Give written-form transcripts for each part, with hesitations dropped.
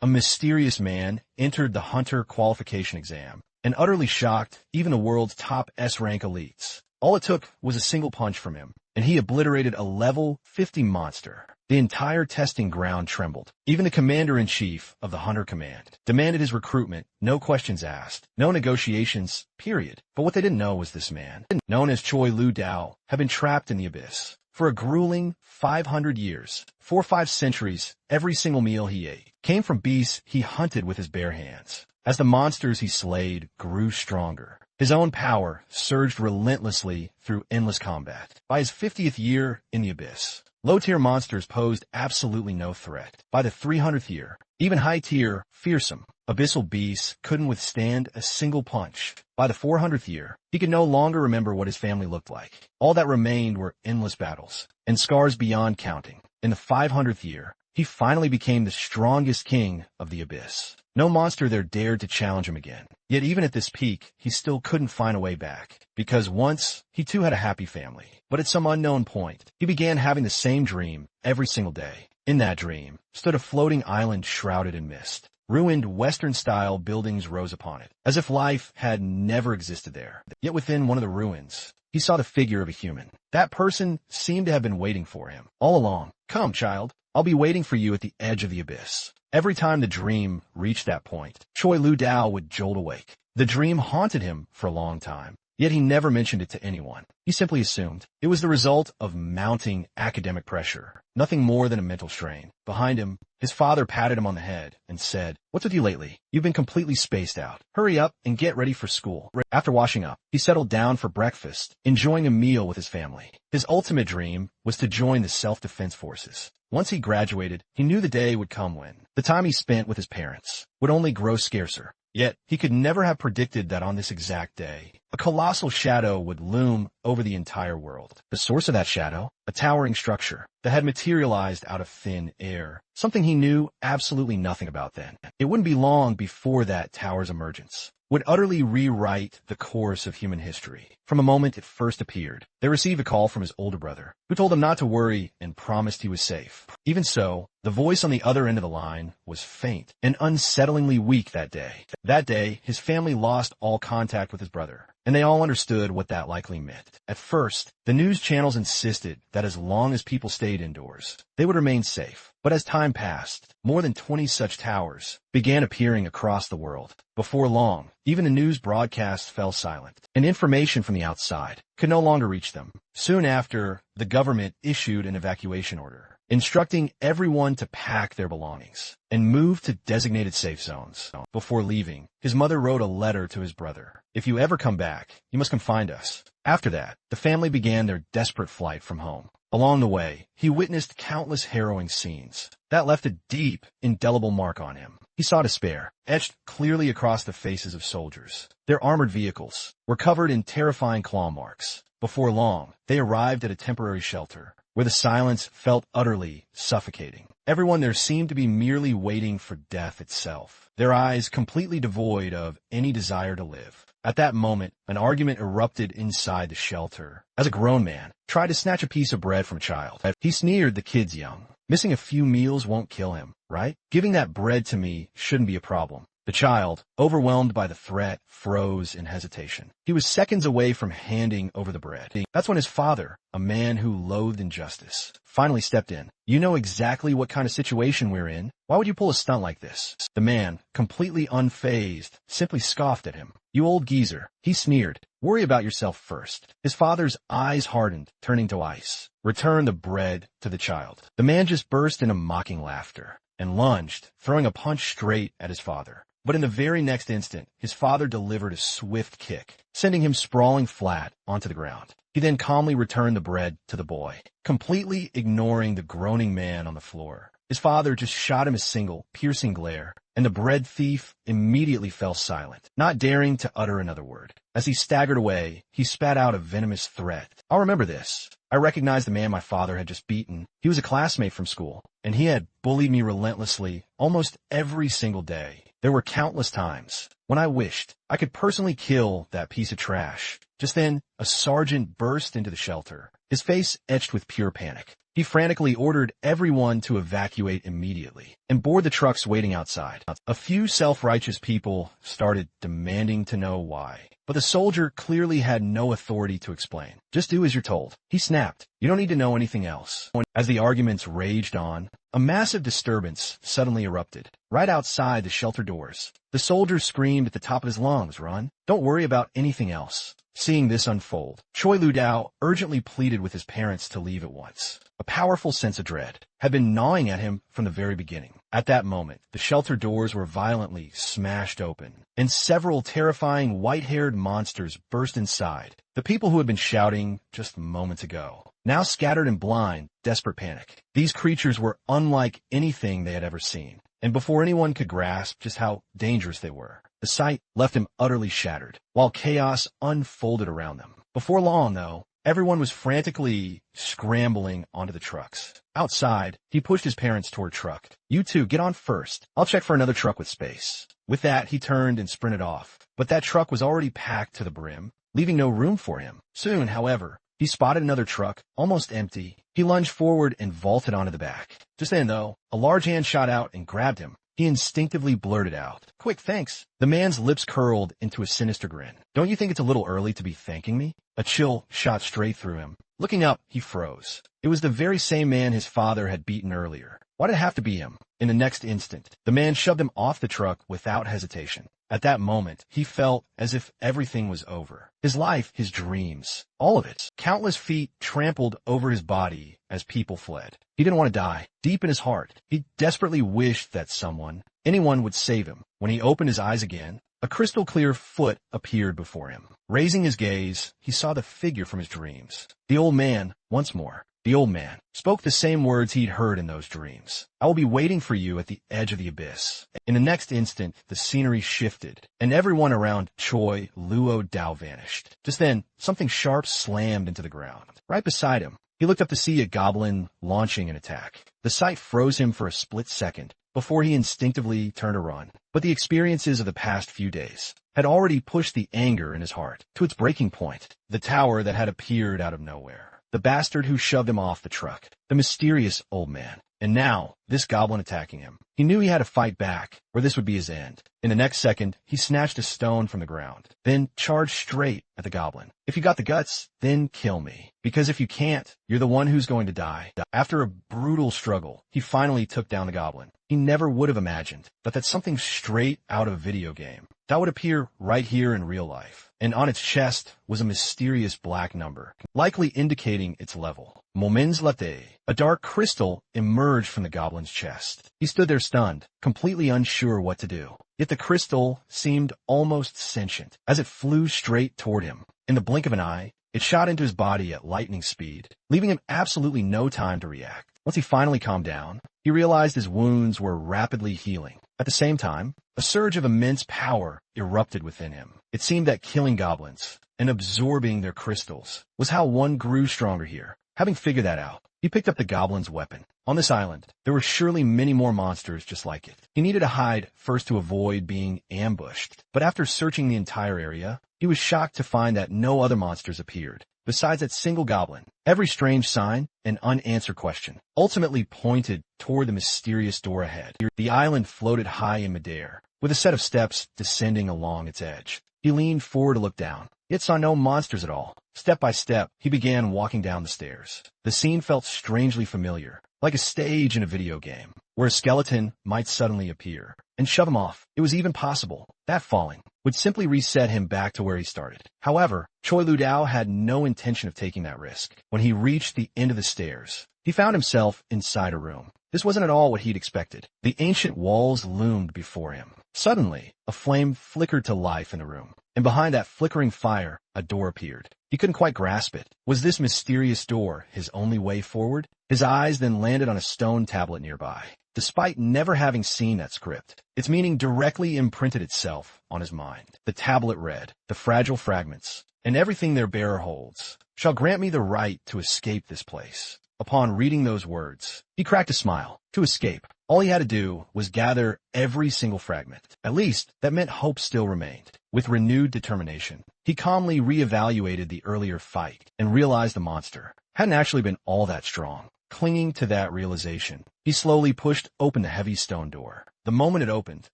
a mysterious man entered the hunter qualification exam, and utterly shocked even the world's top S-rank elites. All it took was a single punch from him, and he obliterated a level 50 monster. The entire testing ground trembled. Even the commander-in-chief of the Hunter Command demanded his recruitment, no questions asked, no negotiations, period. But what they didn't know was this man, known as Choi Lu Dao, had been trapped in the abyss. For a grueling 500 years, 4 or 5 centuries, every single meal he ate came from beasts he hunted with his bare hands. As the monsters he slayed grew stronger, his own power surged relentlessly through endless combat. By his 50th year in the abyss, low-tier monsters posed absolutely no threat. By the 300th year, even high-tier, fearsome, abyssal beasts couldn't withstand a single punch. By the 400th year, he could no longer remember what his family looked like. All that remained were endless battles, and scars beyond counting. In the 500th year, he finally became the strongest king of the abyss. No monster there dared to challenge him again. Yet even at this peak, he still couldn't find a way back. Because once, he too had a happy family. But at some unknown point, he began having the same dream every single day. In that dream stood a floating island shrouded in mist. Ruined Western-style buildings rose upon it, as if life had never existed there. Yet within one of the ruins, he saw the figure of a human. That person seemed to have been waiting for him all along. "Come, child, I'll be waiting for you at the edge of the abyss." Every time the dream reached that point, Choi Lu Dao would jolt awake. The dream haunted him for a long time, yet he never mentioned it to anyone. He simply assumed it was the result of mounting academic pressure, nothing more than a mental strain. Behind him, his father patted him on the head and said, "What's with you lately? You've been completely spaced out. Hurry up and get ready for school." After washing up, he settled down for breakfast, enjoying a meal with his family. His ultimate dream was to join the self-defense forces. Once he graduated, he knew the day would come when the time he spent with his parents would only grow scarcer. Yet, he could never have predicted that on this exact day, a colossal shadow would loom over the entire world. The source of that shadow, a towering structure that had materialized out of thin air, something he knew absolutely nothing about then. It wouldn't be long before that tower's emergence would utterly rewrite the course of human history. From the moment it first appeared, they received a call from his older brother, who told them not to worry and promised he was safe. Even so, the voice on the other end of the line was faint and unsettlingly weak that day. That day, his family lost all contact with his brother, and they all understood what that likely meant. At first, the news channels insisted that as long as people stayed indoors, they would remain safe. But as time passed, more than 20 such towers began appearing across the world. Before long, even the news broadcasts fell silent, and information from the outside could no longer reach them. Soon after, the government issued an evacuation order, instructing everyone to pack their belongings and move to designated safe zones. Before leaving, his mother wrote a letter to his brother. "If you ever come back, you must come find us." After that, the family began their desperate flight from home. Along the way, he witnessed countless harrowing scenes that left a deep, indelible mark on him. He saw despair, etched clearly across the faces of soldiers. Their armored vehicles were covered in terrifying claw marks. Before long, they arrived at a temporary shelter, where the silence felt utterly suffocating. Everyone there seemed to be merely waiting for death itself, their eyes completely devoid of any desire to live. At that moment, an argument erupted inside the shelter, as a grown man tried to snatch a piece of bread from a child. He sneered the kid's young. "Missing a few meals won't kill him, right? Giving that bread to me shouldn't be a problem." The child, overwhelmed by the threat, froze in hesitation. He was seconds away from handing over the bread. That's when his father, a man who loathed injustice, finally stepped in. "You know exactly what kind of situation we're in. Why would you pull a stunt like this?" The man, completely unfazed, simply scoffed at him. "You old geezer," he sneered. "Worry about yourself first." His father's eyes hardened, turning to ice. "Return the bread to the child." The man just burst into mocking laughter and lunged, throwing a punch straight at his father. But in the very next instant, his father delivered a swift kick, sending him sprawling flat onto the ground. He then calmly returned the bread to the boy, completely ignoring the groaning man on the floor. His father just shot him a single, piercing glare, and the bread thief immediately fell silent, not daring to utter another word. As he staggered away, he spat out a venomous threat. "I'll remember this. I recognized the man my father had just beaten. He was a classmate from school, and he had bullied me relentlessly almost every single day. There were countless times when I wished I could personally kill that piece of trash." Just then, a sergeant burst into the shelter, his face etched with pure panic. He frantically ordered everyone to evacuate immediately and board the trucks waiting outside. A few self-righteous people started demanding to know why, but the soldier clearly had no authority to explain. Just do as you're told. He snapped. You don't need to know anything else. As the arguments raged on, a massive disturbance suddenly erupted, right outside the shelter doors. The soldier screamed at the top of his lungs, "Run! Don't worry about anything else." Seeing this unfold, Choi Lu-dao urgently pleaded with his parents to leave at once. A powerful sense of dread had been gnawing at him from the very beginning. At that moment, the shelter doors were violently smashed open, and several terrifying white-haired monsters burst inside. The people who had been shouting just moments ago now scattered in blind, desperate panic. These creatures were unlike anything they had ever seen, and before anyone could grasp just how dangerous they were, the sight left him utterly shattered, while chaos unfolded around them. Before long, though, everyone was frantically scrambling onto the trucks. Outside, he pushed his parents toward a truck. "You two, get on first. I'll check for another truck with space." With that, he turned and sprinted off, but that truck was already packed to the brim, leaving no room for him. Soon, however, he spotted another truck, almost empty. He lunged forward and vaulted onto the back. Just then, though, a large hand shot out and grabbed him. He instinctively blurted out, "Quick, thanks." The man's lips curled into a sinister grin. "Don't you think it's a little early to be thanking me?" A chill shot straight through him. Looking up, he froze. It was the very same man his father had beaten earlier. Why did it have to be him? In the next instant, the man shoved him off the truck without hesitation. At that moment, he felt as if everything was over. His life, his dreams, all of it. Countless feet trampled over his body as people fled. He didn't want to die. Deep in his heart, he desperately wished that someone, anyone, would save him. When he opened his eyes again, a crystal-clear foot appeared before him. Raising his gaze, he saw the figure from his dreams. The old man, once more. The old man spoke the same words he'd heard in those dreams. "I will be waiting for you at the edge of the abyss." In the next instant, the scenery shifted, and everyone around Choi Luo-dao vanished. Just then, something sharp slammed into the ground. Right beside him, he looked up to see a goblin launching an attack. The sight froze him for a split second before he instinctively turned to run. But the experiences of the past few days had already pushed the anger in his heart to its breaking point. The tower that had appeared out of nowhere. The bastard who shoved him off the truck. The mysterious old man. And now, this goblin attacking him. He knew he had to fight back, or this would be his end. In the next second, he snatched a stone from the ground, then charged straight at the goblin. "If you got the guts, then kill me. Because if you can't, you're the one who's going to die." After a brutal struggle, he finally took down the goblin. He never would have imagined that something straight out of a video game that would appear right here in real life. And on its chest was a mysterious black number, likely indicating its level. Moments later, a dark crystal emerged from the goblin's chest. He stood there stunned, completely unsure what to do. Yet the crystal seemed almost sentient, as it flew straight toward him. In the blink of an eye, it shot into his body at lightning speed, leaving him absolutely no time to react. Once he finally calmed down, he realized his wounds were rapidly healing. At the same time, a surge of immense power erupted within him. It seemed that killing goblins and absorbing their crystals was how one grew stronger here. Having figured that out, he picked up the goblin's weapon. On this island, there were surely many more monsters just like it. He needed to hide first to avoid being ambushed, but after searching the entire area, he was shocked to find that no other monsters appeared. Besides that single goblin, every strange sign and unanswered question ultimately pointed toward the mysterious door ahead. The island floated high in midair, with a set of steps descending along its edge. He leaned forward to look down, yet saw no monsters at all. Step by step, he began walking down the stairs. The scene felt strangely familiar, like a stage in a video game, where a skeleton might suddenly appear and shove him off. It was even possible that falling would simply reset him back to where he started. However, Choi Lu-dao had no intention of taking that risk. When he reached the end of the stairs, he found himself inside a room. This wasn't at all what he'd expected. The ancient walls loomed before him. Suddenly, a flame flickered to life in the room, and behind that flickering fire, a door appeared. He couldn't quite grasp it. Was this mysterious door his only way forward? His eyes then landed on a stone tablet nearby. Despite never having seen that script, its meaning directly imprinted itself on his mind. The tablet read, "The fragile fragments, and everything their bearer holds, shall grant me the right to escape this place." Upon reading those words, he cracked a smile. To escape, all he had to do was gather every single fragment. At least, that meant hope still remained. With renewed determination, he calmly reevaluated the earlier fight and realized the monster hadn't actually been all that strong. clinging to that realization, he slowly pushed open the heavy stone door. The moment it opened,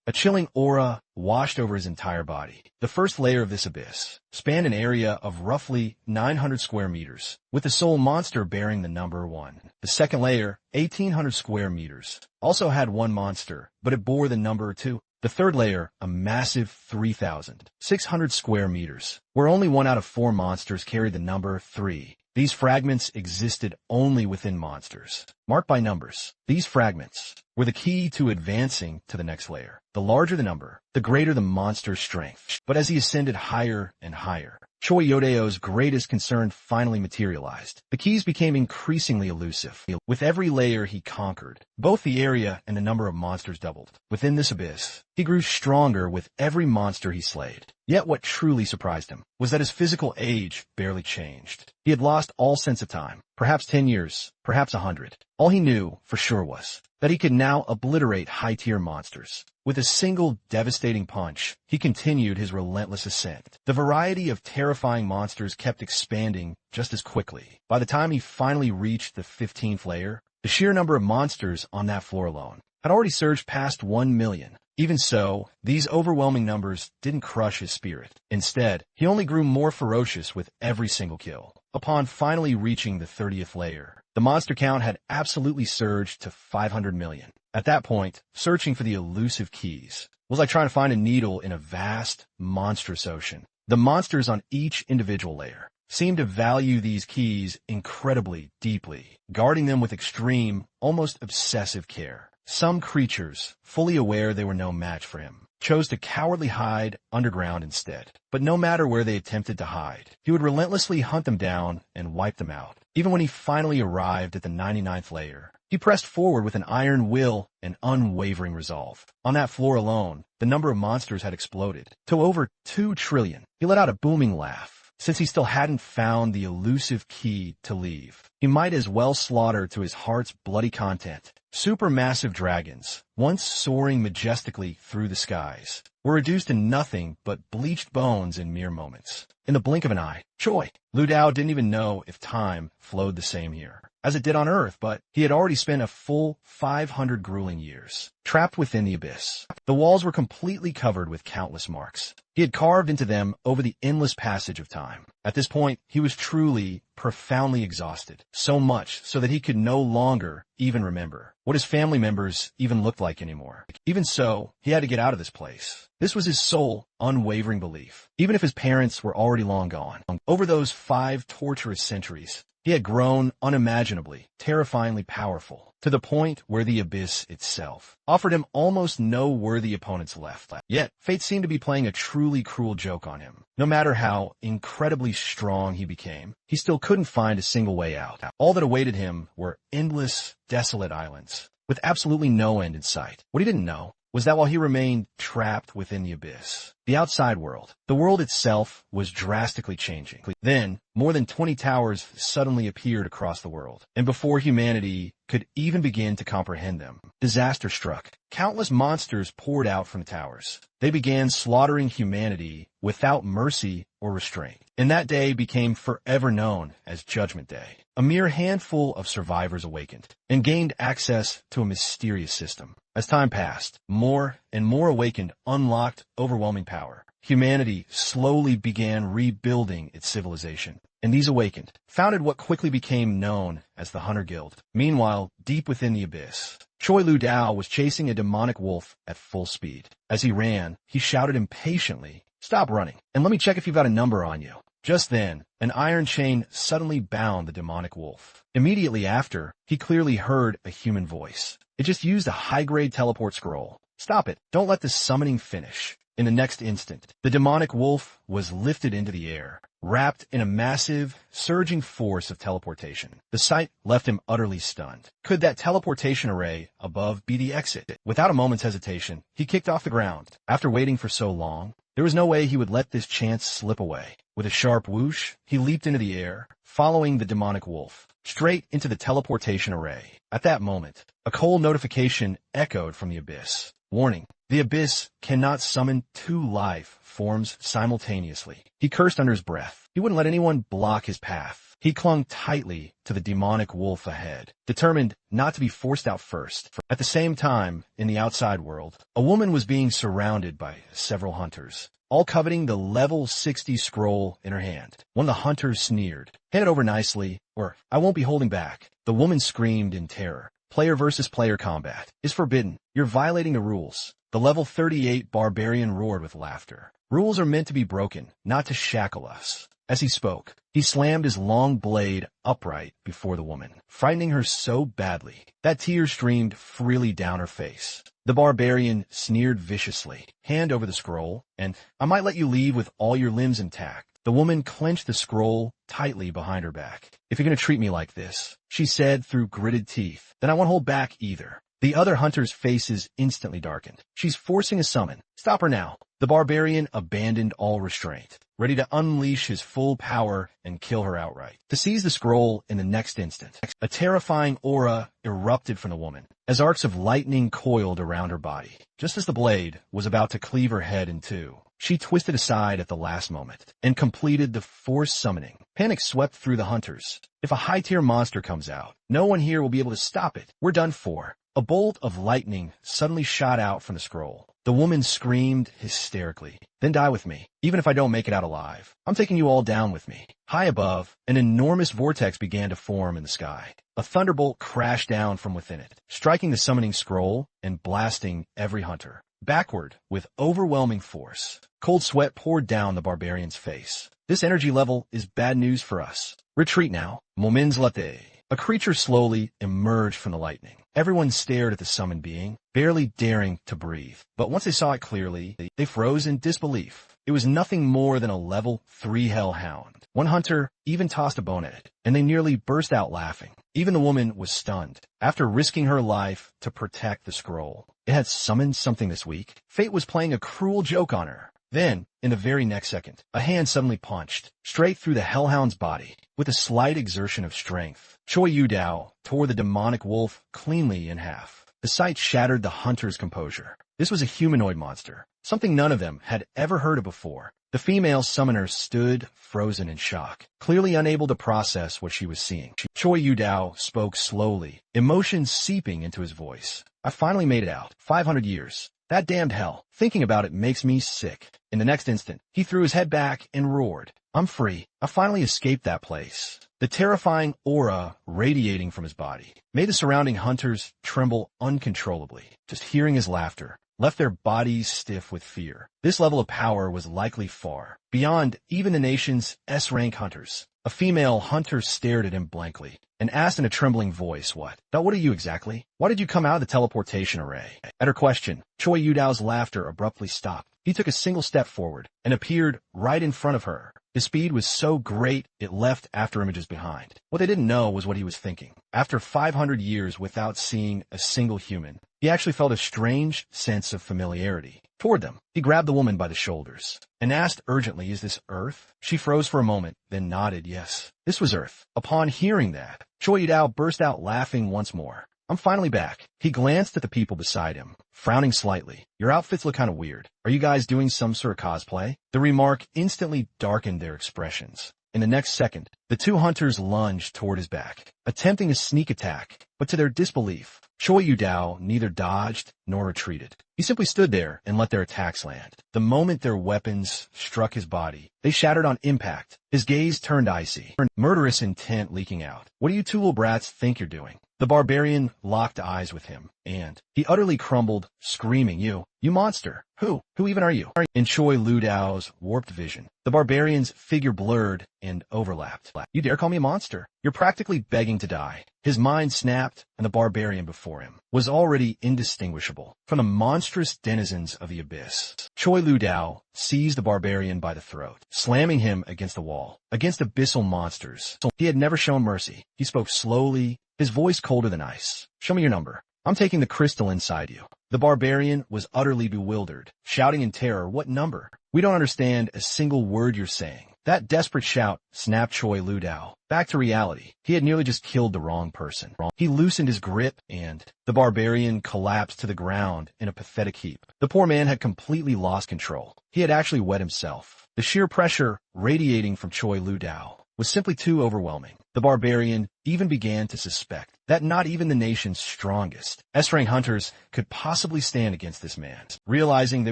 a chilling aura washed over his entire body. The first layer of this abyss spanned an area of roughly 900 square meters, with the sole monster bearing the number 1. The second layer, 1,800 square meters, also had one monster, but it bore the number 2. The third layer, a massive 3,600 square meters, where only 1 out of 4 monsters carried the number 3. These fragments existed only within monsters, marked by numbers. These fragments were the key to advancing to the next layer. The larger the number, the greater the monster's strength. But as he ascended higher and higher, Choi Yodeo's greatest concern finally materialized. The keys became increasingly elusive. With every layer he conquered, both the area and the number of monsters doubled. Within this abyss, he grew stronger with every monster he slayed. Yet what truly surprised him was that his physical age barely changed. He had lost all sense of time, perhaps 10 years, perhaps 100. All he knew for sure was that he could now obliterate high-tier monsters. With a single devastating punch, he continued his relentless ascent. The variety of terrifying monsters kept expanding just as quickly. By the time he finally reached the 15th layer, the sheer number of monsters on that floor alone had already surged past 1 million. Even so, these overwhelming numbers didn't crush his spirit. Instead, he only grew more ferocious with every single kill. Upon finally reaching the 30th layer, the monster count had absolutely surged to 500 million. At that point, searching for the elusive keys was like trying to find a needle in a vast, monstrous ocean. The monsters on each individual layer seemed to value these keys incredibly deeply, guarding them with extreme, almost obsessive care. Some creatures, fully aware they were no match for him, chose to cowardly hide underground instead. But no matter where they attempted to hide, he would relentlessly hunt them down and wipe them out. Even when he finally arrived at the 99th layer, he pressed forward with an iron will and unwavering resolve. On that floor alone, the number of monsters had exploded to over 2 trillion. He let out a booming laugh. Since he still hadn't found the elusive key to leave, he might as well slaughter to his heart's bloody content. Supermassive dragons, once soaring majestically through the skies, were reduced to nothing but bleached bones in mere moments. In the blink of an eye, Choi Lu Dao didn't even know if time flowed the same here as it did on Earth, but he had already spent a full 500 grueling years trapped within the abyss. The walls were completely covered with countless marks he had carved into them over the endless passage of time. At this point, he was truly, profoundly exhausted, so much so that he could no longer even remember what his family members even looked like anymore. Even so, he had to get out of this place. This was his sole, unwavering belief, even if his parents were already long gone. Over those 5 torturous centuries, he had grown unimaginably, terrifyingly powerful, to the point where the abyss itself offered him almost no worthy opponents left. Yet, fate seemed to be playing a truly cruel joke on him. No matter how incredibly strong he became, he still couldn't find a single way out. All that awaited him were endless, desolate islands, with absolutely no end in sight. What he didn't know was that while he remained trapped within the abyss, the outside world, the world itself, was drastically changing. Then, more than 20 towers suddenly appeared across the world, and before humanity could even begin to comprehend them, disaster struck. Countless monsters poured out from the towers. They began slaughtering humanity without mercy or restraint, and that day became forever known as Judgment Day. A mere handful of survivors awakened and gained access to a mysterious system. As time passed, more and more awakened unlocked overwhelming power. Humanity slowly began rebuilding its civilization, and these awakened founded what quickly became known as the Hunter Guild. Meanwhile, deep within the abyss, Choi Lu Dao was chasing a demonic wolf at full speed. As he ran, he shouted impatiently, "Stop running, and let me check if you've got a number on you." Just then, an iron chain suddenly bound the demonic wolf. Immediately after, he clearly heard a human voice. It just used a high-grade teleport scroll. "Stop it. Don't let this summoning finish." In the next instant, the demonic wolf was lifted into the air, wrapped in a massive, surging force of teleportation. The sight left him utterly stunned. Could that teleportation array above be the exit? Without a moment's hesitation, he kicked off the ground. After waiting for so long, there was no way he would let this chance slip away. With a sharp whoosh, he leaped into the air, following the demonic wolf, straight into the teleportation array. At that moment, a cold notification echoed from the abyss. "Warning, The abyss cannot summon two life forms simultaneously. He cursed under his breath. He wouldn't let anyone block his path. He clung tightly to the demonic wolf ahead, determined not to be forced out first. At the same time, in the outside world, a woman was being surrounded by several hunters, all coveting the level 60 scroll in her hand. One of the hunters sneered, "Hand it over nicely, or I won't be holding back." The woman screamed in terror. "Player versus player combat is forbidden. You're violating the rules." The level 38 barbarian roared with laughter. "Rules are meant to be broken, not to shackle us." As he spoke, he slammed his long blade upright before the woman, frightening her so badly that tears streamed freely down her face. The barbarian sneered viciously. "Hand over the scroll, and I might let you leave with all your limbs intact." The woman clenched the scroll tightly behind her back. "If you're going to treat me like this," she said through gritted teeth, "then I won't hold back either." The other hunters' faces instantly darkened. "She's forcing a summon. Stop her now." The barbarian abandoned all restraint, ready to unleash his full power and kill her outright. To seize the scroll in the next instant, a terrifying aura erupted from the woman, as arcs of lightning coiled around her body. Just as the blade was about to cleave her head in two, she twisted aside at the last moment and completed the forced summoning. Panic swept through the hunters. If a high-tier monster comes out, no one here will be able to stop it. We're done for. A bolt of lightning suddenly shot out from the scroll. The woman screamed hysterically, "Then die with me, even if I don't make it out alive. I'm taking you all down with me." High above, an enormous vortex began to form in the sky. A thunderbolt crashed down from within it, striking the summoning scroll and blasting every hunter backward with overwhelming force. Cold sweat poured down the barbarian's face. "This energy level is bad news for us. Retreat now." Moments later, a creature slowly emerged from the lightning. Everyone stared at the summoned being, barely daring to breathe. But once they saw it clearly, they froze in disbelief. It was nothing more than a level 3 hellhound. One hunter even tossed a bone at it, and they nearly burst out laughing. Even the woman was stunned. After risking her life to protect the scroll, it had summoned something this weak. Fate was playing a cruel joke on her. Then, in the very next second, a hand suddenly punched straight through the hellhound's body. With a slight exertion of strength, Choi Yu-Dao tore the demonic wolf cleanly in half. The sight shattered the hunter's composure. This was a humanoid monster, something none of them had ever heard of before. The female summoner stood frozen in shock, clearly unable to process what she was seeing. Choi Yu-Dao spoke slowly, emotions seeping into his voice. "I finally made it out. 500 years. That damned hell. Thinking about it makes me sick." In the next instant, he threw his head back and roared, "I'm free. I finally escaped that place." The terrifying aura radiating from his body made the surrounding hunters tremble uncontrollably. Just hearing his laughter left their bodies stiff with fear. This level of power was likely far beyond even the nation's S-rank hunters. A female hunter stared at him blankly and asked in a trembling voice, Now what are you exactly? Why did you come out of the teleportation array?" At her question, Choi Yu-Dao's laughter abruptly stopped. He took a single step forward and appeared right in front of her. His speed was so great it left afterimages behind. What they didn't know was what he was thinking. After 500 years without seeing a single human, he actually felt a strange sense of familiarity toward them. He grabbed the woman by the shoulders and asked urgently, "Is this Earth?" She froze for a moment, then nodded yes. This was Earth. Upon hearing that, Choi Yu-Dao burst out laughing once more. "I'm finally back." He glanced at the people beside him, frowning slightly. "Your outfits look kind of weird. Are you guys doing some sort of cosplay?" The remark instantly darkened their expressions. In the next second, the two hunters lunged toward his back, attempting a sneak attack, but to their disbelief, Choi Yu-Dao neither dodged nor retreated. He simply stood there and let their attacks land. The moment their weapons struck his body, they shattered on impact. His gaze turned icy, murderous intent leaking out. "What do you two little brats think you're doing?" The barbarian locked eyes with him, and he utterly crumbled, screaming, You monster! Who even are you?" In Choi Yu-Dao's warped vision, the barbarian's figure blurred and overlapped. "You dare call me a monster? You're practically begging to die." His mind snapped, and the barbarian before him was already indistinguishable from the monstrous denizens of the abyss. Choi Yu-Dao seized the barbarian by the throat, slamming him against the wall, against abyssal monsters. He had never shown mercy. He spoke slowly, his voice colder than ice. "Show me your number. I'm taking the crystal inside you." The barbarian was utterly bewildered, shouting in terror, "What number? We don't understand a single word you're saying." That desperate shout snapped Choi Ludao back to reality. He had nearly just killed the wrong person. He loosened his grip, and the barbarian collapsed to the ground in a pathetic heap. The poor man had completely lost control. He had actually wet himself. The sheer pressure radiating from Choi Ludao was simply too overwhelming. The barbarian even began to suspect that not even the nation's strongest S-rank hunters could possibly stand against this man. Realizing they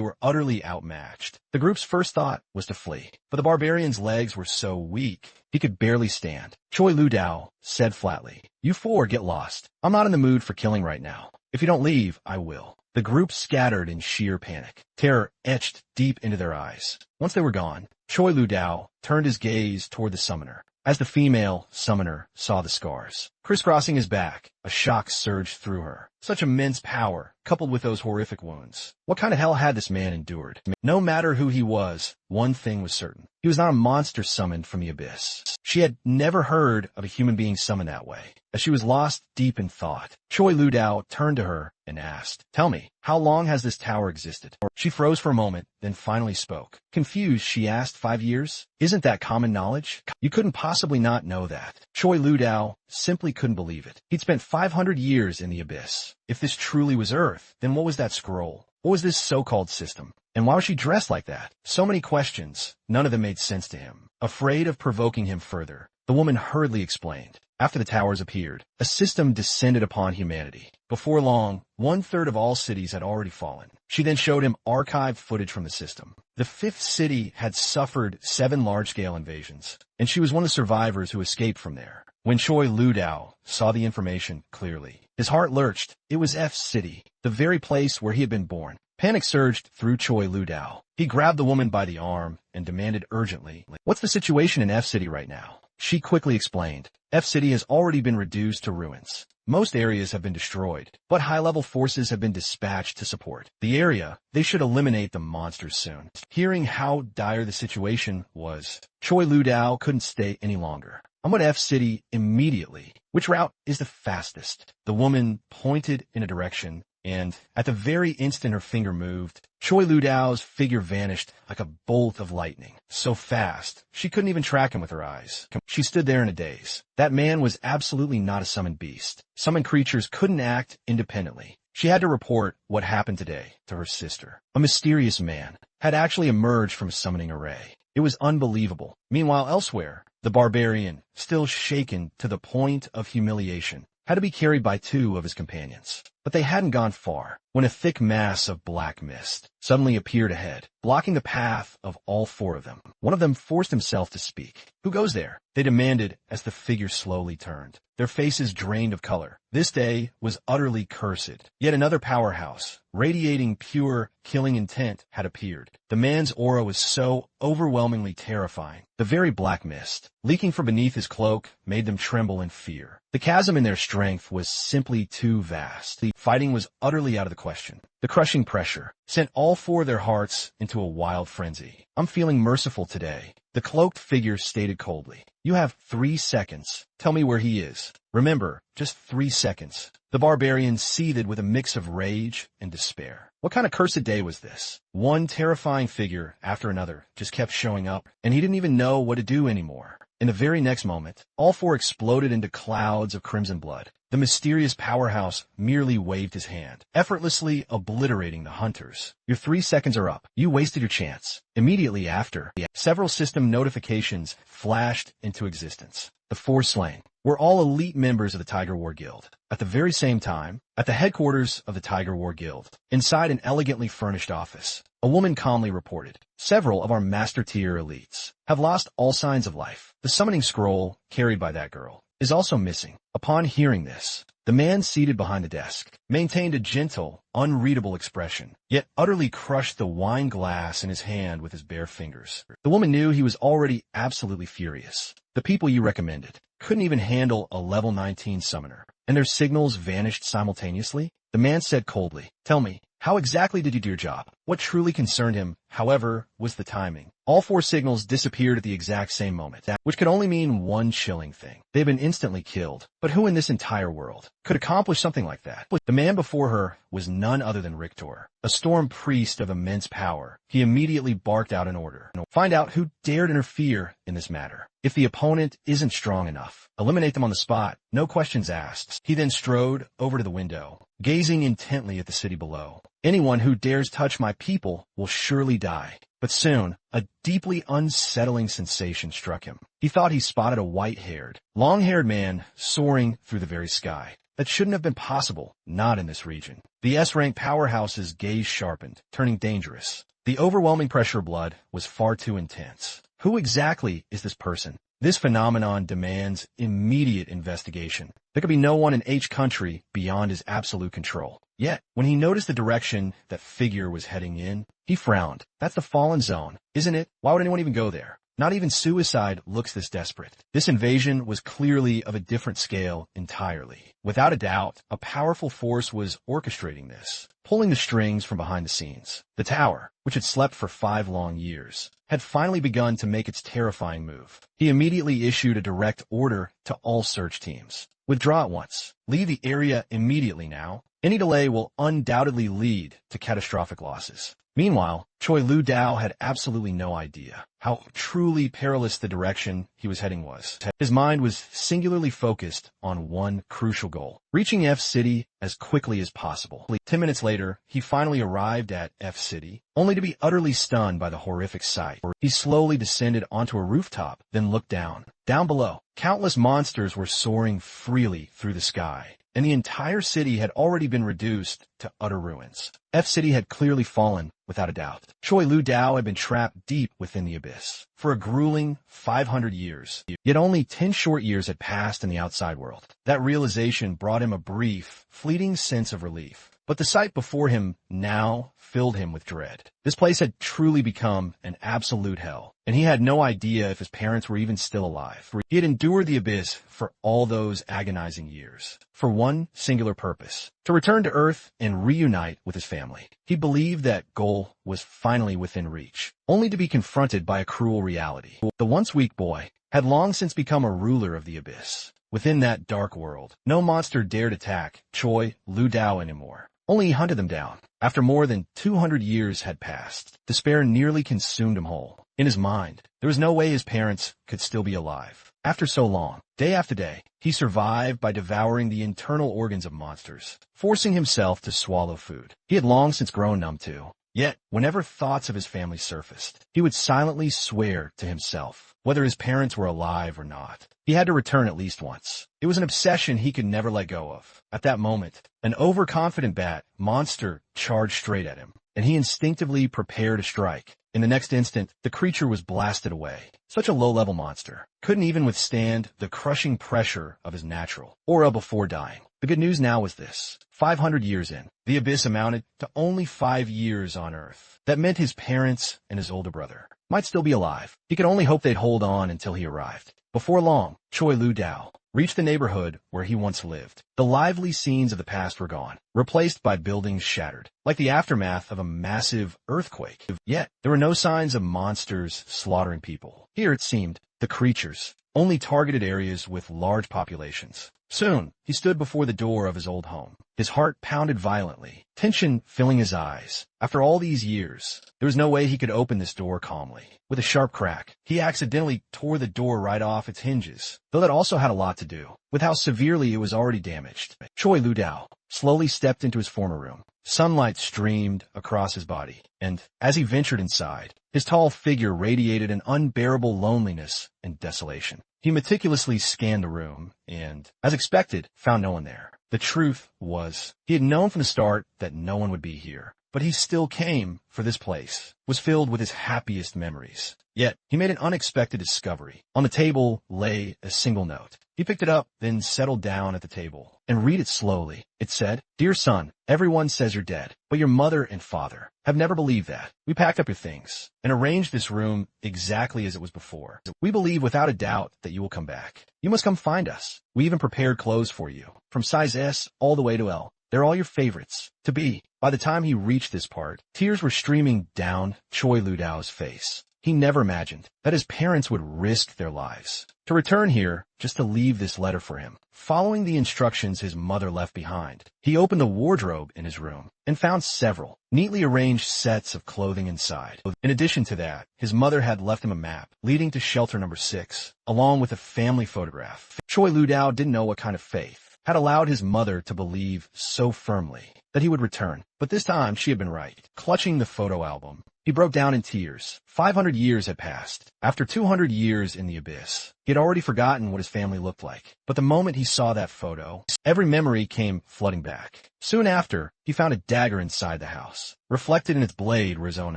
were utterly outmatched, the group's first thought was to flee, but the barbarian's legs were so weak, he could barely stand. Choi Ludao said flatly, "You four get lost. I'm not in the mood for killing right now. If you don't leave, I will." The group scattered in sheer panic. Terror etched deep into their eyes. Once they were gone, Choi Ludao turned his gaze toward the summoner. As the female summoner saw the scars crisscrossing his back, a shock surged through her. Such immense power, coupled with those horrific wounds. What kind of hell had this man endured? No matter who he was, one thing was certain. He was not a monster summoned from the abyss. She had never heard of a human being summoned that way. As she was lost deep in thought, Choi Ludao turned to her and asked, "Tell me, how long has this tower existed?" She froze for a moment, then finally spoke. Confused, she asked, 5 years? Isn't that common knowledge? You couldn't possibly not know that. Choi Ludao simply couldn't believe it. He'd spent 500 years in the abyss. If this truly was Earth, then what was that scroll? What was this so-called system? And why was she dressed like that? So many questions, none of them made sense to him. Afraid of provoking him further, the woman hurriedly explained. After the towers appeared, a system descended upon humanity. Before long, 1/3 of all cities had already fallen. She then showed him archived footage from the system. The 5th city had suffered 7 large-scale invasions, and she was one of the survivors who escaped from there. When Choi Ludao saw the information clearly, his heart lurched. It was F City, the very place where he had been born. Panic surged through Choi Ludao. He grabbed the woman by the arm and demanded urgently, "What's the situation in F City right now?" She quickly explained, "F City has already been reduced to ruins. Most areas have been destroyed, but high-level forces have been dispatched to support the area. They should eliminate the monsters soon." Hearing how dire the situation was, Choi Ludao couldn't stay any longer. "I'm going to F City immediately. Which route is the fastest?" The woman pointed in a direction, and at the very instant her finger moved, Choi Ludao's figure vanished like a bolt of lightning. So fast, she couldn't even track him with her eyes. She stood there in a daze. That man was absolutely not a summoned beast. Summoned creatures couldn't act independently. She had to report what happened today to her sister. A mysterious man had actually emerged from a summoning array. It was unbelievable. Meanwhile, elsewhere, the barbarian, still shaken to the point of humiliation, had to be carried by 2 of his companions. But they hadn't gone far when a thick mass of black mist suddenly appeared ahead, blocking the path of all 4 of them. One of them forced himself to speak. "Who goes there?" they demanded as the figure slowly turned, their faces drained of color. This day was utterly cursed. Yet another powerhouse, radiating pure killing intent, had appeared. The man's aura was so overwhelmingly terrifying. The very black mist, leaking from beneath his cloak, made them tremble in fear. The chasm in their strength was simply too vast. Fighting was utterly out of the question. The crushing pressure sent all 4 of their hearts into a wild frenzy. "I'm feeling merciful today," the cloaked figure stated coldly. "You have 3 seconds. Tell me where he is. Remember, just 3 seconds." The barbarian seethed with a mix of rage and despair. What kind of cursed day was this? One terrifying figure after another just kept showing up, and he didn't even know what to do anymore. In the very next moment, all 4 exploded into clouds of crimson blood. The mysterious powerhouse merely waved his hand, effortlessly obliterating the hunters. "Your 3 seconds are up. You wasted your chance." Immediately after, several system notifications flashed into existence. The 4 slain were all elite members of the Tiger War Guild. At the very same time, at the headquarters of the Tiger War Guild, inside an elegantly furnished office, a woman calmly reported, "Several of our master-tier elites have lost all signs of life. The summoning scroll, carried by that girl, is also missing." Upon hearing this, the man seated behind the desk maintained a gentle, unreadable expression, yet utterly crushed the wine glass in his hand with his bare fingers. The woman knew he was already absolutely furious. "The people you recommended couldn't even handle a level 19 summoner, and their signals vanished simultaneously?" The man said coldly, "Tell me, how exactly did you do your job?" What truly concerned him, however, was the timing. All 4 signals disappeared at the exact same moment, which could only mean one chilling thing. They had been instantly killed. But who in this entire world could accomplish something like that? The man before her was none other than Richter, a storm priest of immense power. He immediately barked out an order. Find out who dared interfere in this matter. If the opponent isn't strong enough, eliminate them on the spot, no questions asked. He then strode over to the window, gazing intently at the city below. Anyone who dares touch my people will surely die. But soon, a deeply unsettling sensation struck him. He thought he spotted a white-haired, long-haired man soaring through the very sky. That shouldn't have been possible, not in this region. The S-rank powerhouse's gaze sharpened, turning dangerous. The overwhelming pressure of blood was far too intense. Who exactly is this person? This phenomenon demands immediate investigation. There could be no one in H country beyond his absolute control. Yet, when he noticed the direction that figure was heading in, he frowned. That's the fallen zone, isn't it? Why would anyone even go there? Not even suicide looks this desperate. This invasion was clearly of a different scale entirely. Without a doubt, a powerful force was orchestrating this, pulling the strings from behind the scenes. The tower, which had slept for 5 long years, had finally begun to make its terrifying move. He immediately issued a direct order to all search teams. Withdraw at once. Leave the area immediately now. Any delay will undoubtedly lead to catastrophic losses. Meanwhile, Choi Lu Dao had absolutely no idea how truly perilous the direction he was heading was. His mind was singularly focused on one crucial goal, reaching F City as quickly as possible. 10 minutes later, he finally arrived at F City, only to be utterly stunned by the horrific sight. He slowly descended onto a rooftop, then looked down. Down below, countless monsters were soaring freely through the sky, and the entire city had already been reduced to utter ruins. F City had clearly fallen, without a doubt. Choi Lu Dao had been trapped deep within the abyss for a grueling 500 years. Yet only 10 short years had passed in the outside world. That realization brought him a brief, fleeting sense of relief. But the sight before him now filled him with dread. This place had truly become an absolute hell, and he had no idea if his parents were even still alive. He had endured the abyss for all those agonizing years, for one singular purpose: to return to Earth and reunite with his family. He believed that goal was finally within reach, only to be confronted by a cruel reality. The once weak boy had long since become a ruler of the abyss. Within that dark world, no monster dared attack Choi Lu Dao anymore. Only he hunted them down. After more than 200 years had passed, despair nearly consumed him whole. In his mind, there was no way his parents could still be alive. After so long, day after day, he survived by devouring the internal organs of monsters, forcing himself to swallow food he had long since grown numb to. Yet, whenever thoughts of his family surfaced, he would silently swear to himself, whether his parents were alive or not, he had to return at least once. It was an obsession he could never let go of. At that moment, an overconfident bat monster charged straight at him, and he instinctively prepared to strike. In the next instant, the creature was blasted away. Such a low-level monster couldn't even withstand the crushing pressure of his natural aura before dying. The good news now was this: 500 years in, the abyss amounted to only 5 years on Earth. That meant his parents and his older brother might still be alive. He could only hope they'd hold on until he arrived. Before long, Choi Lu Dao reached the neighborhood where he once lived. The lively scenes of the past were gone, replaced by buildings shattered, like the aftermath of a massive earthquake. Yet, there were no signs of monsters slaughtering people. Here, it seemed, the creatures only targeted areas with large populations. Soon, he stood before the door of his old home. His heart pounded violently, tension filling his eyes. After all these years, there was no way he could open this door calmly. With a sharp crack, he accidentally tore the door right off its hinges, though that also had a lot to do with how severely it was already damaged. Choi Lu Dao slowly stepped into his former room. Sunlight streamed across his body, and as he ventured inside, his tall figure radiated an unbearable loneliness and desolation. He meticulously scanned the room and, as expected, found no one there. The truth was, he had known from the start that no one would be here, but he still came, for this place was filled with his happiest memories. Yet, he made an unexpected discovery. On the table lay a single note. He picked it up, then settled down at the table and read it slowly. It said, "Dear son, everyone says you're dead, but your mother and father have never believed that. We packed up your things and arranged this room exactly as it was before. We believe without a doubt that you will come back. You must come find us. We even prepared clothes for you, from size S all the way to L. They're all your favorites. To be. By the time he reached this part, tears were streaming down Choi Ludao's face. He never imagined that his parents would risk their lives to return here just to leave this letter for him. Following the instructions his mother left behind, he opened the wardrobe in his room and found several neatly arranged sets of clothing inside. In addition to that, his mother had left him a map leading to shelter number 6, along with a family photograph. Choi Ludao didn't know what kind of faith had allowed his mother to believe so firmly that he would return, but this time she had been right. Clutching the photo album, he broke down in tears. 500 years had passed. After 200 years in the abyss, he had already forgotten what his family looked like. But the moment he saw that photo, every memory came flooding back. Soon after, he found a dagger inside the house. Reflected in its blade were his own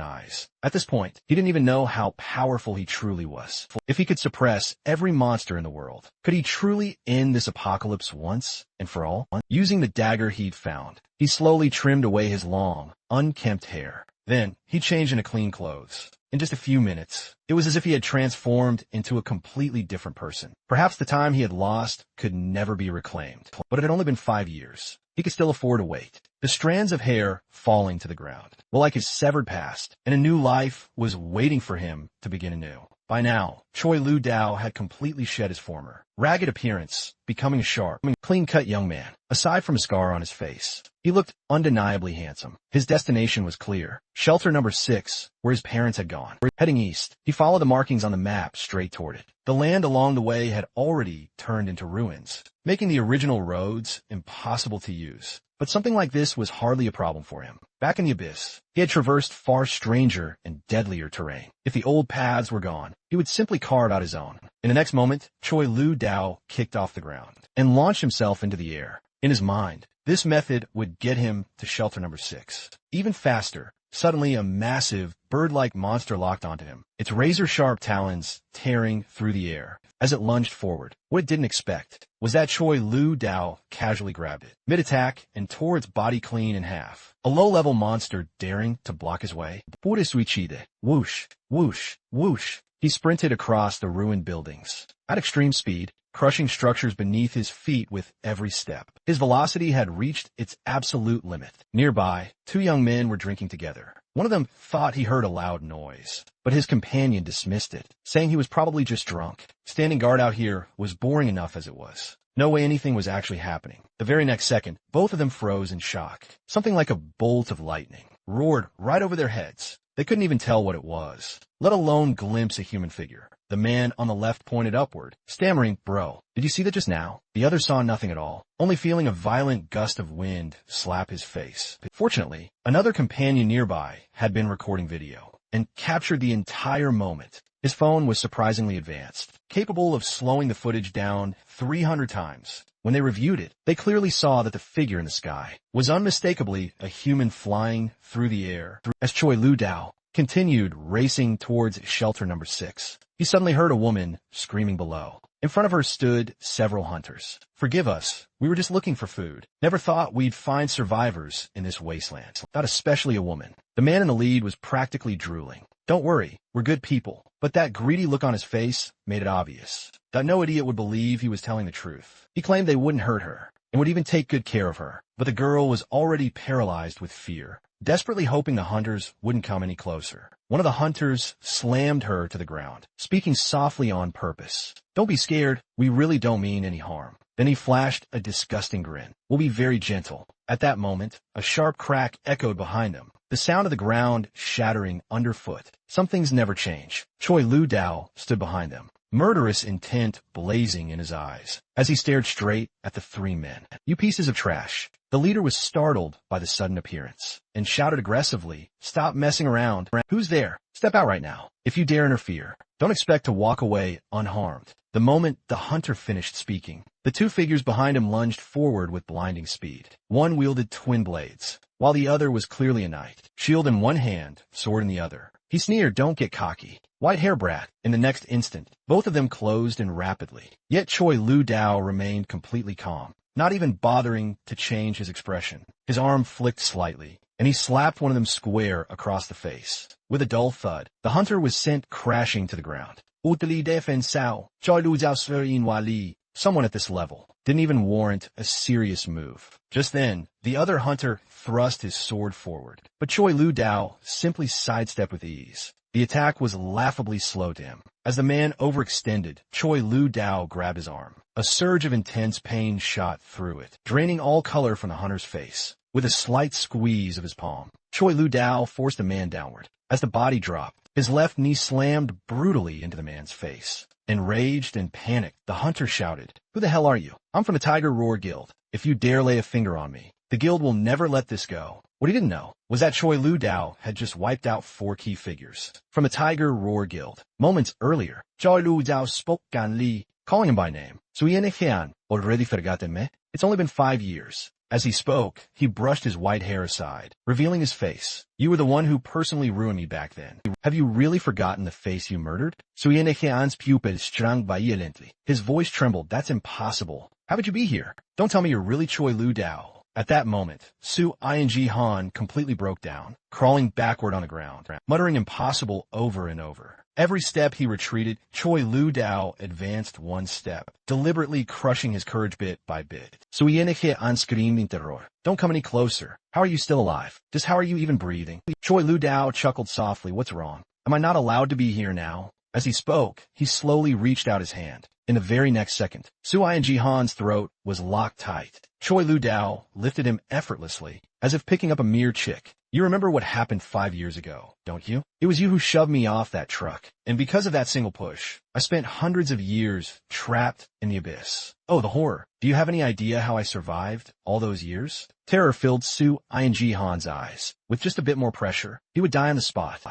eyes. At this point, he didn't even know how powerful he truly was. If he could suppress every monster in the world, could he truly end this apocalypse once and for all? Using the dagger he'd found, he slowly trimmed away his long, unkempt hair. Then, he changed into clean clothes. In just a few minutes, it was as if he had transformed into a completely different person. Perhaps the time he had lost could never be reclaimed, but it had only been 5 years. He could still afford to wait. The strands of hair falling to the ground were like his severed past, and a new life was waiting for him to begin anew. By now, Choi Ludao had completely shed his former ragged appearance, becoming a sharp, clean-cut young man. Aside from a scar on his face, he looked undeniably handsome. His destination was clear. Shelter number 6, where his parents had gone. Heading east, he followed the markings on the map straight toward it. The land along the way had already turned into ruins, making the original roads impossible to use. But something like this was hardly a problem for him. Back in the abyss, he had traversed far stranger and deadlier terrain. If the old paths were gone, he would simply carve out his own. In the next moment, Choi Ludao kicked off the ground and launched himself into the air. In his mind, this method would get him to shelter number 6. Even faster, suddenly a massive, bird-like monster locked onto him, its razor-sharp talons tearing through the air. As it lunged forward, what it didn't expect was that Choi Ludao casually grabbed it, mid-attack, and tore its body clean in half. A low-level monster daring to block his way. Pure suicide. Whoosh, whoosh, whoosh. He sprinted across the ruined buildings at extreme speed, crushing structures beneath his feet with every step. His velocity had reached its absolute limit. Nearby, 2 young men were drinking together. One of them thought he heard a loud noise, but his companion dismissed it, saying he was probably just drunk. Standing guard out here was boring enough as it was. No way anything was actually happening. The very next second, both of them froze in shock. Something like a bolt of lightning roared right over their heads. They couldn't even tell what it was, let alone glimpse a human figure. The man on the left pointed upward, stammering, "Bro, did you see that just now?" The other saw nothing at all, only feeling a violent gust of wind slap his face. Fortunately, another companion nearby had been recording video and captured the entire moment. His phone was surprisingly advanced, capable of slowing the footage down 300 times. When they reviewed it, they clearly saw that the figure in the sky was unmistakably a human flying through the air. As Choi Ludao continued racing towards shelter number 6, he suddenly heard a woman screaming below. In front of her stood several hunters. "Forgive us, we were just looking for food. Never thought we'd find survivors in this wasteland, not especially a woman." The man in the lead was practically drooling. "Don't worry, we're good people." But that greedy look on his face made it obvious that no idiot would believe he was telling the truth. He claimed they wouldn't hurt her and would even take good care of her, but the girl was already paralyzed with fear, desperately hoping the hunters wouldn't come any closer. One of the hunters slammed her to the ground, speaking softly on purpose. "Don't be scared, we really don't mean any harm." Then he flashed a disgusting grin. "We'll be very gentle." At that moment, a sharp crack echoed behind them, the sound of the ground shattering underfoot. Some things never change. Choi Ludao stood behind them, murderous intent blazing in his eyes, as he stared straight at the 3 men. "You pieces of trash." The leader was startled by the sudden appearance and shouted aggressively, "Stop messing around. Who's there? Step out right now. If you dare interfere, don't expect to walk away unharmed." The moment the hunter finished speaking, the 2 figures behind him lunged forward with blinding speed. One wielded twin blades, while the other was clearly a knight, shield in one hand, sword in the other. He sneered, "Don't get cocky. White hair, brat." In the next instant, both of them closed in rapidly. Yet Choi Ludao remained completely calm, not even bothering to change his expression. His arm flicked slightly, and he slapped one of them square across the face. With a dull thud, the hunter was sent crashing to the ground. Utili defensao, Choi Ludao Wali. Someone at this level didn't even warrant a serious move. Just then, the other hunter thrust his sword forward, but Choi Lu Dao simply sidestepped with ease. The attack was laughably slow to him. As the man overextended, Choi Lu Dao grabbed his arm. A surge of intense pain shot through it, draining all color from the hunter's face. With a slight squeeze of his palm, Choi Lu Dao forced the man downward. As the body dropped, his left knee slammed brutally into the man's face. Enraged and panicked, the hunter shouted, "Who the hell are you?" "I'm from the Tiger Roar Guild. If you dare lay a finger on me, the guild will never let this go." What he didn't know was that Choi Lu Dao had just wiped out 4 key figures from the Tiger Roar Guild. Moments earlier, Choi Lu Dao spoke Ganli, calling him by name. "Suyenejian, already forgotten me?" It's only been 5 years. As he spoke, he brushed his white hair aside, revealing his face. "You were the one who personally ruined me back then. Have you really forgotten the face you murdered?" Suyenejian's pupils shrank violently. His voice trembled. "That's impossible. How would you be here? Don't tell me you're really Choi Lu Dao." At that moment, Su Ing Han completely broke down, crawling backward on the ground, muttering impossible over and over. Every step he retreated, Choi Lu Dao advanced 1 step, deliberately crushing his courage bit by bit. Suyeneje An screamed in terror. "Don't come any closer. How are you still alive? Just how are you even breathing?" Choi Lu Dao chuckled softly. "What's wrong? Am I not allowed to be here now?" As he spoke, he slowly reached out his hand. In the very next second, Su Ing Han's throat was locked tight. Choi Lu Dao lifted him effortlessly, as if picking up a mere chick. "You remember what happened 5 years ago, don't you? It was you who shoved me off that truck, and because of that single push, I spent hundreds of years trapped in the abyss. Oh, the horror. Do you have any idea how I survived all those years?" Terror filled Su Ing Han's eyes. With just a bit more pressure, he would die on the spot.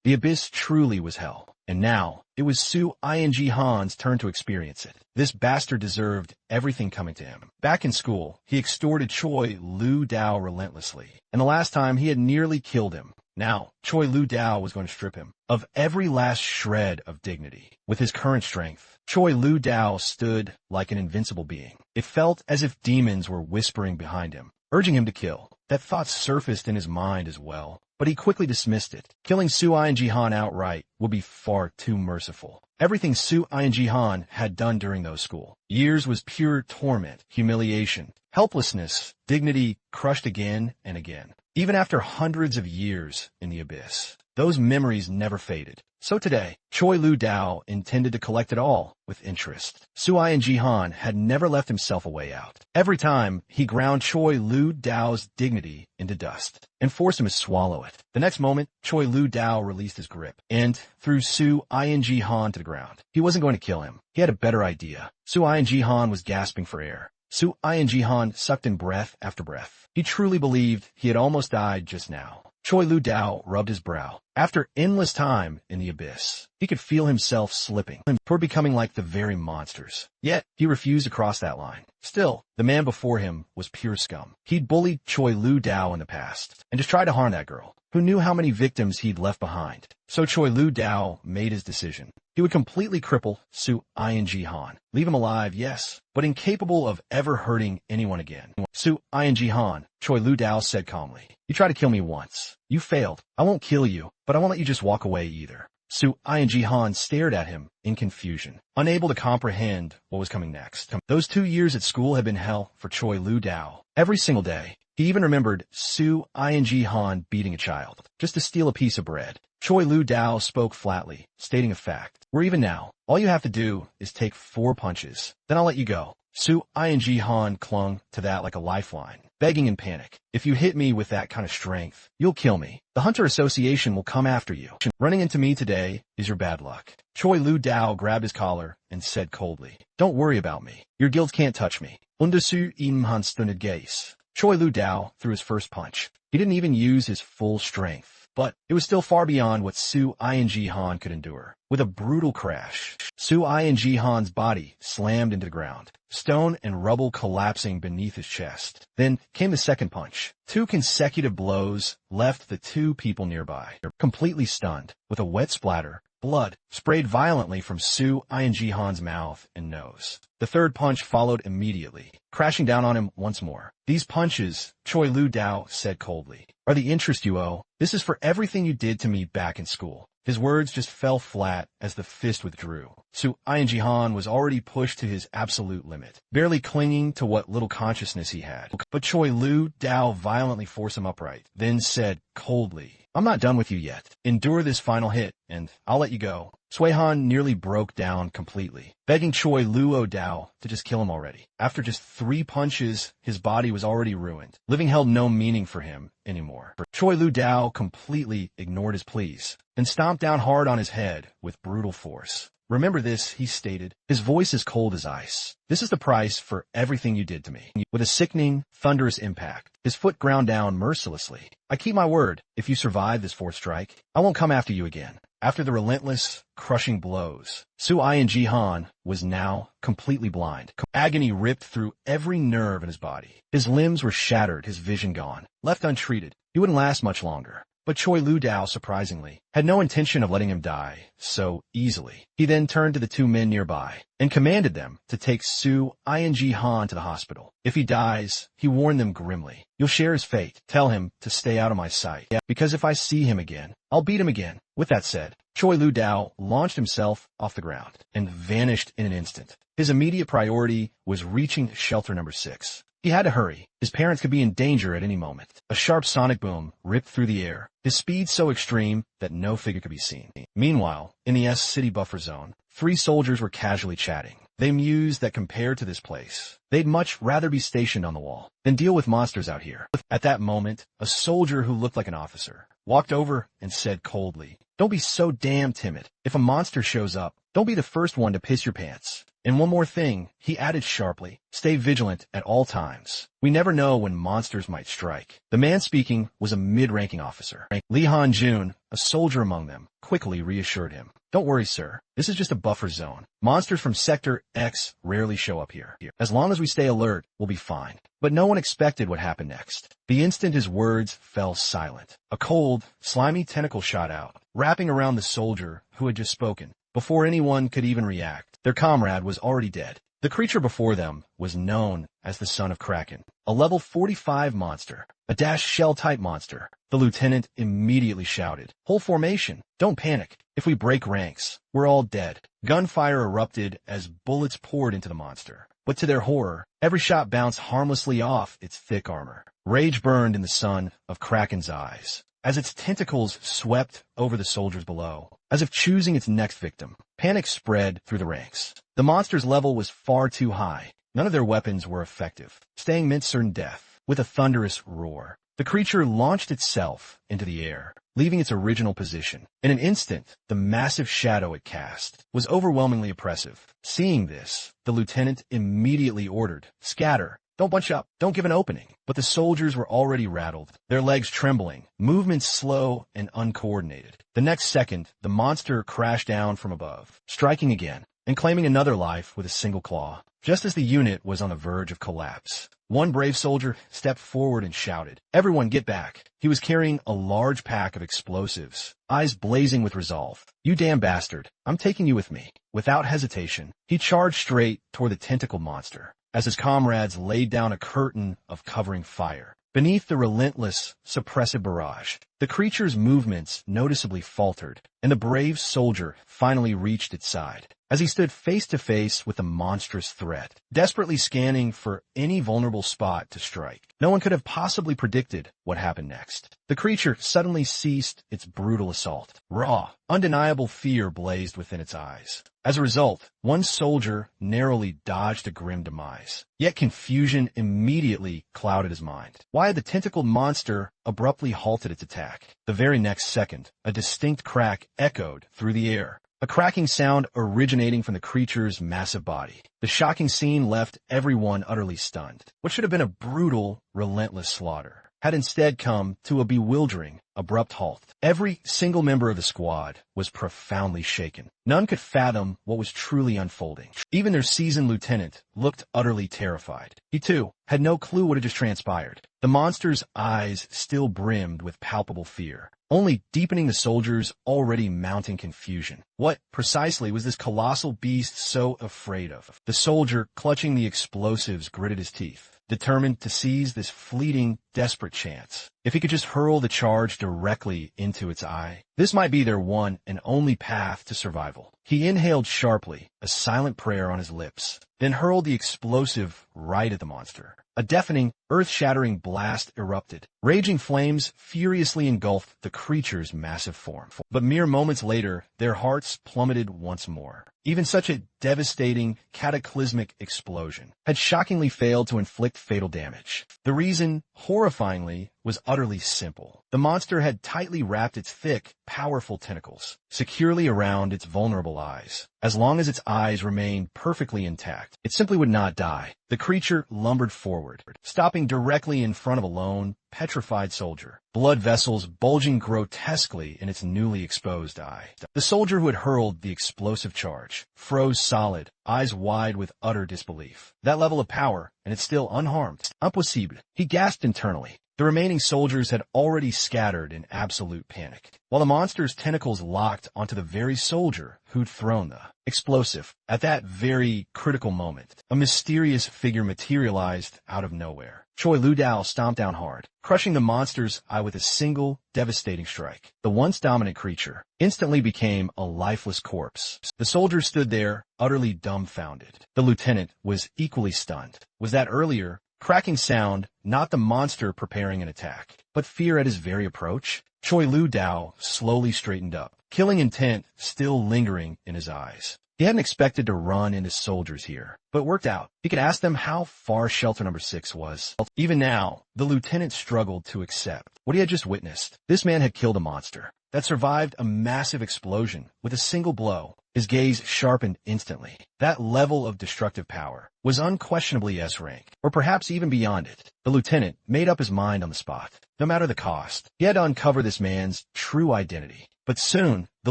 The abyss truly was hell. And now, it was Su Ing Han's turn to experience it. This bastard deserved everything coming to him. Back in school, he extorted Choi Lu Dao relentlessly, and the last time he had nearly killed him. Now, Choi Lu Dao was going to strip him of every last shred of dignity. With his current strength, Choi Lu Dao stood like an invincible being. It felt as if demons were whispering behind him, urging him to kill. That thought surfaced in his mind as well, but he quickly dismissed it. Killing Su Ing Han outright would be far too merciful. Everything Su Ing Han had done during those school years was pure torment, humiliation, helplessness, dignity crushed again and again. Even after hundreds of years in the abyss, those memories never faded. So today, Choi Lu Dao intended to collect it all with interest. Su Ing Han had never left himself a way out. Every time, he ground Choi Lu Dao's dignity into dust and forced him to swallow it. The next moment, Choi Lu Dao released his grip and threw Su Ing Han to the ground. He wasn't going to kill him. He had a better idea. Su Ing Han was gasping for air. Su Ing Han sucked in breath after breath. He truly believed he had almost died just now. Choi Lu Dao rubbed his brow. After endless time in the abyss, he could feel himself slipping toward becoming like the very monsters. Yet, he refused to cross that line. Still, the man before him was pure scum. He'd bullied Choi Lu Dao in the past, and just tried to harm that girl. Who knew how many victims he'd left behind? So Choi Lu Dao made his decision. He would completely cripple Su Ing Han. Leave him alive, yes, but incapable of ever hurting anyone again. Su Ing Han, Choi Lu Dao said calmly. "You tried to kill me once. You failed. I won't kill you, but I won't let you just walk away either." Su Ing Han stared at him in confusion, unable to comprehend what was coming next. Those 2 years at school had been hell for Choi Lu Dao. Every single day, he even remembered Su Ing Han beating a child, just to steal a piece of bread. Choi Lu Dao spoke flatly, stating a fact. "Where even now, all you have to do is take 4 punches. Then I'll let you go." Su Ing Han clung to that like a lifeline, begging in panic. "If you hit me with that kind of strength, you'll kill me. The Hunter Association will come after you. Running into me today is your bad luck." Choi Lu Dao grabbed his collar and said coldly, "Don't worry about me. Your guild can't touch me." Under Su Ing Han stunted gaze, Choi Lu Dao threw his first punch. He didn't even use his full strength, but it was still far beyond what Su Ing Han could endure. With a brutal crash, Su Ing Han's body slammed into the ground, stone and rubble collapsing beneath his chest. Then came the second punch. 2 consecutive blows left the 2 people nearby completely stunned. With a wet splatter, blood sprayed violently from Su Ing Han's mouth and nose. The third punch followed immediately, crashing down on him once more. "These punches," Choi Lu Dao said coldly, "are the interest you owe. This is for everything you did to me back in school. His words just fell flat as the fist withdrew. Su Han was already pushed to his absolute limit, barely clinging to what little consciousness he had. But Choi Lu Dao violently forced him upright, then said coldly, "I'm not done with you yet. Endure this final hit, and I'll let you go." Sui Han nearly broke down completely, begging Choi Luo Dao to just kill him already. After just 3 punches, his body was already ruined. Living held no meaning for him anymore. Choi Lu Dao completely ignored his pleas and stomped down hard on his head with brutal force. "Remember this," he stated, his voice as cold as ice. "This is the price for everything you did to me." With a sickening, thunderous impact, his foot ground down mercilessly. "I keep my word. If you survive this 4th strike, I won't come after you again." After the relentless, crushing blows, Su Han was now completely blind. Agony ripped through every nerve in his body. His limbs were shattered, his vision gone. Left untreated, he wouldn't last much longer. But Choi Lu Dao, surprisingly, had no intention of letting him die so easily. He then turned to the 2 men nearby and commanded them to take Su Han to the hospital. "If he dies," he warned them grimly, "you'll share his fate. Tell him to stay out of my sight, because if I see him again, I'll beat him again." With that said, Choi Lu Dao launched himself off the ground and vanished in an instant. His immediate priority was reaching shelter number 6. He had to hurry. His parents could be in danger at any moment. A sharp sonic boom ripped through the air, his speed so extreme that no figure could be seen. Meanwhile, in the S-City buffer zone, 3 soldiers were casually chatting. They mused that compared to this place, they'd much rather be stationed on the wall than deal with monsters out here. At that moment, a soldier who looked like an officer walked over and said coldly, "Don't be so damn timid. If a monster shows up, don't be the first one to piss your pants. And one more thing," he added sharply, "stay vigilant at all times. We never know when monsters might strike." The man speaking was a mid-ranking officer. Li Han Jun, a soldier among them, quickly reassured him. "Don't worry, sir. This is just a buffer zone. Monsters from Sector X rarely show up here. As long as we stay alert, we'll be fine." But no one expected what happened next. The instant his words fell silent, a cold, slimy tentacle shot out, wrapping around the soldier who had just spoken. Before anyone could even react, their comrade was already dead. The creature before them was known as the Son of Kraken, a level 45 monster, a dash shell-type monster. The lieutenant immediately shouted, "Whole formation, don't panic. If we break ranks, we're all dead." Gunfire erupted as bullets poured into the monster. But to their horror, every shot bounced harmlessly off its thick armor. Rage burned in the Son of Kraken's eyes as its tentacles swept over the soldiers below, as if choosing its next victim. Panic spread through the ranks. The monster's level was far too high. None of their weapons were effective. Staying meant certain death. With a thunderous roar, the creature launched itself into the air, leaving its original position. In an instant, the massive shadow it cast was overwhelmingly oppressive. Seeing this, the lieutenant immediately ordered, "Scatter. Don't bunch up. Don't give an opening." But the soldiers were already rattled, their legs trembling, movements slow and uncoordinated. The next second, the monster crashed down from above, striking again, and claiming another life with a single claw. Just as the unit was on the verge of collapse, one brave soldier stepped forward and shouted, "Everyone get back." He was carrying a large pack of explosives, eyes blazing with resolve. "You damn bastard, I'm taking you with me." Without hesitation, he charged straight toward the tentacle monster, as his comrades laid down a curtain of covering fire. Beneath the relentless, suppressive barrage, the creature's movements noticeably faltered, and the brave soldier finally reached its side. As he stood face to face with the monstrous threat, desperately scanning for any vulnerable spot to strike, no one could have possibly predicted what happened next. The creature suddenly ceased its brutal assault. Raw, undeniable fear blazed within its eyes. As a result, one soldier narrowly dodged a grim demise. Yet confusion immediately clouded his mind. Why had the tentacled monster abruptly halted its attack? The very next second, a distinct crack echoed through the air, a cracking sound originating from the creature's massive body. The shocking scene left everyone utterly stunned. What should have been a brutal, relentless slaughter had instead come to a bewildering, abrupt halt. Every single member of the squad was profoundly shaken. None could fathom what was truly unfolding. Even their seasoned lieutenant looked utterly terrified. He, too, had no clue what had just transpired. The monster's eyes still brimmed with palpable fear, only deepening the soldiers' already mounting confusion. What, precisely, was this colossal beast so afraid of? The soldier, clutching the explosives, gritted his teeth. determined to seize this fleeting, desperate chance. If he could just hurl the charge directly into its eye, this might be their one and only path to survival. He inhaled sharply, a silent prayer on his lips, then hurled the explosive right at the monster. A deafening, earth-shattering blast erupted. Raging flames furiously engulfed the creature's massive form. But mere moments later, their hearts plummeted once more. Even such a devastating, cataclysmic explosion had shockingly failed to inflict fatal damage. The reason, horrifyingly, was utterly simple. The monster had tightly wrapped its thick, powerful tentacles securely around its vulnerable eyes. As long as its eyes remained perfectly intact, it simply would not die. The creature lumbered forward, stopping directly in front of a lone, petrified soldier, blood vessels bulging grotesquely in its newly exposed eye. The soldier who had hurled the explosive charge froze solid, eyes wide with utter disbelief. That level of power, and it's still unharmed. Impossible. He gasped internally. The remaining soldiers had already scattered in absolute panic, while the monster's tentacles locked onto the very soldier who'd thrown the explosive. At that very critical moment, a mysterious figure materialized out of nowhere. Choi Lu-dao stomped down hard, crushing the monster's eye with a single, devastating strike. The once dominant creature instantly became a lifeless corpse. The soldier stood there, utterly dumbfounded. The lieutenant was equally stunned. Was that earlier cracking sound not the monster preparing an attack, but fear at his very approach? Choi Lu-dao slowly straightened up, killing intent still lingering in his eyes. He hadn't expected to run into soldiers here, but it worked out. He could ask them how far shelter number 6 was. Even now, the lieutenant struggled to accept what he had just witnessed. This man had killed a monster that survived a massive explosion with a single blow. His gaze sharpened instantly. That level of destructive power was unquestionably S rank, or perhaps even beyond it. The lieutenant made up his mind on the spot. No matter the cost, he had to uncover this man's true identity. But soon, the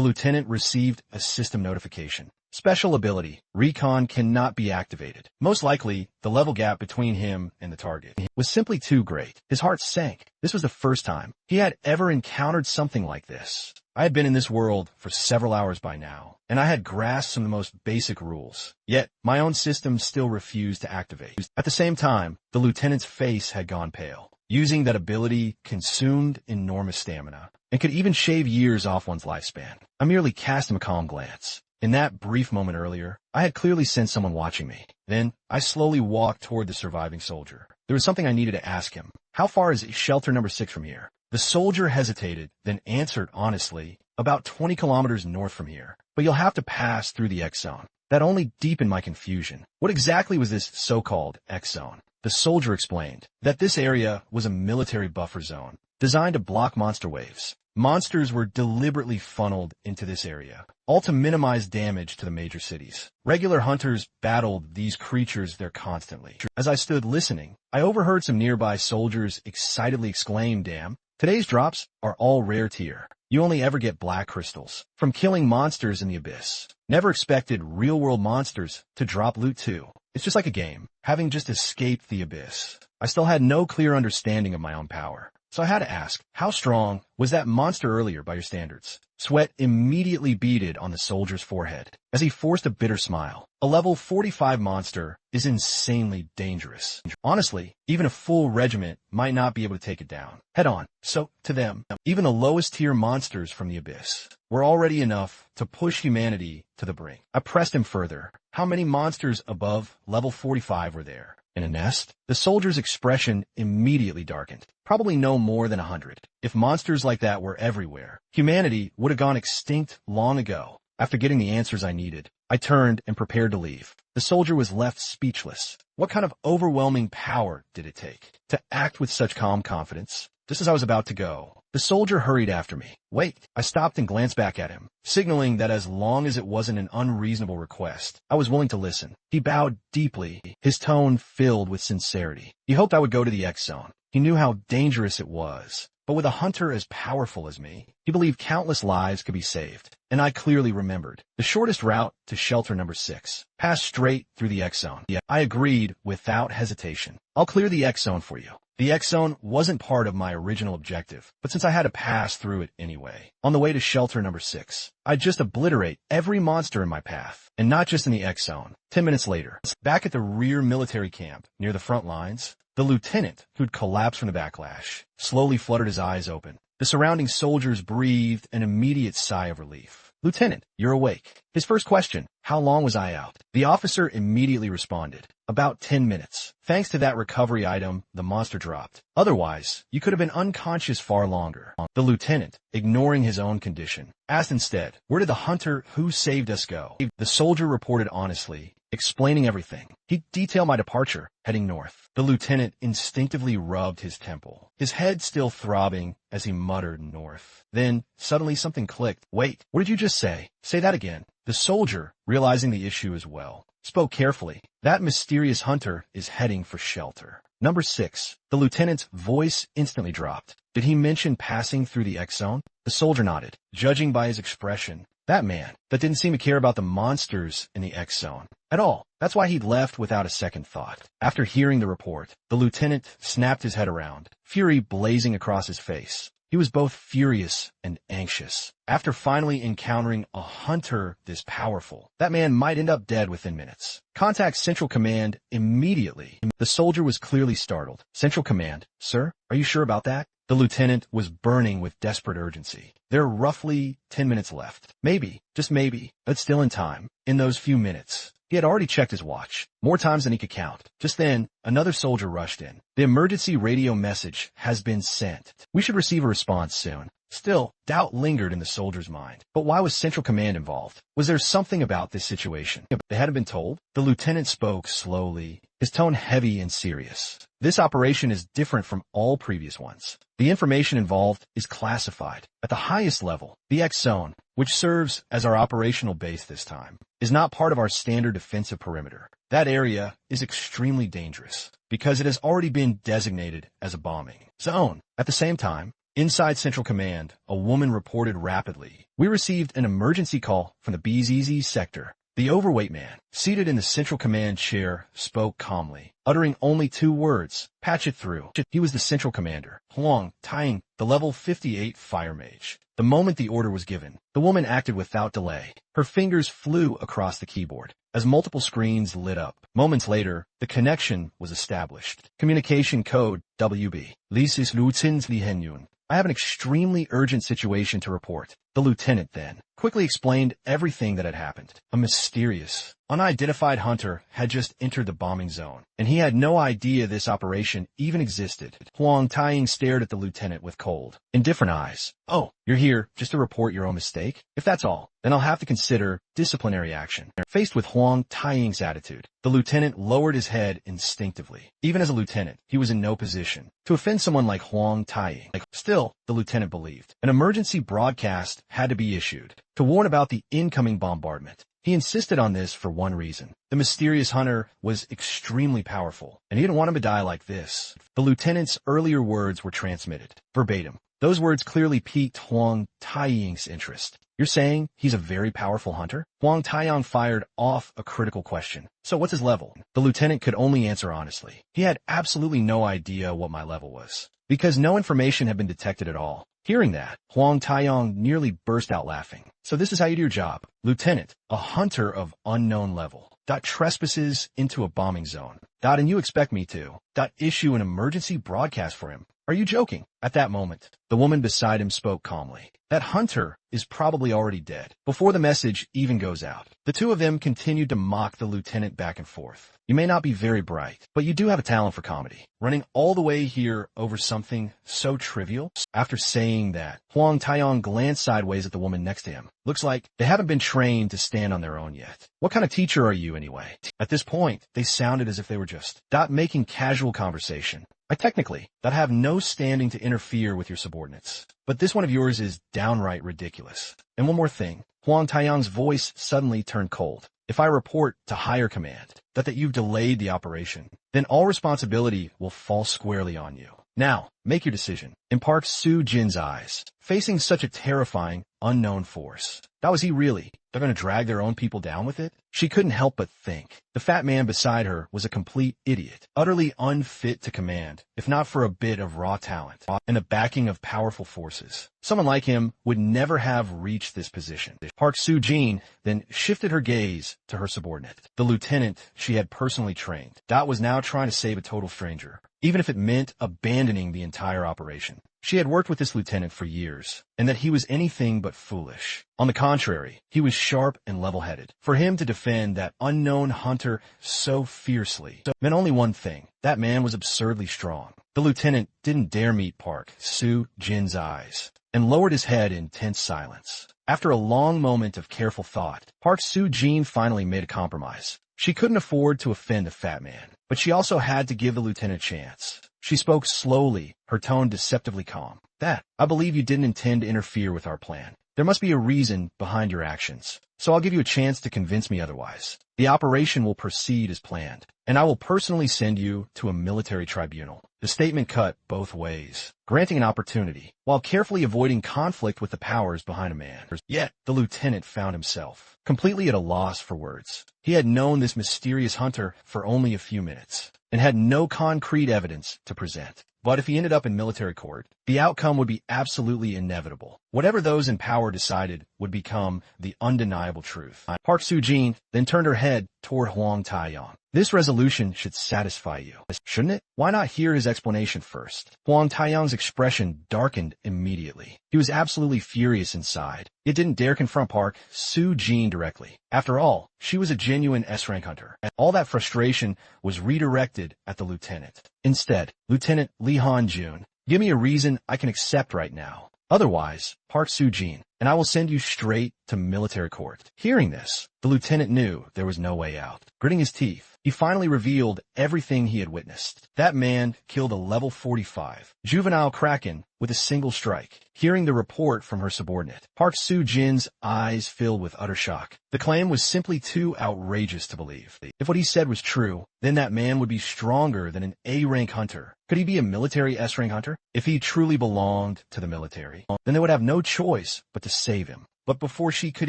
lieutenant received a system notification. Special ability, recon cannot be activated. Most likely, the level gap between him and the target was simply too great. His heart sank. This was the first time he had ever encountered something like this. I had been in this world for several hours by now, and I had grasped some of the most basic rules. Yet, my own system still refused to activate. At the same time, the lieutenant's face had gone pale. Using that ability consumed enormous stamina, and could even shave years off one's lifespan. I merely cast him a calm glance. In that brief moment earlier, I had clearly sensed someone watching me. Then, I slowly walked toward the surviving soldier. There was something I needed to ask him. How far is shelter number 6 from here? The soldier hesitated, then answered honestly, about 20 kilometers north from here. But you'll have to pass through the X zone. That only deepened my confusion. What exactly was this so-called X zone? The soldier explained that this area was a military buffer zone, designed to block monster waves. Monsters were deliberately funneled into this area, all to minimize damage to the major cities. Regular hunters battled these creatures there constantly. As I stood listening, I overheard some nearby soldiers excitedly exclaim, "Damn, today's drops are all rare tier. You only ever get black crystals from killing monsters in the abyss. Never expected real-world monsters to drop loot too. It's just like a game, having just escaped the abyss." I still had no clear understanding of my own power. So I had to ask, how strong was that monster earlier by your standards? Sweat immediately beaded on the soldier's forehead as he forced a bitter smile. A level 45 monster is insanely dangerous. Honestly, even a full regiment might not be able to take it down head on. So, to them, even the lowest tier monsters from the abyss were already enough to push humanity to the brink. I pressed him further. How many monsters above level 45 were there? In a nest? The soldier's expression immediately darkened. Probably no more than 100. If monsters like that were everywhere, humanity would have gone extinct long ago. After getting the answers I needed, I turned and prepared to leave. The soldier was left speechless. What kind of overwhelming power did it take to act with such calm confidence? Just as I was about to go, the soldier hurried after me. "Wait." I stopped and glanced back at him, signaling that as long as it wasn't an unreasonable request, I was willing to listen. He bowed deeply, his tone filled with sincerity. He hoped I would go to the X zone. He knew how dangerous it was. But with a hunter as powerful as me, he believed countless lives could be saved. And I clearly remembered the shortest route to shelter number 6. Pass straight through the X zone. I agreed without hesitation. "I'll clear the X zone for you." The X zone wasn't part of my original objective, but since I had to pass through it anyway, on the way to shelter number 6, I'd just obliterate every monster in my path, and not just in the X zone. 10 minutes later, back at the rear military camp near the front lines, The lieutenant, who'd collapsed from the backlash, slowly fluttered his eyes open. The surrounding soldiers breathed an immediate sigh of relief. "Lieutenant, you're awake." His first question, "How long was I out?" The officer immediately responded, "About 10 minutes. Thanks to that recovery item, the monster dropped. Otherwise, you could have been unconscious far longer." The lieutenant, ignoring his own condition, asked instead, "Where did the hunter who saved us go?" The soldier reported honestly, explaining everything. He detailed my departure, heading north. The lieutenant instinctively rubbed his temple, his head still throbbing as he muttered north. Then, suddenly something clicked. "Wait, what did you just say? Say that again." The soldier, realizing the issue as well, spoke carefully. "That mysterious hunter is heading for shelter." Number 6. The lieutenant's voice instantly dropped. "Did he mention passing through the X zone?" The soldier nodded. Judging by his expression, that didn't seem to care about the monsters in the X zone at all. That's why he'd left without a second thought. After hearing the report, the lieutenant snapped his head around, fury blazing across his face. He was both furious and anxious. After finally encountering a hunter this powerful, that man might end up dead within minutes. "Contact Central Command immediately." The soldier was clearly startled. "Central Command? Sir, are you sure about that?" The lieutenant was burning with desperate urgency. There are roughly 10 minutes left. Maybe, just maybe, but still in time. In those few minutes, he had already checked his watch, more times than he could count. Just then, another soldier rushed in. "The emergency radio message has been sent. We should receive a response soon." Still, doubt lingered in the soldier's mind. But why was Central Command involved? Was there something about this situation they hadn't been told? The lieutenant spoke slowly, his tone heavy and serious. "This operation is different from all previous ones. The information involved is classified. At the highest level, the X zone, which serves as our operational base this time, is not part of our standard defensive perimeter. That area is extremely dangerous because it has already been designated as a bombing zone." At the same time, inside Central Command, a woman reported rapidly, "We received an emergency call from the BZZ sector." The overweight man, seated in the Central Command chair, spoke calmly, uttering only 2 words, "Patch it through." He was the Central Commander, Huang Taiying, the level 58 Fire Mage. The moment the order was given, the woman acted without delay. Her fingers flew across the keyboard as multiple screens lit up. Moments later, the connection was established. Communication code WB. "This is Lieutenant Li Henyun. I have an extremely urgent situation to report." The lieutenant then quickly explained everything that had happened. A mysterious, unidentified hunter had just entered the bombing zone, and he had no idea this operation even existed. Huang Taiying stared at the lieutenant with cold, indifferent eyes. "Oh, you're here just to report your own mistake? If that's all, then I'll have to consider disciplinary action." Faced with Huang Taiying's attitude, the lieutenant lowered his head instinctively. Even as a lieutenant, he was in no position to offend someone like Huang Taiying. Still, the lieutenant believed an emergency broadcast had to be issued to warn about the incoming bombardment. He insisted on this for one reason. The mysterious hunter was extremely powerful, and he didn't want him to die like this. The lieutenant's earlier words were transmitted, verbatim. Those words clearly piqued Huang Taiying's interest. "You're saying he's a very powerful hunter?" Huang Taiyang fired off a critical question. "So what's his level?" The lieutenant could only answer honestly. He had absolutely no idea what my level was, because no information had been detected at all. Hearing that, Huang Taiyang nearly burst out laughing. "So this is how you do your job. Lieutenant, a hunter of unknown level, trespasses into a bombing zone. And you expect me to issue an emergency broadcast for him? Are you joking?" At that moment, the woman beside him spoke calmly. "That hunter is probably already dead before the message even goes out." The two of them continued to mock the lieutenant back and forth. "You may not be very bright, but you do have a talent for comedy. Running all the way here over something so trivial?" After saying that, Huang Taiyang glanced sideways at the woman next to him. "Looks like they haven't been trained to stand on their own yet. What kind of teacher are you anyway?" At this point, they sounded as if they were just making casual conversation. "I technically have no standing to interfere with your subordinates, but this one of yours is downright ridiculous. And one more thing." Huang Taiyang's voice suddenly turned cold. "If I report to higher command that you've delayed the operation, then all responsibility will fall squarely on you. Now, Make your decision. In Park Soo-jin's eyes, facing such a terrifying, unknown force, that was he really? They're going to drag their own people down with it? She couldn't help but think. The fat man beside her was a complete idiot, utterly unfit to command, if not for a bit of raw talent and the backing of powerful forces. Someone like him would never have reached this position. Park Soo-jin then shifted her gaze to her subordinate, the lieutenant she had personally trained. Dot was now trying to save a total stranger, even if it meant abandoning the entire operation. She had worked with this lieutenant for years, and that he was anything but foolish. On the contrary, he was sharp and level-headed. For him to defend that unknown hunter so fiercely meant only one thing. That man was absurdly strong. The lieutenant didn't dare meet Park Soo-jin's eyes, and lowered his head in tense silence. After a long moment of careful thought, Park Soo-jin finally made a compromise. She couldn't afford to offend the fat man, but she also had to give the lieutenant a chance. She spoke slowly, her tone deceptively calm. I believe you didn't intend to interfere with our plan. There must be a reason behind your actions, so I'll give you a chance to convince me otherwise. The operation will proceed as planned, and I will personally send you to a military tribunal. The statement cut both ways, granting an opportunity, while carefully avoiding conflict with the powers behind a man. Yet, the lieutenant found himself completely at a loss for words. He had known this mysterious hunter for only a few minutes, and had no concrete evidence to present. But if he ended up in military court, the outcome would be absolutely inevitable. Whatever those in power decided would become the undeniable truth. Park Soo-jin then turned her head toward Hwang Tae-yong. This resolution should satisfy you, shouldn't it? Why not hear his explanation first? Hwang Tae-yong's expression darkened immediately. He was absolutely furious inside. He didn't dare confront Park Soo-jin directly. After all, she was a genuine S-rank hunter. All that frustration was redirected at the lieutenant. Instead, Lieutenant Lee Han-jun, give me a reason I can accept right now. Otherwise, Park Soo-jin, and I will send you straight to military court. Hearing this, the lieutenant knew there was no way out. Gritting his teeth, he finally revealed everything he had witnessed. That man killed a level 45 juvenile kraken with a single strike. Hearing the report from her subordinate, Park Soo-jin's eyes filled with utter shock. The claim was simply too outrageous to believe. If what he said was true, then that man would be stronger than an A-rank hunter. Could he be a military S-rank hunter? If he truly belonged to the military, then they would have no choice but to save him. But before she could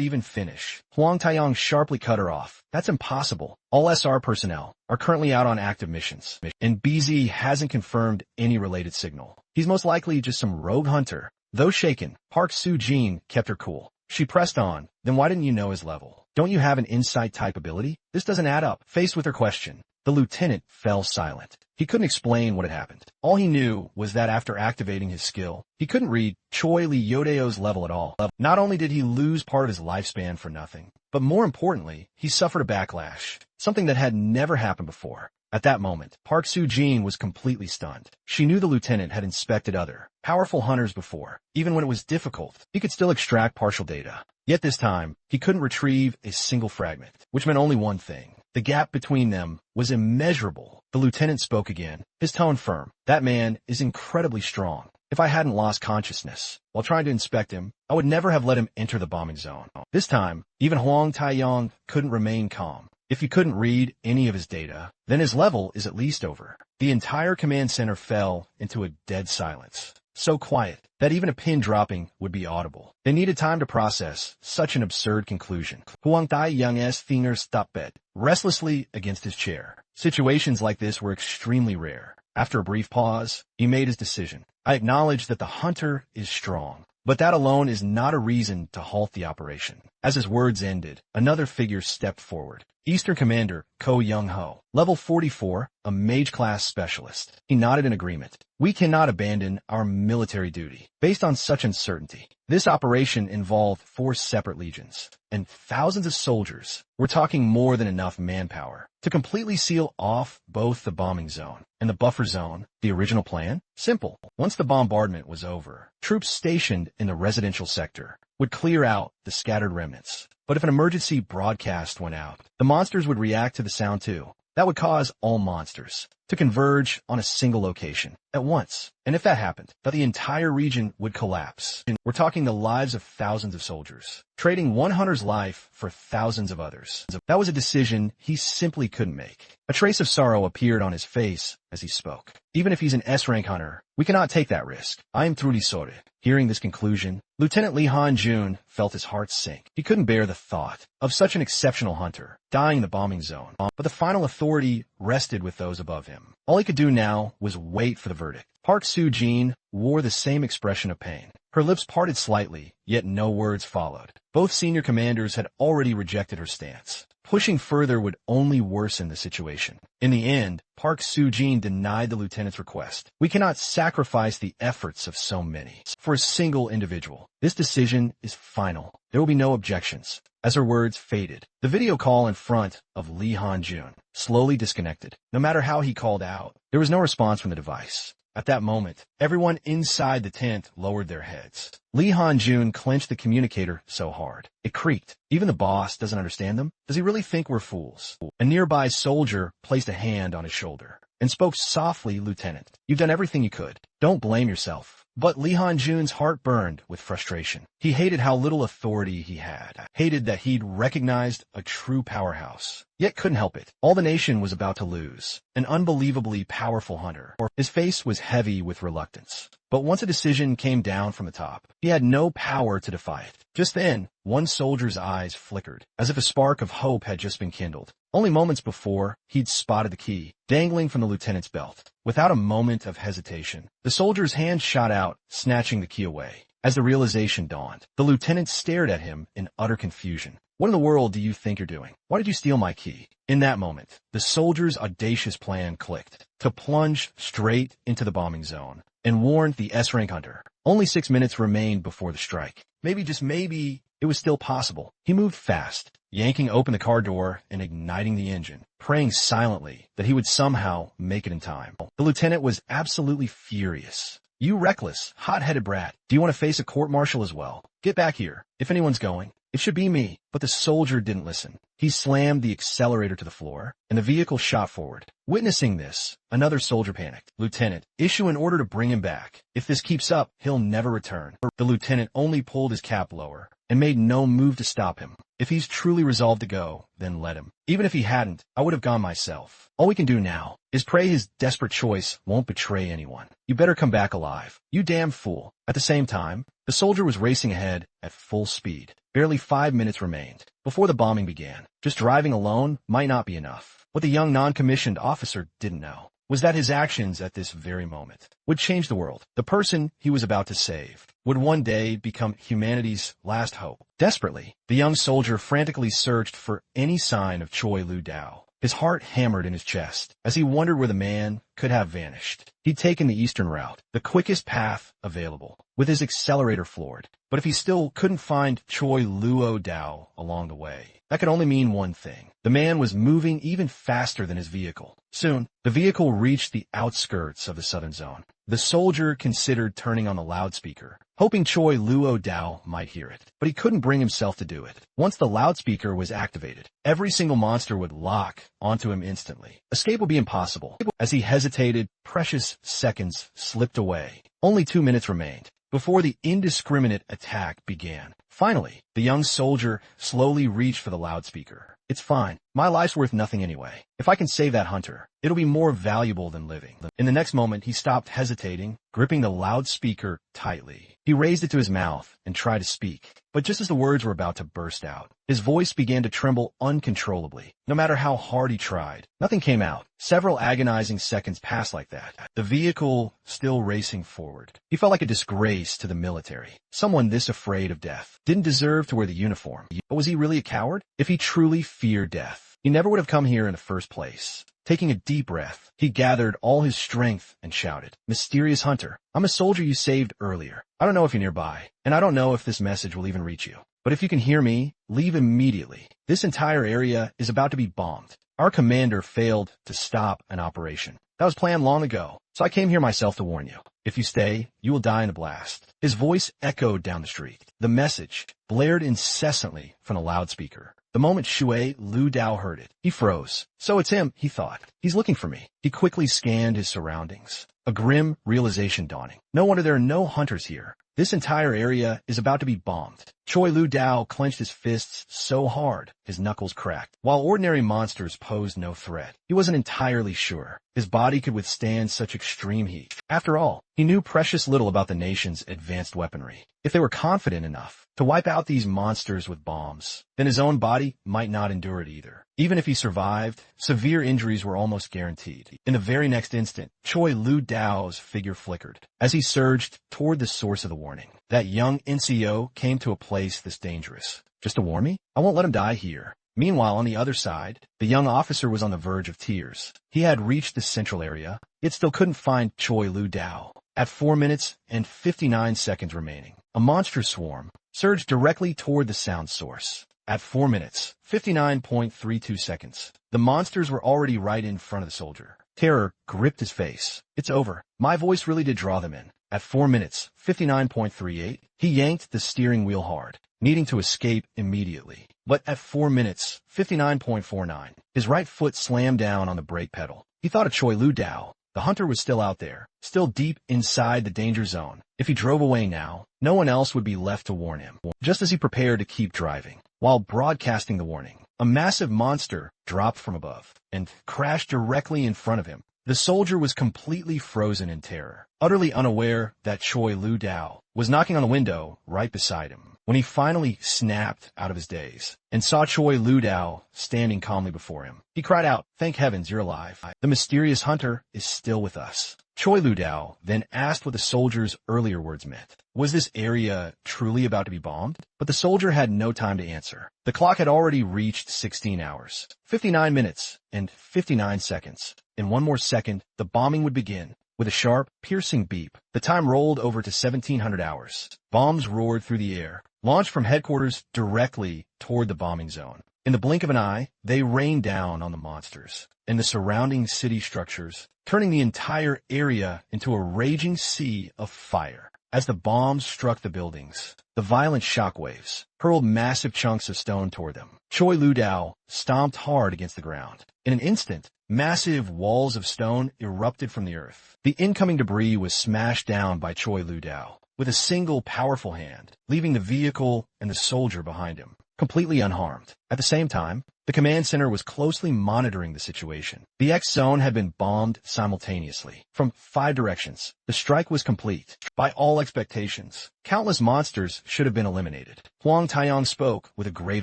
even finish, Hwang Tae-yong sharply cut her off. That's impossible. All SR personnel are currently out on active missions, and BZ hasn't confirmed any related signal. He's most likely just some rogue hunter. Though shaken, Park Soo-jin kept her cool. She pressed on. Then why didn't you know his level? Don't you have an insight type ability? This doesn't add up. Faced with her question, the lieutenant fell silent. He couldn't explain what had happened. All he knew was that after activating his skill, he couldn't read Choi Lee Yodeo's level at all. Not only did he lose part of his lifespan for nothing, but more importantly, he suffered a backlash, something that had never happened before. At that moment, Park Soo-jin was completely stunned. She knew the lieutenant had inspected other, powerful hunters before. Even when it was difficult, he could still extract partial data. Yet this time, he couldn't retrieve a single fragment, which meant only one thing. The gap between them was immeasurable. The lieutenant spoke again, his tone firm. That man is incredibly strong. If I hadn't lost consciousness while trying to inspect him, I would never have let him enter the bombing zone. This time, even Hwang Tae-yong couldn't remain calm. If he couldn't read any of his data, then his level is at least over. The entire command center fell into a dead silence. So quiet that even a pin dropping would be audible. They needed time to process such an absurd conclusion. Hwang Tae-yong's fingers stopped restlessly against his chair. Situations like this were extremely rare. After a brief pause, he made his decision. I acknowledge that the hunter is strong, but that alone is not a reason to halt the operation. As his words ended, another figure stepped forward. Eastern Commander Ko Young-ho, level 44, a mage-class specialist. He nodded in agreement. We cannot abandon our military duty. Based on such uncertainty, this operation involved 4 separate legions and thousands of soldiers. We're talking more than enough manpower to completely seal off both the bombing zone and the buffer zone. The original plan? Simple. Once the bombardment was over, troops stationed in the residential sector would clear out the scattered remnants. But if an emergency broadcast went out, the monsters would react to the sound too. That would cause all monsters to converge on a single location at once. And if that happened, that the entire region would collapse. We're talking the lives of thousands of soldiers, trading one hunter's life for thousands of others. That was a decision he simply couldn't make. A trace of sorrow appeared on his face as he spoke. Even if he's an S-rank hunter, we cannot take that risk. I am Trurisore. Hearing this conclusion, Lieutenant Lee Han-jun felt his heart sink. He couldn't bear the thought of such an exceptional hunter dying in the bombing zone. But the final authority rested with those above him. All he could do now was wait for the verdict. Park Soo-jin wore the same expression of pain. Her lips parted slightly, yet no words followed. Both senior commanders had already rejected her stance. Pushing further would only worsen the situation. In the end, Park Soo-jin denied the lieutenant's request. We cannot sacrifice the efforts of so many for a single individual. This decision is final. There will be no objections. As her words faded, the video call in front of Lee Han-jun slowly disconnected. No matter how he called out, there was no response from the device. At that moment, everyone inside the tent lowered their heads. Lee Han-jun clenched the communicator so hard, it creaked. Even the boss doesn't understand them? Does he really think we're fools? A nearby soldier placed a hand on his shoulder and spoke softly, "Lieutenant, you've done everything you could. Don't blame yourself." But Lee Han-jun's heart burned with frustration. He hated how little authority he had, hated that he'd recognized a true powerhouse, yet couldn't help it. All the nation was about to lose an unbelievably powerful hunter. His face was heavy with reluctance. But once a decision came down from the top, he had no power to defy it. Just then, one soldier's eyes flickered, as if a spark of hope had just been kindled. Only moments before, he'd spotted the key, dangling from the lieutenant's belt. Without a moment of hesitation, the soldier's hand shot out, snatching the key away. As the realization dawned, the lieutenant stared at him in utter confusion. "What in the world do you think you're doing? Why did you steal my key?" In that moment, the soldier's audacious plan clicked, to plunge straight into the bombing zone, and warned the S-rank hunter. Only 6 minutes remained before the strike. Maybe, just maybe, it was still possible. He moved fast, yanking open the car door and igniting the engine, praying silently that he would somehow make it in time. The lieutenant was absolutely furious. "You reckless, hot-headed brat. Do you want to face a court-martial as well? Get back here. If anyone's going, it should be me." But the soldier didn't listen. He slammed the accelerator to the floor, and the vehicle shot forward. Witnessing this, another soldier panicked. "Lieutenant, issue an order to bring him back. If this keeps up, he'll never return." The lieutenant only pulled his cap lower and made no move to stop him. "If he's truly resolved to go, then let him. Even if he hadn't, I would have gone myself. All we can do now is pray his desperate choice won't betray anyone. You better come back alive. You damn fool." At the same time, the soldier was racing ahead at full speed. Barely 5 minutes remained before the bombing began. Just driving alone might not be enough. What the young non-commissioned officer didn't know was that his actions at this very moment would change the world. The person he was about to save would one day become humanity's last hope. Desperately, the young soldier frantically searched for any sign of Choi Lu-dao. His heart hammered in his chest as he wondered where the man could have vanished. He'd taken the eastern route, the quickest path available, with his accelerator floored. But if he still couldn't find Choi Luo-dao along the way, that could only mean one thing. The man was moving even faster than his vehicle. Soon, the vehicle reached the outskirts of the southern zone. The soldier considered turning on the loudspeaker, hoping Choi Luo-dao might hear it. But he couldn't bring himself to do it. Once the loudspeaker was activated, every single monster would lock onto him instantly. Escape would be impossible. As he hesitated, precious seconds slipped away. Only 2 minutes remained before the indiscriminate attack began. Finally, the young soldier slowly reached for the loudspeaker. "It's fine. My life's worth nothing anyway. If I can save that hunter, it'll be more valuable than living." In the next moment, he stopped hesitating, gripping the loudspeaker tightly. He raised it to his mouth and tried to speak. But just as the words were about to burst out, his voice began to tremble uncontrollably. No matter how hard he tried, nothing came out. Several agonizing seconds passed like that, the vehicle still racing forward. He felt like a disgrace to the military. Someone this afraid of death didn't deserve to wear the uniform. But was he really a coward? If he truly feared death, he never would have come here in the first place. Taking a deep breath, he gathered all his strength and shouted, "Mysterious hunter, I'm a soldier you saved earlier. I don't know if you're nearby, and I don't know if this message will even reach you. But if you can hear me, leave immediately. This entire area is about to be bombed. Our commander failed to stop an operation that was planned long ago, so I came here myself to warn you. If you stay, you will die in a blast." His voice echoed down the street. The message blared incessantly from the loudspeaker. The moment Shui Lu Dao heard it, he froze. So it's him, he thought. He's looking for me. He quickly scanned his surroundings. A grim realization dawning. No wonder there are no hunters here. This entire area is about to be bombed. Choi Lu Dao clenched his fists so hard, his knuckles cracked. While ordinary monsters posed no threat, he wasn't entirely sure his body could withstand such extreme heat. After all, he knew precious little about the nation's advanced weaponry. If they were confident enough to wipe out these monsters with bombs, then his own body might not endure it either. Even if he survived, severe injuries were almost guaranteed. In the very next instant, Choi Lu Dao's figure flickered as he surged toward the source of the warning. That young NCO came to a place this dangerous. Just to warn me? I won't let him die here. Meanwhile, on the other side, the young officer was on the verge of tears. He had reached the central area, yet still couldn't find Choi Lu Dao. At 4 minutes and 59 seconds remaining, a monster swarm surged directly toward the sound source. At 4 minutes, 59.32 seconds, the monsters were already right in front of the soldier. Terror gripped his face. It's over. My voice really did draw them in. At 4 minutes, 59.38, he yanked the steering wheel hard, needing to escape immediately. But at 4 minutes, 59.49, his right foot slammed down on the brake pedal. He thought of Choi Lu Dao. The hunter was still out there, still deep inside the danger zone. If he drove away now, no one else would be left to warn him. Just as he prepared to keep driving, while broadcasting the warning, a massive monster dropped from above and crashed directly in front of him. The soldier was completely frozen in terror, utterly unaware that Choi Lu Dao was knocking on the window right beside him. When he finally snapped out of his daze and saw Choi Lu Dao standing calmly before him, he cried out, "Thank heavens you're alive. The mysterious hunter is still with us." Choi Lu Dao then asked what the soldier's earlier words meant. Was this area truly about to be bombed? But the soldier had no time to answer. The clock had already reached 16 hours, 59 minutes, and 59 seconds. In one more second, the bombing would begin. With a sharp, piercing beep, the time rolled over to 1700 hours. Bombs roared through the air, launched from headquarters directly toward the bombing zone. In the blink of an eye, they rained down on the monsters and the surrounding city structures, turning the entire area into a raging sea of fire. As the bombs struck the buildings, the violent shockwaves hurled massive chunks of stone toward them. Choi Lu Dao stomped hard against the ground. In an instant, massive walls of stone erupted from the earth. The incoming debris was smashed down by Choi Lu Dao with a single powerful hand, leaving the vehicle and the soldier behind him, completely unharmed. At the same time, the command center was closely monitoring the situation. The X zone had been bombed simultaneously from 5 directions. The strike was complete. By all expectations, countless monsters should have been eliminated. Huang Taiyong spoke with a grave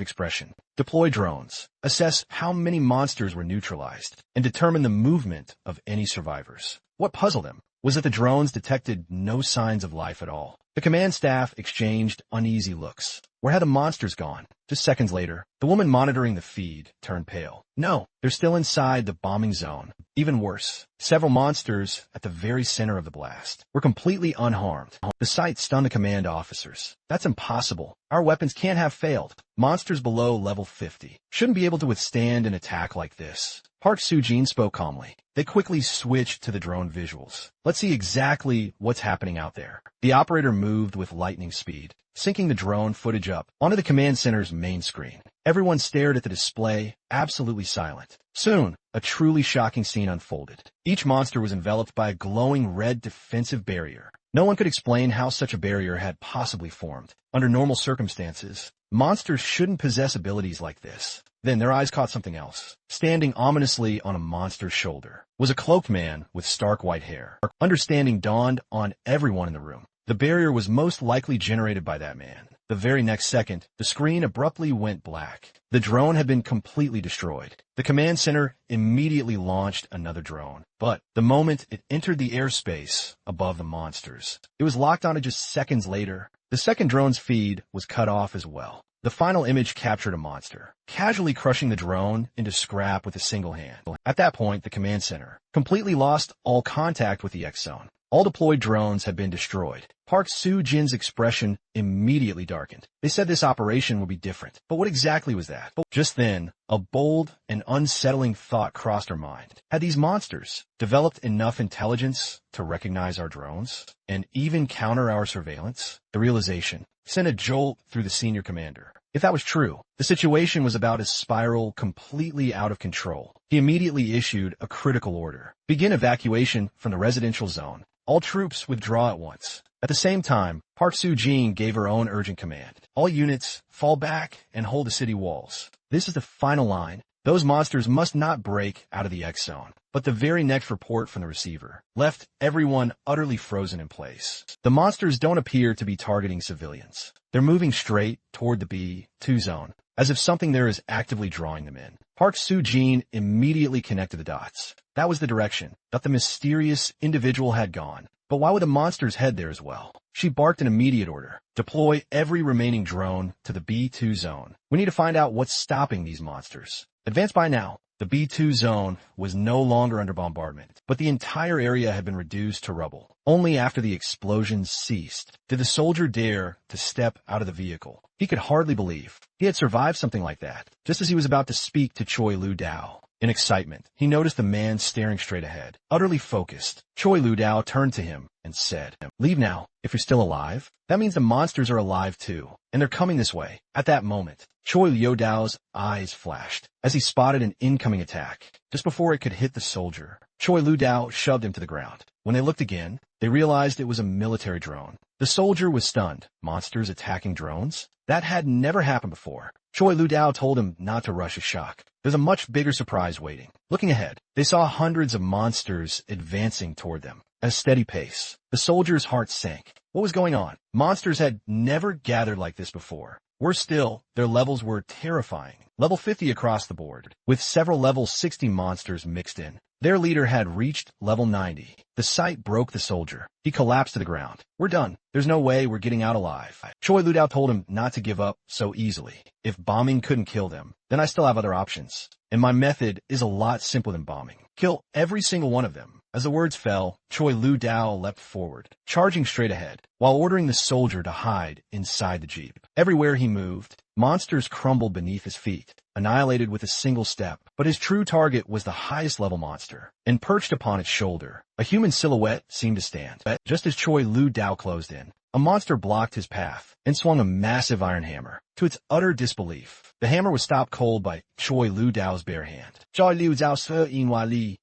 expression. Deploy drones, assess how many monsters were neutralized, and determine the movement of any survivors. What puzzled him was that the drones detected no signs of life at all. The command staff exchanged uneasy looks. Where had the monsters gone? Just seconds later, the woman monitoring the feed turned pale. No, they're still inside the bombing zone. Even worse, several monsters at the very center of the blast were completely unharmed. The sight stunned the command officers. That's impossible. Our weapons can't have failed. Monsters below level 50 shouldn't be able to withstand an attack like this. Park Soo-jin spoke calmly. They quickly switched to the drone visuals. Let's see exactly what's happening out there. The operator moved with lightning speed, syncing the drone footage up onto the command center's main screen. Everyone stared at the display, absolutely silent. Soon, a truly shocking scene unfolded. Each monster was enveloped by a glowing red defensive barrier. No one could explain how such a barrier had possibly formed. Under normal circumstances, monsters shouldn't possess abilities like this. Then their eyes caught something else. Standing ominously on a monster's shoulder was a cloaked man with stark white hair. Understanding dawned on everyone in the room. The barrier was most likely generated by that man. The very next second, the screen abruptly went black. The drone had been completely destroyed. The command center immediately launched another drone. But the moment it entered the airspace above the monsters, it was locked onto just seconds later. The second drone's feed was cut off as well. The final image captured a monster, casually crushing the drone into scrap with a single hand. At that point, the command center completely lost all contact with the X zone. All deployed drones had been destroyed. Park Soo-jin's expression immediately darkened. They said this operation would be different. But what exactly was that? Just then, a bold and unsettling thought crossed her mind. Had these monsters developed enough intelligence to recognize our drones and even counter our surveillance? The realization sent a jolt through the senior commander. If that was true, the situation was about to spiral completely out of control. He immediately issued a critical order. Begin evacuation from the residential zone. All troops withdraw at once. At the same time, Park Soo-jin gave her own urgent command. All units, fall back and hold the city walls. This is the final line. Those monsters must not break out of the X zone. But the very next report from the receiver left everyone utterly frozen in place. The monsters don't appear to be targeting civilians. They're moving straight toward the B2 zone, as if something there is actively drawing them in. Park Soo-jin immediately connected the dots. That was the direction that the mysterious individual had gone. But why would the monsters head there as well? She barked an immediate order. Deploy every remaining drone to the B2 zone. We need to find out what's stopping these monsters. Advance by now. The B2 zone was no longer under bombardment, but the entire area had been reduced to rubble. Only after the explosions ceased did the soldier dare to step out of the vehicle. He could hardly believe he had survived something like that. Just as he was about to speak to Choi Lu-dao, in excitement, he noticed the man staring straight ahead. Utterly focused, Choi Lu-dao turned to him and said, "Leave now, if you're still alive." That means the monsters are alive too, and they're coming this way. At that moment, Choi Lu-dao's eyes flashed as he spotted an incoming attack. Just before it could hit the soldier, Choi Lu-dao shoved him to the ground. When they looked again, they realized it was a military drone. The soldier was stunned. Monsters attacking drones? That had never happened before. Choi Lu-dao told him not to rush his shock. There's a much bigger surprise waiting. Looking ahead, they saw hundreds of monsters advancing toward them at a steady pace. The soldier's heart sank. What was going on? Monsters had never gathered like this before. Worse still, their levels were terrifying. Level 50 across the board, with several level 60 monsters mixed in. Their leader had reached level 90. The sight broke the soldier. He collapsed to the ground. "We're done. There's no way we're getting out alive." Choi Lu-dao told him not to give up so easily. "If bombing couldn't kill them, then I still have other options. And my method is a lot simpler than bombing. Kill every single one of them." As the words fell, Choi Lu-dao leapt forward, charging straight ahead, while ordering the soldier to hide inside the jeep. Everywhere he moved, monsters crumbled beneath his feet, annihilated with a single step. But his true target was the highest level monster, and perched upon its shoulder, a human silhouette seemed to stand. Just as Choi Lu-dao closed in, a monster blocked his path and swung a massive iron hammer. To its utter disbelief, the hammer was stopped cold by Choi Lu-dao's bare hand. Choi Lu-dao's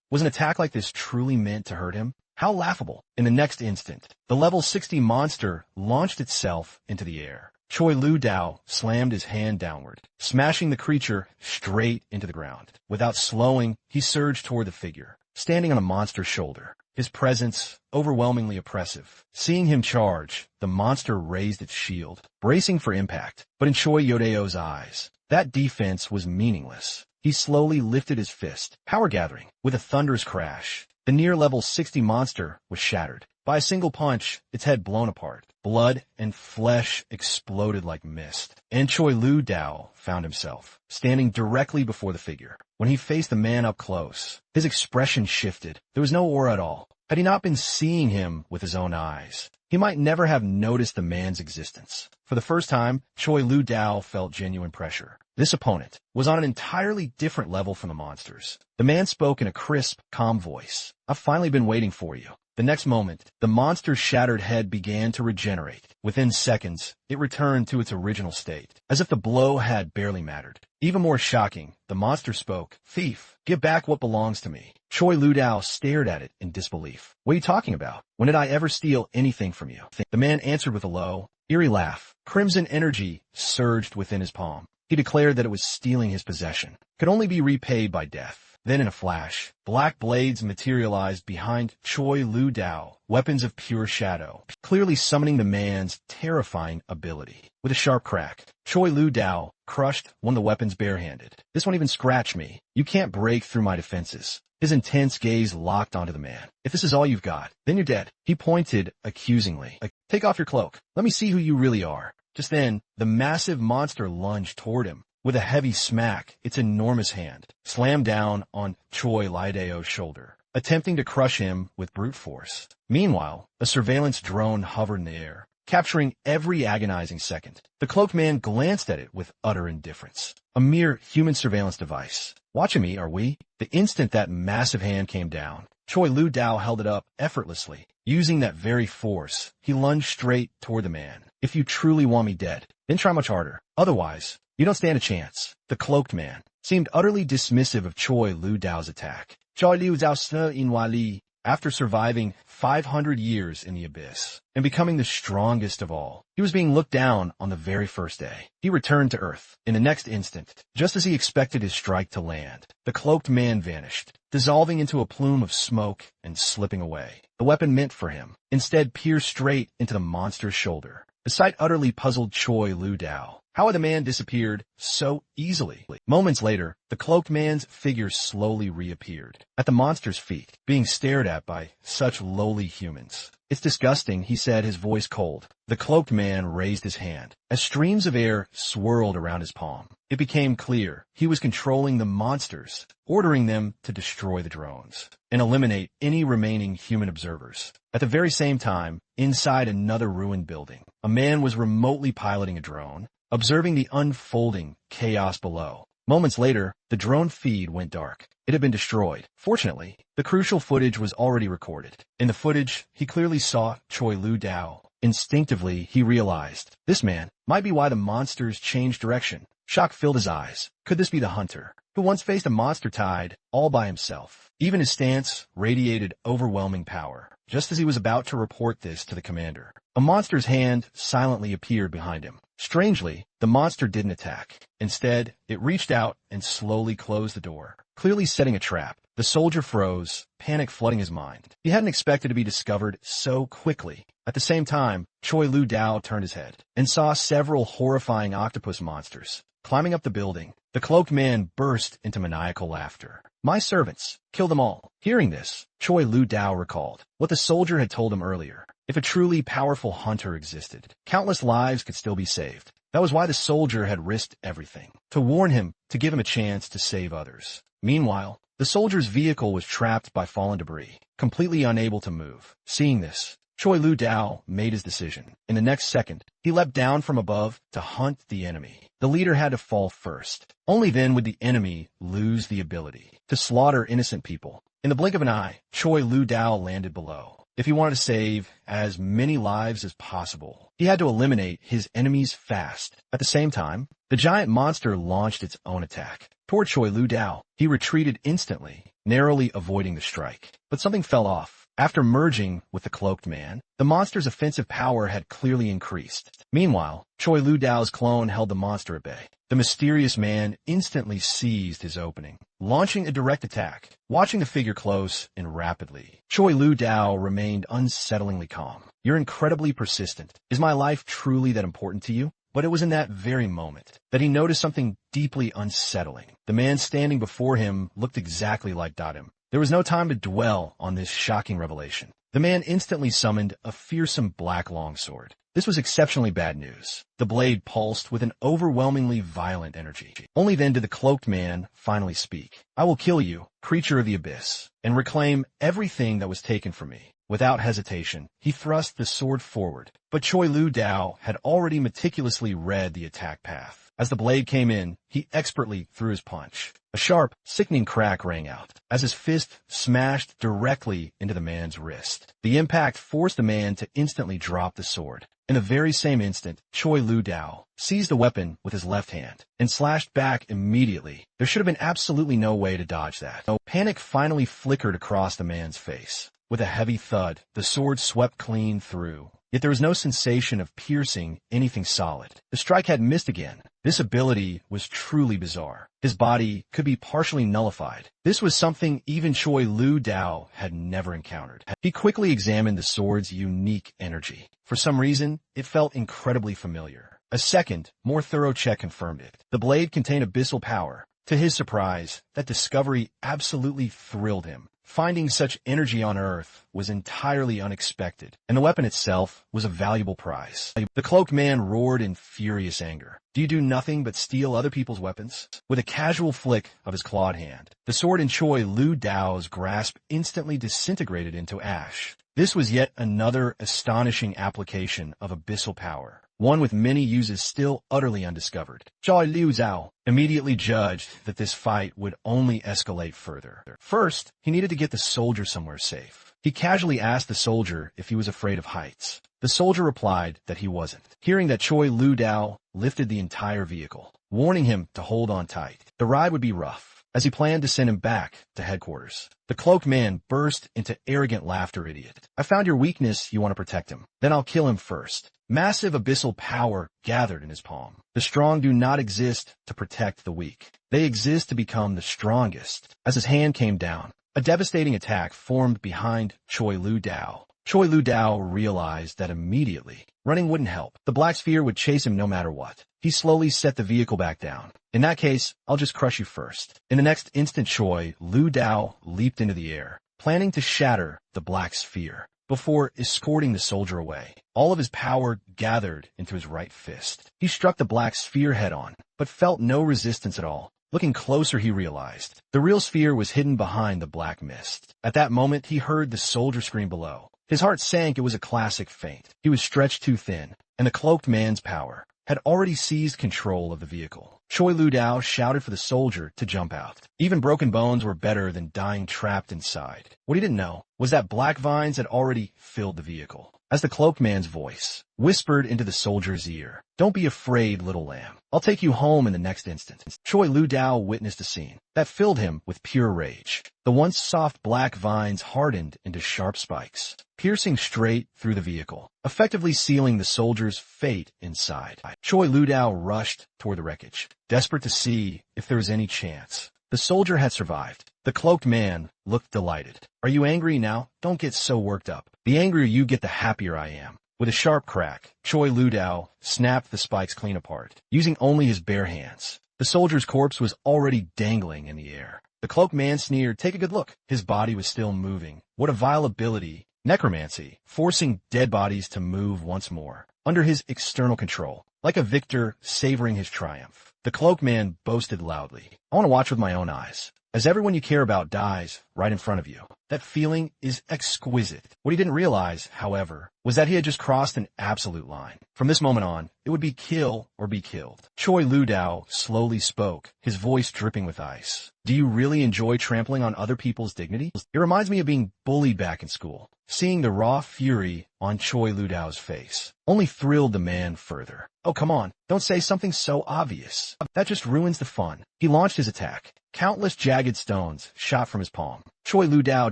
was an attack like this truly meant to hurt him? How laughable. In the next instant, the level 60 monster launched itself into the air. Choi Lu-dao slammed his hand downward, smashing the creature straight into the ground. Without slowing, he surged toward the figure, standing on a monster's shoulder, his presence overwhelmingly oppressive. Seeing him charge, the monster raised its shield, bracing for impact. But in Choi Lu-dao's eyes, that defense was meaningless. He slowly lifted his fist, power gathering. With a thunderous crash, the near-level 60 monster was shattered. By a single punch, its head blown apart. Blood and flesh exploded like mist. And Choi Lu-dao found himself standing directly before the figure. When he faced the man up close, his expression shifted. There was no aura at all. Had he not been seeing him with his own eyes, he might never have noticed the man's existence. For the first time, Choi Lu-dao felt genuine pressure. This opponent was on an entirely different level from the monsters. The man spoke in a crisp, calm voice. "I've finally been waiting for you." The next moment, the monster's shattered head began to regenerate. Within seconds, it returned to its original state, as if the blow had barely mattered. Even more shocking, the monster spoke. "Thief, give back what belongs to me." Choi Lu-dao stared at it in disbelief. "What are you talking about? When did I ever steal anything from you?" The man answered with a low, eerie laugh. Crimson energy surged within his palm. He declared that it was stealing his possession, could only be repaid by death. Then in a flash, black blades materialized behind Choi Lu-dao, weapons of pure shadow, clearly summoning the man's terrifying ability. With a sharp crack, Choi Lu-dao crushed one of the weapons barehanded. "This won't even scratch me. You can't break through my defenses." His intense gaze locked onto the man. "If this is all you've got, then you're dead." He pointed accusingly. "Take off your cloak. Let me see who you really are." Just then, the massive monster lunged toward him. With a heavy smack, its enormous hand slammed down on Choi Lu-dao's shoulder, attempting to crush him with brute force. Meanwhile, a surveillance drone hovered in the air, capturing every agonizing second. The cloaked man glanced at it with utter indifference. A mere human surveillance device. "Watching me, are we?" The instant that massive hand came down, Choi Lu-dao held it up effortlessly. Using that very force, he lunged straight toward the man. "If you truly want me dead, then try much harder. Otherwise, You don't stand a chance. The cloaked man seemed utterly dismissive of Choi Lu Dao's attack. Choi Lu Dao sne in Wali, after surviving 500 years in the abyss and becoming the strongest of all, he was being looked down on the very first day. He returned to Earth in the next instant, just as he expected his strike to land. The cloaked man vanished, dissolving into a plume of smoke and slipping away. The weapon meant for him instead pierced straight into the monster's shoulder. The sight utterly puzzled Choi Lu Dao. How had the man disappeared so easily? Moments later, the cloaked man's figure slowly reappeared at the monster's feet, being stared at by such lowly humans. It's disgusting, he said, his voice cold. The cloaked man raised his hand as streams of air swirled around his palm. It became clear he was controlling the monsters, ordering them to destroy the drones and eliminate any remaining human observers. At the very same time, inside another ruined building, a man was remotely piloting a drone, observing the unfolding chaos below. Moments later, the drone feed went dark. It had been destroyed. Fortunately, the crucial footage was already recorded. In the footage, he clearly saw Choi Lu Dao. Instinctively, he realized this man might be why the monsters changed direction. Shock filled his eyes. Could this be the hunter who once faced a monster tide all by himself? Even his stance radiated overwhelming power. Just as he was about to report this to the commander, a monster's hand silently appeared behind him. Strangely, the monster didn't attack. Instead, it reached out and slowly closed the door, clearly setting a trap. The soldier froze, panic flooding his mind. He hadn't expected to be discovered so quickly. At the same time, Choi Lu Dao turned his head and saw several horrifying octopus monsters climbing up the building. The cloaked man burst into maniacal laughter. My servants, kill them all. Hearing this, Choi Lu Dao recalled what the soldier had told him earlier. If a truly powerful hunter existed, countless lives could still be saved. That was why the soldier had risked everything, to warn him, to give him a chance to save others. Meanwhile, the soldier's vehicle was trapped by fallen debris, completely unable to move. Seeing this, Choi Lu Dao made his decision. In the next second, he leapt down from above to hunt the enemy. The leader had to fall first. Only then would the enemy lose the ability to slaughter innocent people. In the blink of an eye, Choi Lu Dao landed below. If he wanted to save as many lives as possible, he had to eliminate his enemies fast. At the same time, the giant monster launched its own attack toward Choi Lu Dao. He retreated instantly, narrowly avoiding the strike. But something fell off. After merging with the cloaked man, the monster's offensive power had clearly increased. Meanwhile, Choi Lu Dao's clone held the monster at bay. The mysterious man instantly seized his opening, launching a direct attack. Watching the figure close and rapidly, Choi Lu Dao remained unsettlingly calm. You're incredibly persistent. Is my life truly that important to you? But it was in that very moment that he noticed something deeply unsettling. The man standing before him looked exactly like Dadim. There was no time to dwell on this shocking revelation. The man instantly summoned a fearsome black longsword. This was exceptionally bad news. The blade pulsed with an overwhelmingly violent energy. Only then did the cloaked man finally speak. I will kill you, creature of the abyss, and reclaim everything that was taken from me. Without hesitation, he thrust the sword forward, but Choi Lu Dao had already meticulously read the attack path. As the blade came in, he expertly threw his punch. A sharp, sickening crack rang out as his fist smashed directly into the man's wrist. The impact forced the man to instantly drop the sword. In the very same instant, Choi Lu Dao seized the weapon with his left hand and slashed back immediately. There should have been absolutely no way to dodge that. Panic finally flickered across the man's face. With a heavy thud, the sword swept clean through. Yet there was no sensation of piercing anything solid. The strike had missed again. This ability was truly bizarre. His body could be partially nullified. This was something even Choi Lu Dao had never encountered. He quickly examined the sword's unique energy. For some reason, it felt incredibly familiar. A second, more thorough check confirmed it. The blade contained abyssal power. To his surprise, that discovery absolutely thrilled him. Finding such energy on Earth was entirely unexpected, and the weapon itself was a valuable prize. The cloaked man roared in furious anger. Do you do nothing but steal other people's weapons? With a casual flick of his clawed hand, the sword in Choi Lu Dao's grasp instantly disintegrated into ash. This was yet another astonishing application of abyssal power, one with many uses still utterly undiscovered. Choi Lu Dao immediately judged that this fight would only escalate further. First, he needed to get the soldier somewhere safe. He casually asked the soldier if he was afraid of heights. The soldier replied that he wasn't. Hearing that, Choi Lu Dao lifted the entire vehicle, warning him to hold on tight. The ride would be rough, as he planned to send him back to headquarters. The cloaked man burst into arrogant laughter. Idiot. I found your weakness, you want to protect him. Then I'll kill him first. Massive abyssal power gathered in his palm. The strong do not exist to protect the weak. They exist to become the strongest. As his hand came down, a devastating attack formed behind Choi Lu Dao. Choi Lu Dao realized that immediately. Running wouldn't help. The black sphere would chase him no matter what. He slowly set the vehicle back down. In that case, I'll just crush you first. In the next instant, Choi Lu Dao leaped into the air, planning to shatter the black sphere before escorting the soldier away. All of his power gathered into his right fist. He struck the black sphere head-on, but felt no resistance at all. Looking closer, he realized the real sphere was hidden behind the black mist. At that moment, he heard the soldier scream below. His heart sank. It was a classic feint. He was stretched too thin, and the cloaked man's power had already seized control of the vehicle. Choi Lu Dao shouted for the soldier to jump out. Even broken bones were better than dying trapped inside. What he didn't know was that black vines had already filled the vehicle. As the cloaked man's voice whispered into the soldier's ear, "Don't be afraid, little lamb. I'll take you home in the next instant." Choi Lu Dao witnessed a scene that filled him with pure rage. The once soft black vines hardened into sharp spikes, piercing straight through the vehicle, effectively sealing the soldier's fate inside. Choi Lu Dao rushed toward the wreckage, desperate to see if there was any chance. The soldier had survived. The cloaked man looked delighted. "Are you angry now? Don't get so worked up. The angrier you get, the happier I am." With a sharp crack, Choi Lu Dao snapped the spikes clean apart, using only his bare hands. The soldier's corpse was already dangling in the air. The cloaked man sneered, "Take a good look." His body was still moving. What a vile ability. Necromancy, forcing dead bodies to move once more, under his external control, like a victor savoring his triumph. The cloaked man boasted loudly, "I want to watch with my own eyes, as everyone you care about dies right in front of you." That feeling is exquisite. What he didn't realize, however, was that he had just crossed an absolute line. From this moment on, it would be kill or be killed. Choi Lu Dao slowly spoke, his voice dripping with ice. "Do you really enjoy trampling on other people's dignity? It reminds me of being bullied back in school." Seeing the raw fury on Choi Lu Dao's face only thrilled the man further. "Oh, come on, don't say something so obvious. That just ruins the fun." He launched his attack. Countless jagged stones shot from his palm. Choi Lu Dao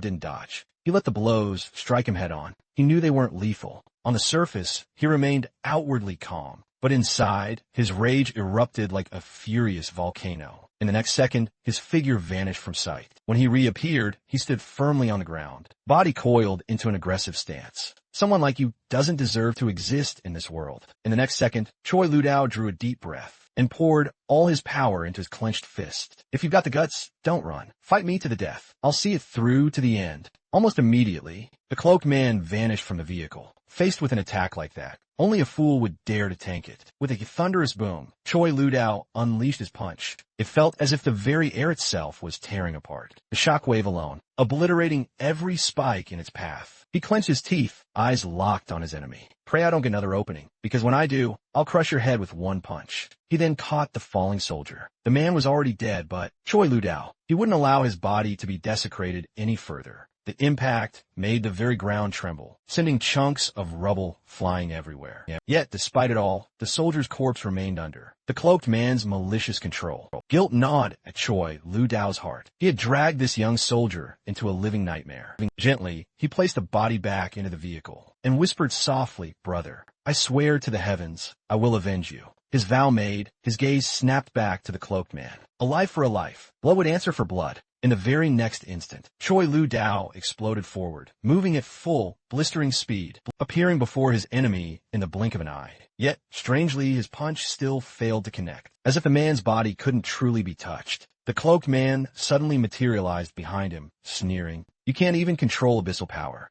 didn't dodge. He let the blows strike him head-on. He knew they weren't lethal. On the surface, he remained outwardly calm, but inside, his rage erupted like a furious volcano. In the next second, his figure vanished from sight. When he reappeared, he stood firmly on the ground, body coiled into an aggressive stance. "Someone like you doesn't deserve to exist in this world." In the next second, Choi Lu Dao drew a deep breath and poured all his power into his clenched fist. "If you've got the guts, don't run. Fight me to the death. I'll see it through to the end." Almost immediately, the cloaked man vanished from the vehicle. Faced with an attack like that, only a fool would dare to tank it. With a thunderous boom, Choi Lu Dao unleashed his punch. It felt as if the very air itself was tearing apart. The shockwave alone, obliterating every spike in its path. He clenched his teeth, eyes locked on his enemy. "Pray I don't get another opening, because when I do, I'll crush your head with one punch." He then caught the falling soldier. The man was already dead, but Choi Lu Dao, he wouldn't allow his body to be desecrated any further. The impact made the very ground tremble, sending chunks of rubble flying everywhere. Yet, despite it all, the soldier's corpse remained under the cloaked man's malicious control. Guilt gnawed at Choi Lu Dao's heart. He had dragged this young soldier into a living nightmare. Gently, he placed the body back into the vehicle and whispered softly, "Brother, I swear to the heavens, I will avenge you." His vow made, his gaze snapped back to the cloaked man. A life for a life. Blood would answer for blood. In the very next instant, Choi Lu Dao exploded forward, moving at full, blistering speed, appearing before his enemy in the blink of an eye. Yet, strangely, his punch still failed to connect. As if the man's body couldn't truly be touched, the cloaked man suddenly materialized behind him, sneering, "You can't even control abyssal power.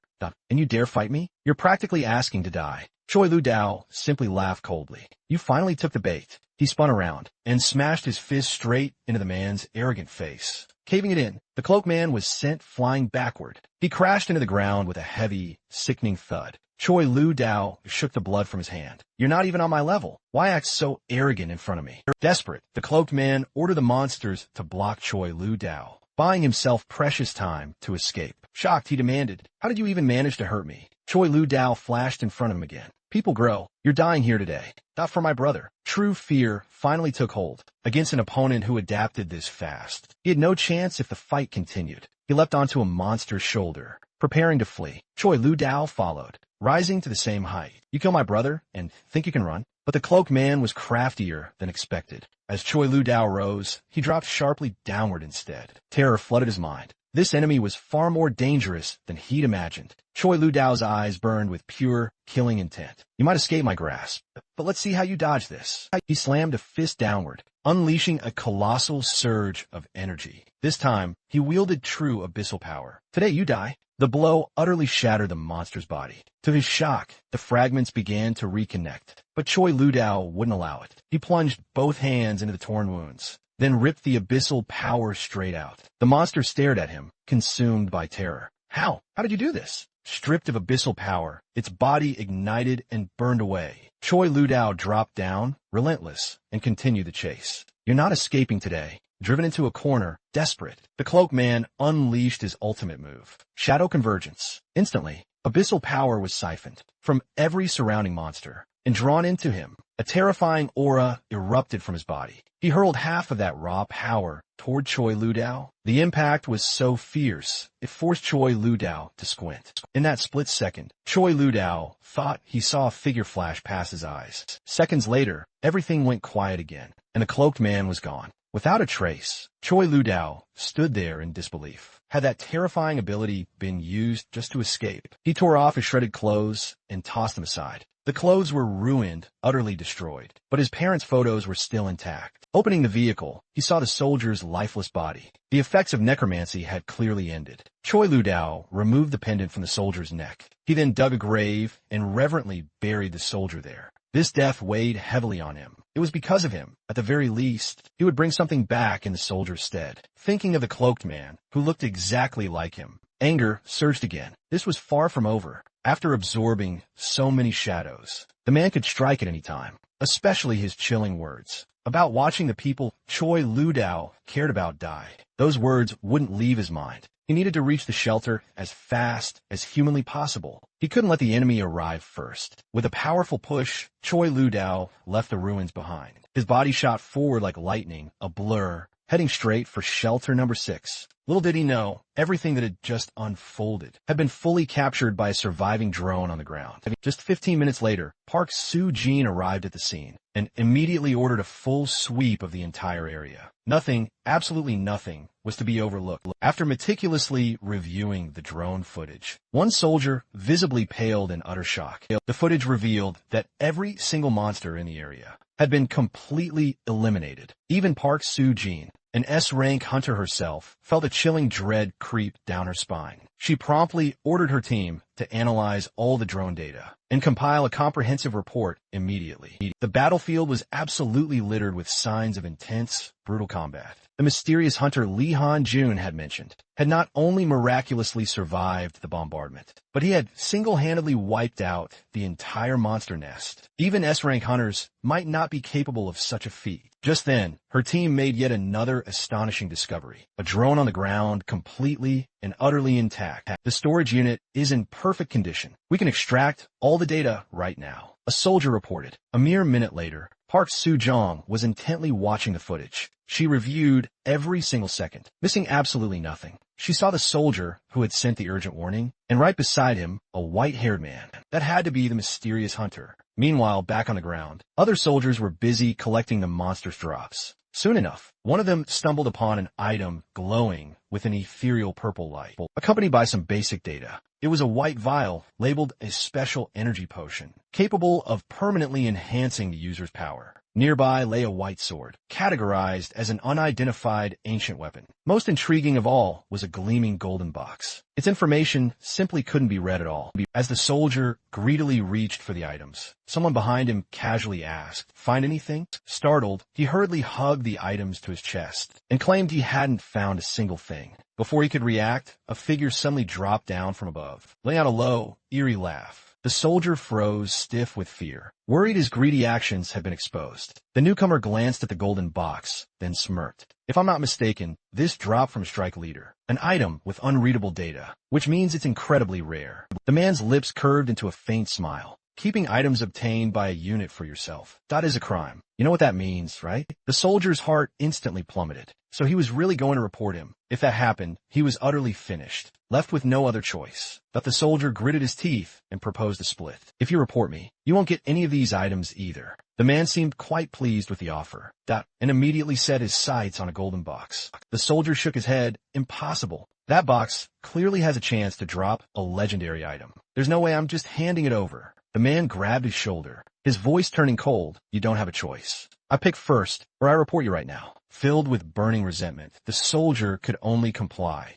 And you dare fight me? You're practically asking to die." Choi Lu Dao simply laughed coldly. "You finally took the bait." He spun around and smashed his fist straight into the man's arrogant face. Caving it in, the cloaked man was sent flying backward. He crashed into the ground with a heavy, sickening thud. Choi Lu Dao shook the blood from his hand. "You're not even on my level. Why act so arrogant in front of me?" Desperate, the cloaked man ordered the monsters to block Choi Lu Dao. buying himself precious time to escape. Shocked, he demanded, "How did you even manage to hurt me?" Choi Lu Dao flashed in front of him again. "People grow. You're dying here today. Not for my brother." True fear finally took hold against an opponent who adapted this fast. He had no chance if the fight continued. He leapt onto a monster's shoulder, preparing to flee. Choi Lu Dao followed, rising to the same height. "You kill my brother and think you can run?" But the cloaked man was craftier than expected. As Choi Lu Dao rose, he dropped sharply downward instead. Terror flooded his mind. This enemy was far more dangerous than he'd imagined. Choi Lu Dao's eyes burned with pure, killing intent. "You might escape my grasp, but let's see how you dodge this." He slammed a fist downward, unleashing a colossal surge of energy. This time, he wielded true abyssal power. "Today you die." The blow utterly shattered the monster's body. To his shock, the fragments began to reconnect. But Choi Lu Dao wouldn't allow it. He plunged both hands into the torn wounds, then ripped the abyssal power straight out. The monster stared at him, consumed by terror. How did you do this?" Stripped of abyssal power, its body ignited and burned away. Choi Lu Dao dropped down, relentless, and continued the chase. "You're not escaping today." Driven into a corner, desperate, the cloaked man unleashed his ultimate move, Shadow Convergence. Instantly, abyssal power was siphoned from every surrounding monster and drawn into him. A terrifying aura erupted from his body. He hurled half of that raw power toward Choi Lu Dao. The impact was so fierce, it forced Choi Lu Dao to squint. In that split second, Choi Lu Dao thought he saw a figure flash past his eyes. Seconds later, everything went quiet again, and the cloaked man was gone. Without a trace, Choi Lu Dao stood there in disbelief. Had that terrifying ability been used just to escape? He tore off his shredded clothes and tossed them aside. The clothes were ruined, utterly destroyed, but his parents' photos were still intact. Opening the vehicle, he saw the soldier's lifeless body. The effects of necromancy had clearly ended. Choi Lu Dao removed the pendant from the soldier's neck. He then dug a grave and reverently buried the soldier there. This death weighed heavily on him. It was because of him. At the very least, he would bring something back in the soldier's stead. Thinking of the cloaked man, who looked exactly like him, anger surged again. This was far from over. After absorbing so many shadows, the man could strike at any time, especially his chilling words about watching the people Choi Lu Dao cared about die. Those words wouldn't leave his mind. He needed to reach the shelter as fast as humanly possible. He couldn't let the enemy arrive first. With a powerful push, Choi Lu Dao left the ruins behind. His body shot forward like lightning, a blur, heading straight for shelter number 6. Little did he know, everything that had just unfolded had been fully captured by a surviving drone on the ground. Just 15 minutes later, Park Soo-jin arrived at the scene and immediately ordered a full sweep of the entire area. Nothing, absolutely nothing, was to be overlooked. After meticulously reviewing the drone footage, one soldier visibly paled in utter shock. The footage revealed that every single monster in the area had been completely eliminated. Even Park Soo-jin, an S-rank hunter herself, felt a chilling dread creep down her spine. She promptly ordered her team to analyze all the drone data and compile a comprehensive report immediately. The battlefield was absolutely littered with signs of intense, brutal combat. The mysterious hunter Lee Han-jun had mentioned had not only miraculously survived the bombardment, but he had single-handedly wiped out the entire monster nest. Even S-rank hunters might not be capable of such a feat. Just then, her team made yet another astonishing discovery. A drone on the ground, completely and utterly intact. The storage unit is in perfect condition. We can extract all the data right now, a soldier reported. A mere minute later, Park Soo-jong was intently watching the footage. She reviewed every single second, missing absolutely nothing. She saw the soldier who had sent the urgent warning, and right beside him, a white-haired man. That had to be the mysterious hunter. Meanwhile, back on the ground, other soldiers were busy collecting the monster's drops. Soon enough, one of them stumbled upon an item glowing with an ethereal purple light, accompanied by some basic data. It was a white vial labeled a special energy potion, capable of permanently enhancing the user's power. Nearby lay a white sword, categorized as an unidentified ancient weapon. Most intriguing of all was a gleaming golden box. Its information simply couldn't be read at all. As the soldier greedily reached for the items, someone behind him casually asked, "Find anything?" Startled, he hurriedly hugged the items to his chest and claimed he hadn't found a single thing. Before he could react, a figure suddenly dropped down from above, letting out a low, eerie laugh. The soldier froze stiff with fear, worried his greedy actions had been exposed. The newcomer glanced at the golden box, then smirked. If I'm not mistaken, this dropped from Strike Leader, an item with unreadable data, which means it's incredibly rare. The man's lips curved into a faint smile. Keeping items obtained by a unit for yourself. That is a crime. You know what that means, right? The soldier's heart instantly plummeted. So he was really going to report him. If that happened, he was utterly finished, left with no other choice. But the soldier gritted his teeth and proposed a split. If you report me, you won't get any of these items either. The man seemed quite pleased with the offer, and immediately set his sights on a golden box. The soldier shook his head. Impossible. That box clearly has a chance to drop a legendary item. There's no way I'm just handing it over. The man grabbed his shoulder, his voice turning cold. You don't have a choice. I pick first, or I report you right now. Filled with burning resentment, the soldier could only comply,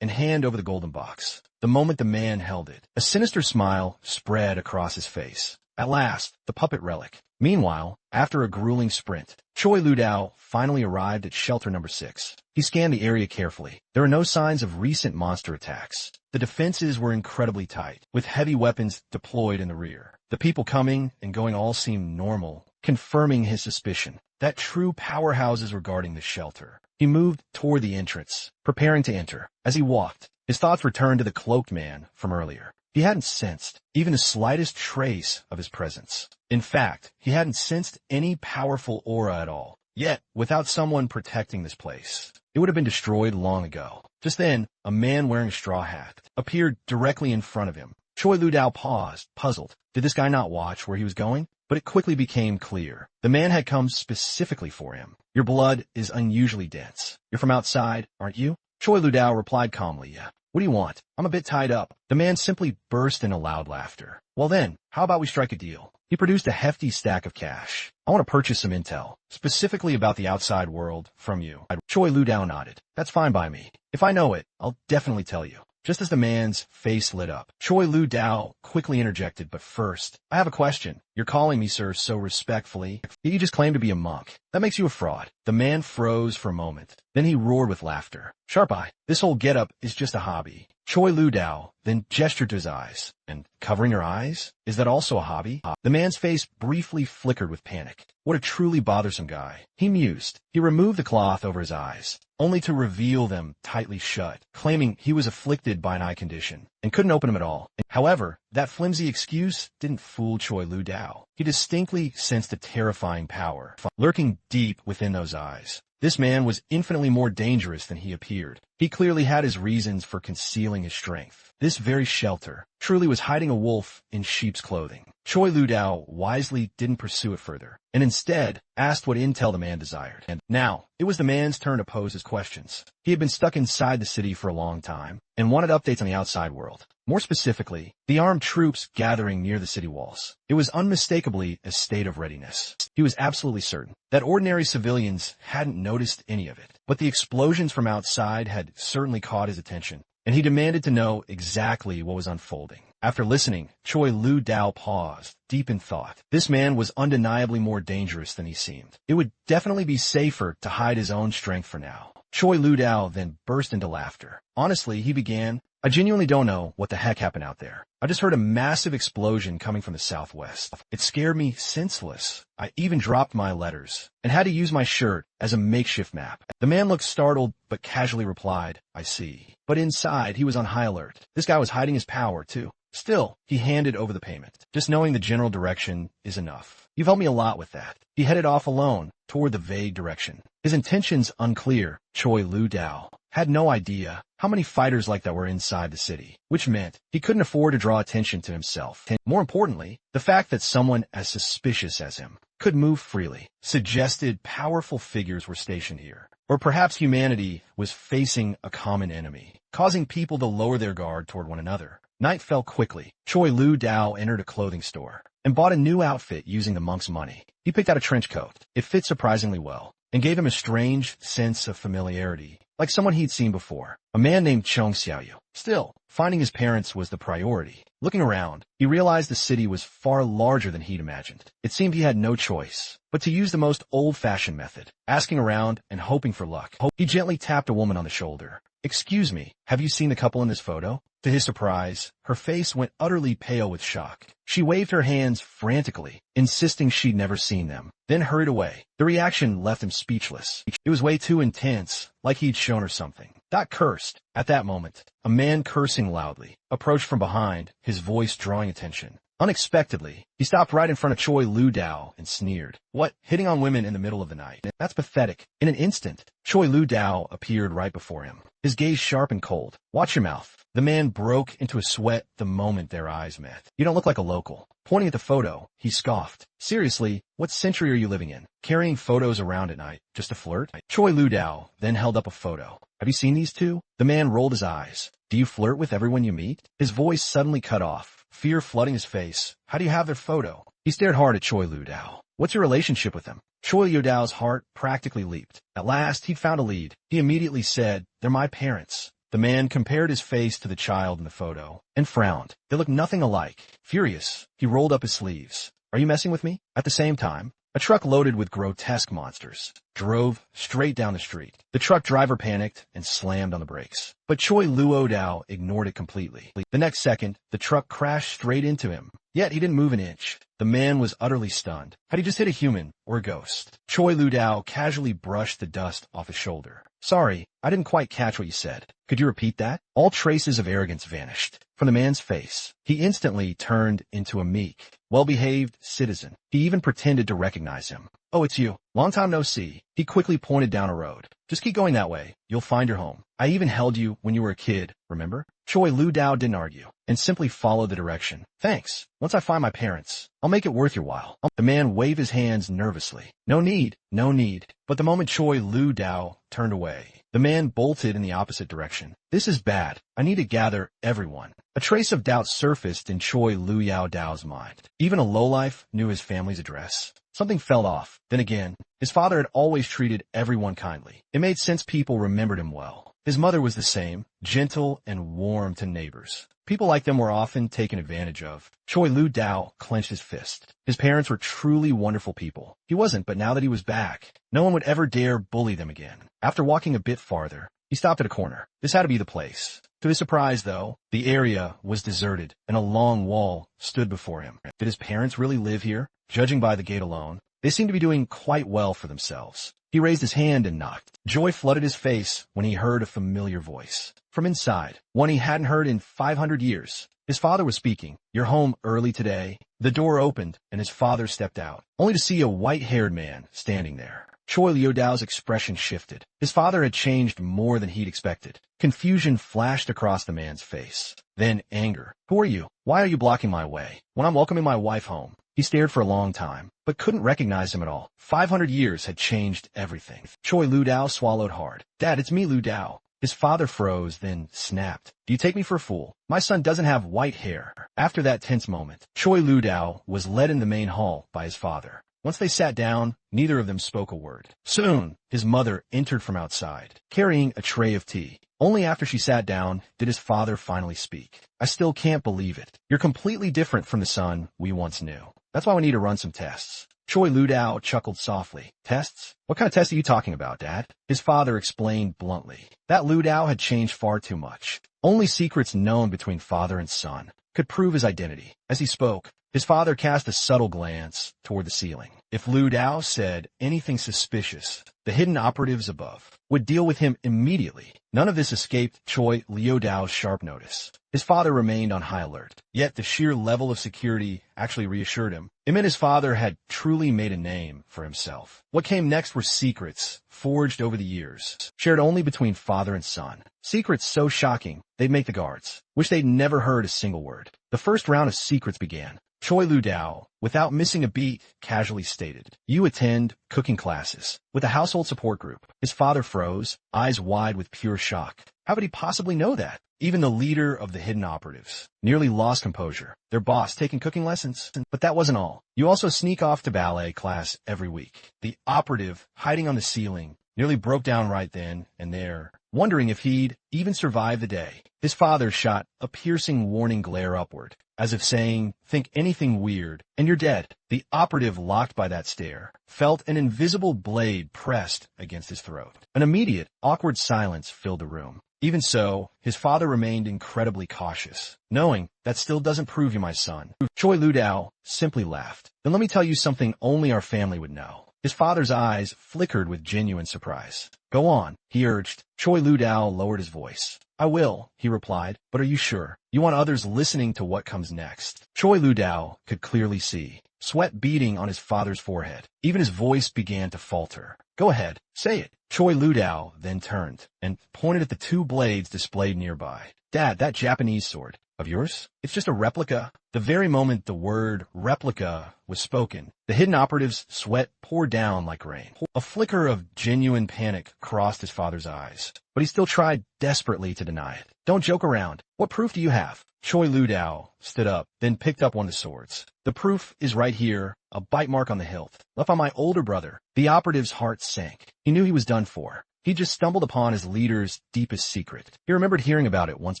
and hand over the golden box. The moment the man held it, a sinister smile spread across his face. At last, the puppet relic. Meanwhile, after a grueling sprint, Choi Ludao finally arrived at shelter number 6. He scanned the area carefully. There were no signs of recent monster attacks. The defenses were incredibly tight, with heavy weapons deployed in the rear. The people coming and going all seemed normal, confirming his suspicion that true powerhouses were guarding the shelter. He moved toward the entrance, preparing to enter. As he walked, his thoughts returned to the cloaked man from earlier. He hadn't sensed even the slightest trace of his presence. In fact, he hadn't sensed any powerful aura at all. Yet, without someone protecting this place, it would have been destroyed long ago. Just then, a man wearing a straw hat appeared directly in front of him. Choi Ludao paused, puzzled. Did this guy not watch where he was going? But it quickly became clear. The man had come specifically for him. Your blood is unusually dense. You're from outside, aren't you? Choi Ludao replied calmly, yeah. What do you want? I'm a bit tied up. The man simply burst into loud laughter. Well then, how about we strike a deal? He produced a hefty stack of cash. I want to purchase some intel, specifically about the outside world, from you. Choi Ludao nodded. That's fine by me. If I know it, I'll definitely tell you. Just as the man's face lit up, Choi Ludao quickly interjected, but first, I have a question. You're calling me, sir, so respectfully. You just claim to be a monk. That makes you a fraud. The man froze for a moment. Then he roared with laughter. Sharp eye, this whole getup is just a hobby. Choi Ludao then gestured to his eyes. And covering your eyes? Is that also a hobby? The man's face briefly flickered with panic. What a truly bothersome guy. He mused. He removed the cloth over his eyes, only to reveal them tightly shut, claiming he was afflicted by an eye condition and couldn't open them at all. However, that flimsy excuse didn't fool Choi Ludao. He distinctly sensed a terrifying power lurking deep within those eyes. This man was infinitely more dangerous than he appeared. He clearly had his reasons for concealing his strength. This very shelter truly was hiding a wolf in sheep's clothing. Choi Ludao wisely didn't pursue it further, and instead asked what intel the man desired. And now, it was the man's turn to pose his questions. He had been stuck inside the city for a long time, and wanted updates on the outside world. More specifically, the armed troops gathering near the city walls. It was unmistakably a state of readiness. He was absolutely certain that ordinary civilians hadn't noticed any of it, but the explosions from outside had certainly caught his attention, and he demanded to know exactly what was unfolding. After listening, Choi Ludao paused, deep in thought. This man was undeniably more dangerous than he seemed. It would definitely be safer to hide his own strength for now. Choi Ludao then burst into laughter. Honestly, he began, I genuinely don't know what the heck happened out there. I just heard a massive explosion coming from the southwest. It scared me senseless. I even dropped my letters and had to use my shirt as a makeshift map. The man looked startled, but casually replied, I see. But inside, he was on high alert. This guy was hiding his power, too. Still, he handed over the payment. Just knowing the general direction is enough. You've helped me a lot with that. He headed off alone toward the vague direction. His intentions unclear. Choi Ludao had no idea how many fighters like that were inside the city, which meant he couldn't afford to draw attention to himself. And more importantly, the fact that someone as suspicious as him could move freely suggested powerful figures were stationed here. Or perhaps humanity was facing a common enemy, causing people to lower their guard toward one another. Night fell quickly. Choi Ludao entered a clothing store and bought a new outfit using the monk's money. He picked out a trench coat. It fit surprisingly well and gave him a strange sense of familiarity, like someone he'd seen before, a man named Chong Xiaoyu. Still, finding his parents was the priority. Looking around, he realized the city was far larger than he'd imagined. It seemed he had no choice but to use the most old-fashioned method, asking around and hoping for luck. He gently tapped a woman on the shoulder. Excuse me, have you seen the couple in this photo? To his surprise, her face went utterly pale with shock. She waved her hands frantically, insisting she'd never seen them, then hurried away. The reaction left him speechless. It was way too intense, like he'd shown her something. Dot cursed. At that moment, a man cursing loudly approached from behind, his voice drawing attention. Unexpectedly, he stopped right in front of Choi Lu Dao and sneered. What? Hitting on women in the middle of the night? That's pathetic. In an instant, Choi Lu Dao appeared right before him, his gaze sharp and cold. Watch your mouth. The man broke into a sweat the moment their eyes met. You don't look like a local. Pointing at the photo, he scoffed. Seriously, what century are you living in? Carrying photos around at night, just to flirt? Choi Lu Dao then held up a photo. Have you seen these two? The man rolled his eyes. Do you flirt with everyone you meet? His voice suddenly cut off, fear flooding his face. How do you have their photo? He stared hard at Choi Lu Dao. What's your relationship with them? Choi Lu Dao's heart practically leaped. At last, he'd found a lead. He immediately said, they're my parents. The man compared his face to the child in the photo and frowned. They looked nothing alike. Furious, he rolled up his sleeves. Are you messing with me? At the same time, a truck loaded with grotesque monsters drove straight down the street. The truck driver panicked and slammed on the brakes. But Choi Luo Dao ignored it completely. The next second, the truck crashed straight into him. Yet he didn't move an inch. The man was utterly stunned. Had he just hit a human or a ghost? Choi Lu Dao casually brushed the dust off his shoulder. Sorry, I didn't quite catch what you said. Could you repeat that? All traces of arrogance vanished from the man's face. He instantly turned into a meek, well-behaved citizen. He even pretended to recognize him. Oh, it's you. Long time no see. He quickly pointed down a road. Just keep going that way. You'll find your home. I even held you when you were a kid, remember? Choi Lu Dao didn't argue and simply followed the direction. Thanks. Once I find my parents, I'll make it worth your while. The man waved his hands nervously. No need, no need. But the moment Choi Lu Dao turned away, the man bolted in the opposite direction. This is bad. I need to gather everyone. A trace of doubt surfaced in Choi Lu Yao Dao's mind. Even a lowlife knew his family's address. Something fell off. Then again, his father had always treated everyone kindly. It made sense people remembered him well. His mother was the same, gentle and warm to neighbors. People like them were often taken advantage of. Choi Lu Dao clenched his fist. His parents were truly wonderful people. He wasn't, but now that he was back, no one would ever dare bully them again. After walking a bit farther, he stopped at a corner. This had to be the place. To his surprise, though, the area was deserted, and a long wall stood before him. Did his parents really live here? Judging by the gate alone, they seemed to be doing quite well for themselves. He raised his hand and knocked. Joy flooded his face when he heard a familiar voice. From inside, one he hadn't heard in 500 years. His father was speaking. You're home early today? The door opened, and his father stepped out, only to see a white-haired man standing there. Choi Liu Dao's expression shifted. His father had changed more than he'd expected. Confusion flashed across the man's face. Then anger. Who are you? Why are you blocking my way when I'm welcoming my wife home? He stared for a long time, but couldn't recognize him at all. 500 years had changed everything. Choi Lu Dao swallowed hard. Dad, it's me, Lu Dao. His father froze, then snapped. Do you take me for a fool? My son doesn't have white hair. After that tense moment, Choi Lu Dao was led in the main hall by his father. Once they sat down, neither of them spoke a word. Soon, his mother entered from outside, carrying a tray of tea. Only after she sat down did his father finally speak. I still can't believe it. You're completely different from the son we once knew. That's why we need to run some tests. Choi Lu Dao chuckled softly. Tests? What kind of tests are you talking about, Dad? His father explained bluntly. That Lu Dao had changed far too much. Only secrets known between father and son could prove his identity. As he spoke, his father cast a subtle glance toward the ceiling. If Lu Dao said anything suspicious, the hidden operatives above would deal with him immediately. None of this escaped Choi Liu Dao's sharp notice. His father remained on high alert, yet the sheer level of security actually reassured him. It meant his father had truly made a name for himself. What came next were secrets forged over the years, shared only between father and son. Secrets so shocking, they'd make the guards wish they'd never heard a single word. The first round of secrets began. Choi Lu Dao, without missing a beat, casually stated, you attend cooking classes with a household support group. His father froze, eyes wide with pure shock. How could he possibly know that? Even the leader of the hidden operatives nearly lost composure. Their boss taking cooking lessons. But that wasn't all. You also sneak off to ballet class every week. The operative, hiding on the ceiling, nearly broke down right then and there, wondering if he'd even survive the day. His father shot a piercing warning glare upward, as if saying, think anything weird, and you're dead. The operative, locked by that stare, felt an invisible blade pressed against his throat. An immediate, awkward silence filled the room. Even so, his father remained incredibly cautious, knowing that still doesn't prove you're my son. Choi Ludao simply laughed. Then let me tell you something only our family would know. His father's eyes flickered with genuine surprise. Go on, he urged. Choi Ludao lowered his voice. I will, he replied, but are you sure? You want others listening to what comes next? Choi Ludao could clearly see sweat beading on his father's forehead. Even his voice began to falter. Go ahead, say it. Choi Ludao then turned and pointed at the two blades displayed nearby. Dad, that Japanese sword of yours? It's just a replica. The very moment the word replica was spoken, the hidden operative's sweat poured down like rain. A flicker of genuine panic crossed his father's eyes, but he still tried desperately to deny it. Don't joke around. What proof do you have? Choi Ludao stood up, then picked up one of the swords. The proof is right here, a bite mark on the hilt, left by my older brother. The operative's heart sank. He knew he was done for. He just stumbled upon his leader's deepest secret. He remembered hearing about it once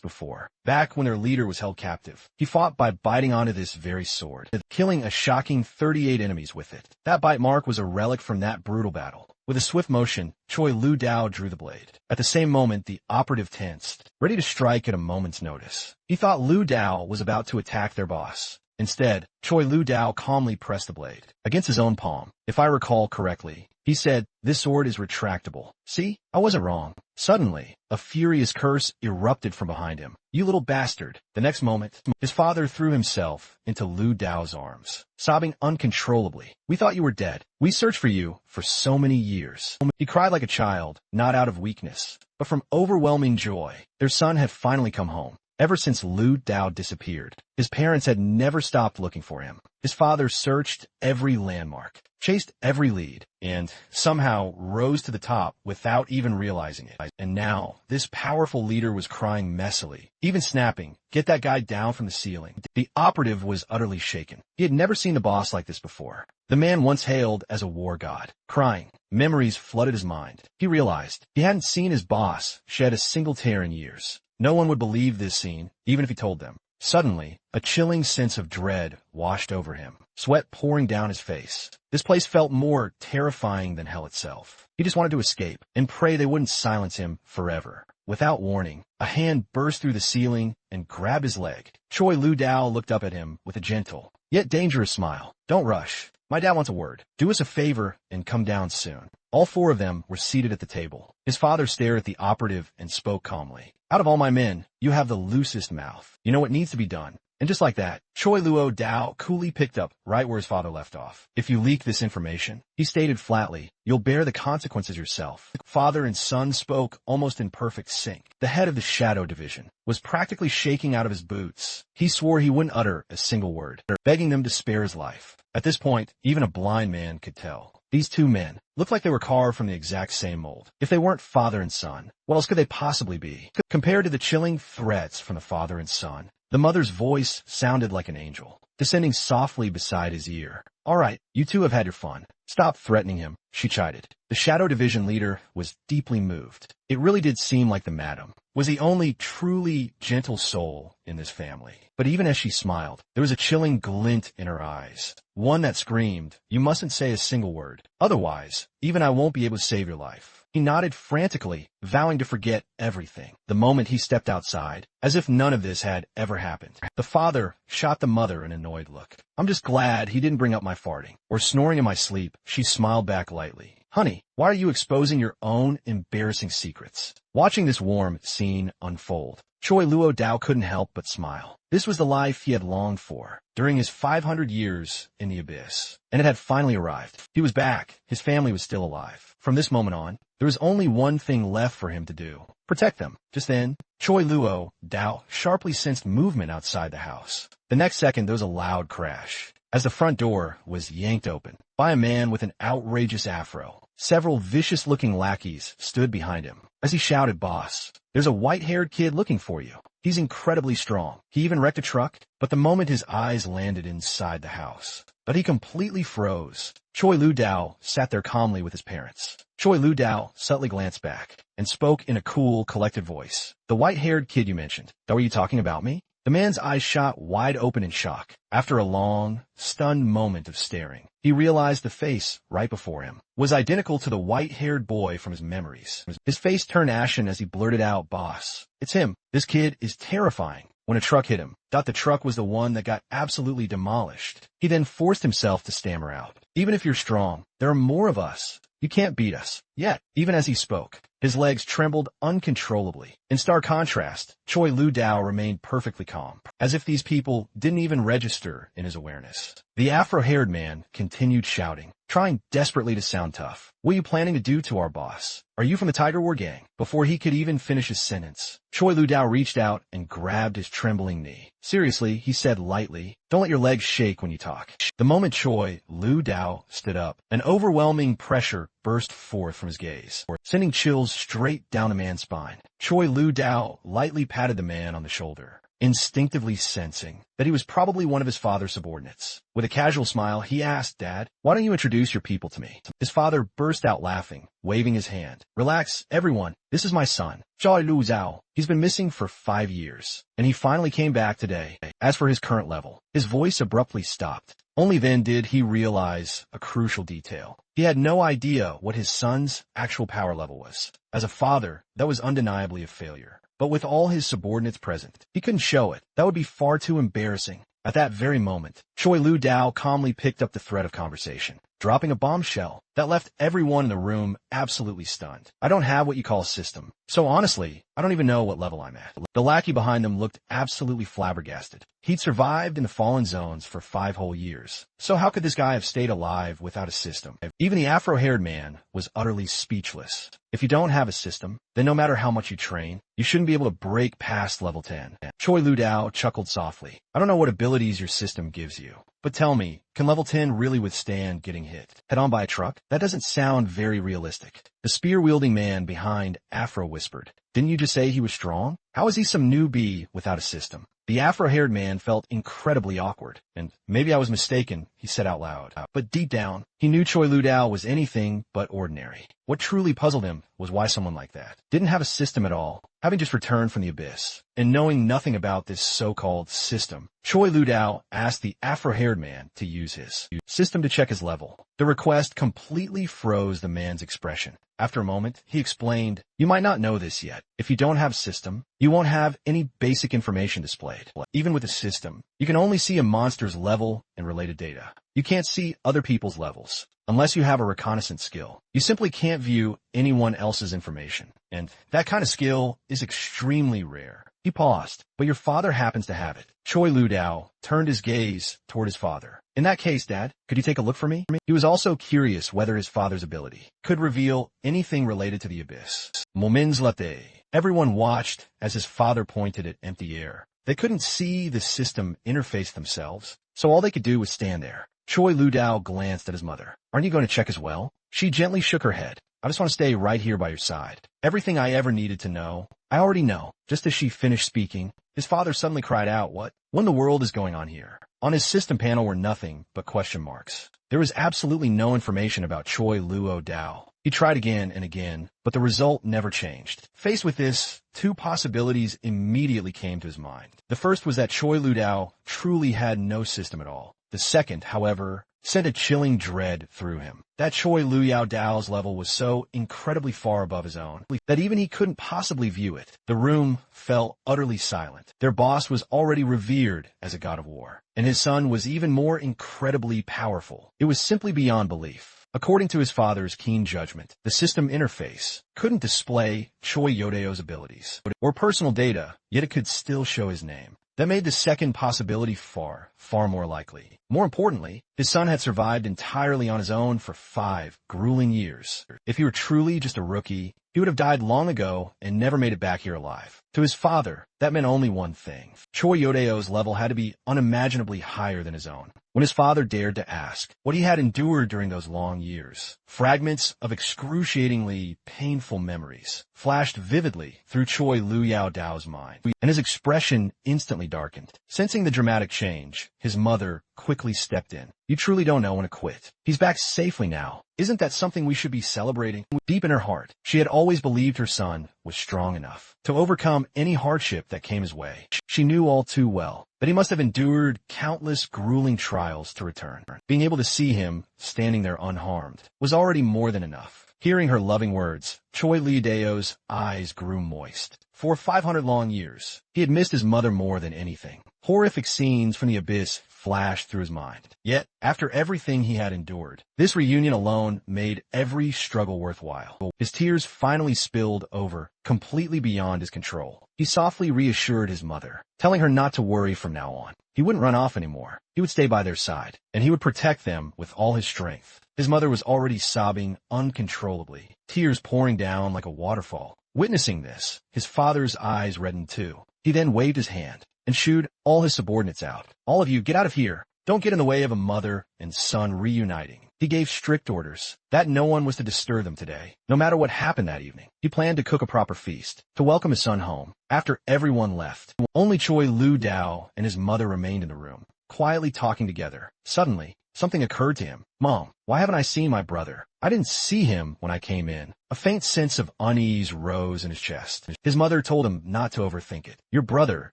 before, back when their leader was held captive. He fought by biting onto this very sword, killing a shocking 38 enemies with it. That bite mark was a relic from that brutal battle. With a swift motion, Choi Ludao drew the blade. At the same moment, the operative tensed, ready to strike at a moment's notice. He thought Ludao was about to attack their boss. Instead, Choi Ludao calmly pressed the blade against his own palm. If I recall correctly, he said, this sword is retractable. See, I wasn't wrong. Suddenly, a furious curse erupted from behind him. You little bastard. The next moment, his father threw himself into Ludao's arms, sobbing uncontrollably. We thought you were dead. We searched for you for so many years. He cried like a child, not out of weakness, but from overwhelming joy. Their son had finally come home. Ever since Ludao disappeared, his parents had never stopped looking for him. His father searched every landmark, chased every lead, and somehow rose to the top without even realizing it. And now, this powerful leader was crying messily, even snapping, "Get that guy down from the ceiling." The operative was utterly shaken. He had never seen a boss like this before. The man once hailed as a war god. Crying, memories flooded his mind. He realized he hadn't seen his boss shed a single tear in years. No one would believe this scene, even if he told them. Suddenly, a chilling sense of dread washed over him, sweat pouring down his face. This place felt more terrifying than hell itself. He just wanted to escape and pray they wouldn't silence him forever. Without warning, a hand burst through the ceiling and grabbed his leg. Choi Ludao looked up at him with a gentle, yet dangerous smile. Don't rush. My dad wants a word. Do us a favor and come down soon. All four of them were seated at the table. His father stared at the operative and spoke calmly. Out of all my men, you have the loosest mouth. You know what needs to be done. And just like that, Choi Ludao coolly picked up right where his father left off. If you leak this information, he stated flatly, you'll bear the consequences yourself. Father and son spoke almost in perfect sync. The head of the Shadow Division was practically shaking out of his boots. He swore he wouldn't utter a single word, begging them to spare his life. At this point, even a blind man could tell. These two men looked like they were carved from the exact same mold. If they weren't father and son, what else could they possibly be? Compared to the chilling threats from the father and son, the mother's voice sounded like an angel, descending softly beside his ear. All right, you two have had your fun. Stop threatening him, she chided. The Shadow Division leader was deeply moved. It really did seem like the madam was the only truly gentle soul in this family. But even as she smiled, there was a chilling glint in her eyes. One that screamed, you mustn't say a single word. Otherwise, even I won't be able to save your life. He nodded frantically, vowing to forget everything. The moment he stepped outside, as if none of this had ever happened. The father shot the mother an annoyed look. I'm just glad he didn't bring up my farting or snoring in my sleep. She smiled back lightly. Honey, why are you exposing your own embarrassing secrets? Watching this warm scene unfold, Choi Ludao couldn't help but smile. This was the life he had longed for during his 500 years in the abyss, and it had finally arrived. He was back. His family was still alive. From this moment on, there was only one thing left for him to do. Protect them. Just then, Choi Ludao sharply sensed movement outside the house. The next second, there was a loud crash as the front door was yanked open by a man with an outrageous afro. Several vicious-looking lackeys stood behind him. As he shouted, "Boss, there's a white-haired kid looking for you. He's incredibly strong. He even wrecked a truck." But the moment his eyes landed inside the house, but he completely froze. Choi Ludao sat there calmly with his parents. Choi Ludao subtly glanced back and spoke in a cool, collected voice. "The white-haired kid you mentioned. Were you talking about me?" The man's eyes shot wide open in shock. After a long, stunned moment of staring, he realized the face right before him was identical to the white-haired boy from his memories. His face turned ashen as he blurted out, "Boss, it's him. This kid is terrifying." When a truck hit him, thought the truck was the one that got absolutely demolished. He then forced himself to stammer out, "Even if you're strong, there are more of us. You can't beat us." Yet, even as he spoke, his legs trembled uncontrollably. In stark contrast, Choi Lu Dao remained perfectly calm, as if these people didn't even register in his awareness. The afro-haired man continued shouting, trying desperately to sound tough. "What are you planning to do to our boss? Are you from the Tiger War gang?" Before he could even finish his sentence, Choi Lu Dao reached out and grabbed his trembling knee. "Seriously," he said lightly, "don't let your legs shake when you talk." The moment Choi Lu Dao stood up, an overwhelming pressure burst forth from his gaze, sending chills straight down the man's spine. Choi Lu Dao lightly patted the man on the shoulder, instinctively sensing that he was probably one of his father's subordinates. With a casual smile, he asked, "Dad, why don't you introduce your people to me?" His father burst out laughing, waving his hand. "Relax, everyone. This is my son, Choi Lu Dao. He's been missing for 5 years, and he finally came back today." As for his current level, his voice abruptly stopped. Only then did he realize a crucial detail. He had no idea what his son's actual power level was. As a father, that was undeniably a failure. But with all his subordinates present, he couldn't show it. That would be far too embarrassing. At that very moment, Choi Lu Dao calmly picked up the thread of conversation, dropping a bombshell that left everyone in the room absolutely stunned. "I don't have what you call a system, so honestly, I don't even know what level I'm at." The lackey behind them looked absolutely flabbergasted. He'd survived in the Fallen Zones for 5 whole years. So how could this guy have stayed alive without a system? Even the afro-haired man was utterly speechless. If you don't have a system, then no matter how much you train, you shouldn't be able to break past level 10. Choi Lu Dao chuckled softly. "I don't know what abilities your system gives you, but tell me, can level 10 really withstand getting hit head-on by a truck? That doesn't sound very realistic." The spear-wielding man behind Afro whispered, "Didn't you just say he was strong? How is he some newbie without a system?" The afro-haired man felt incredibly awkward, and "Maybe I was mistaken," he said out loud. But deep down, he knew Choi Lu Dao was anything but ordinary. What truly puzzled him was why someone like that didn't have a system at all, having just returned from the abyss. And knowing nothing about this so-called system, Choi Lu Dao asked the afro-haired man to use his system to check his level. The request completely froze the man's expression. After a moment, he explained, "You might not know this yet. If you don't have a system, you won't have any basic information displayed. Even with a system, you can only see a monster's level and related data. You can't see other people's levels. Unless you have a reconnaissance skill, you simply can't view anyone else's information. And that kind of skill is extremely rare." He paused, "But your father happens to have it." Choi Lu Dao turned his gaze toward his father. "In that case, Dad, could you take a look for me?" He was also curious whether his father's ability could reveal anything related to the abyss. Moments later, everyone watched as his father pointed at empty air. They couldn't see the system interface themselves, so all they could do was stand there. Choi Lu Dao glanced at his mother. "Aren't you going to check as well?" She gently shook her head. "I just want to stay right here by your side. Everything I ever needed to know, I already know." Just as she finished speaking, his father suddenly cried out, "What in the world is going on here?" On his system panel were nothing but question marks. There was absolutely no information about Choi Luo Dao. He tried again and again, but the result never changed. Faced with this, 2 possibilities immediately came to his mind. The first was that Choi Lu Dao truly had no system at all. The second, however, sent a chilling dread through him. That Choi Lu Yao Dao's level was so incredibly far above his own that even he couldn't possibly view it. The room fell utterly silent. Their boss was already revered as a god of war, and his son was even more incredibly powerful. It was simply beyond belief. According to his father's keen judgment, the system interface couldn't display Choi Yodeo's abilities or personal data, yet it could still show his name. That made the second possibility far, far more likely. More importantly, his son had survived entirely on his own for 5 grueling years. If he were truly just a rookie, he would have died long ago and never made it back here alive. To his father, that meant only one thing. Choi Yodeo's level had to be unimaginably higher than his own. When his father dared to ask what he had endured during those long years, fragments of excruciatingly painful memories flashed vividly through Choi Lu Yao Dao's mind, and his expression instantly darkened. Sensing the dramatic change, his mother quickly stepped in. "You truly don't know when to quit. He's back safely now. Isn't that something we should be celebrating? Deep in her heart, she had always believed her son was strong enough to overcome any hardship that came his way. She knew all too well that he must have endured countless grueling trials to return. Being able to see him standing there unharmed was already more than enough. Hearing her loving words, Choi Lee-dao's eyes grew moist. For 500 long years, he had missed his mother more than anything. Horrific scenes from the abyss flashed through his mind. Yet, after everything he had endured, this reunion alone made every struggle worthwhile. His tears finally spilled over, completely beyond his control. He softly reassured his mother, telling her not to worry from now on. He wouldn't run off anymore. He would stay by their side, and he would protect them with all his strength. His mother was already sobbing uncontrollably, tears pouring down like a waterfall. Witnessing this, his father's eyes reddened too. He then waved his hand and shooed all his subordinates out. "All of you, get out of here. Don't get in the way of a mother and son reuniting." He gave strict orders that no one was to disturb them today, no matter what happened that evening. He planned to cook a proper feast to welcome his son home. After everyone left, only Choi Lu-dao and his mother remained in the room, quietly talking together. Suddenly, something occurred to him. "Mom, why haven't I seen my brother? I didn't see him when I came in." A faint sense of unease rose in his chest. His mother told him not to overthink it. "Your brother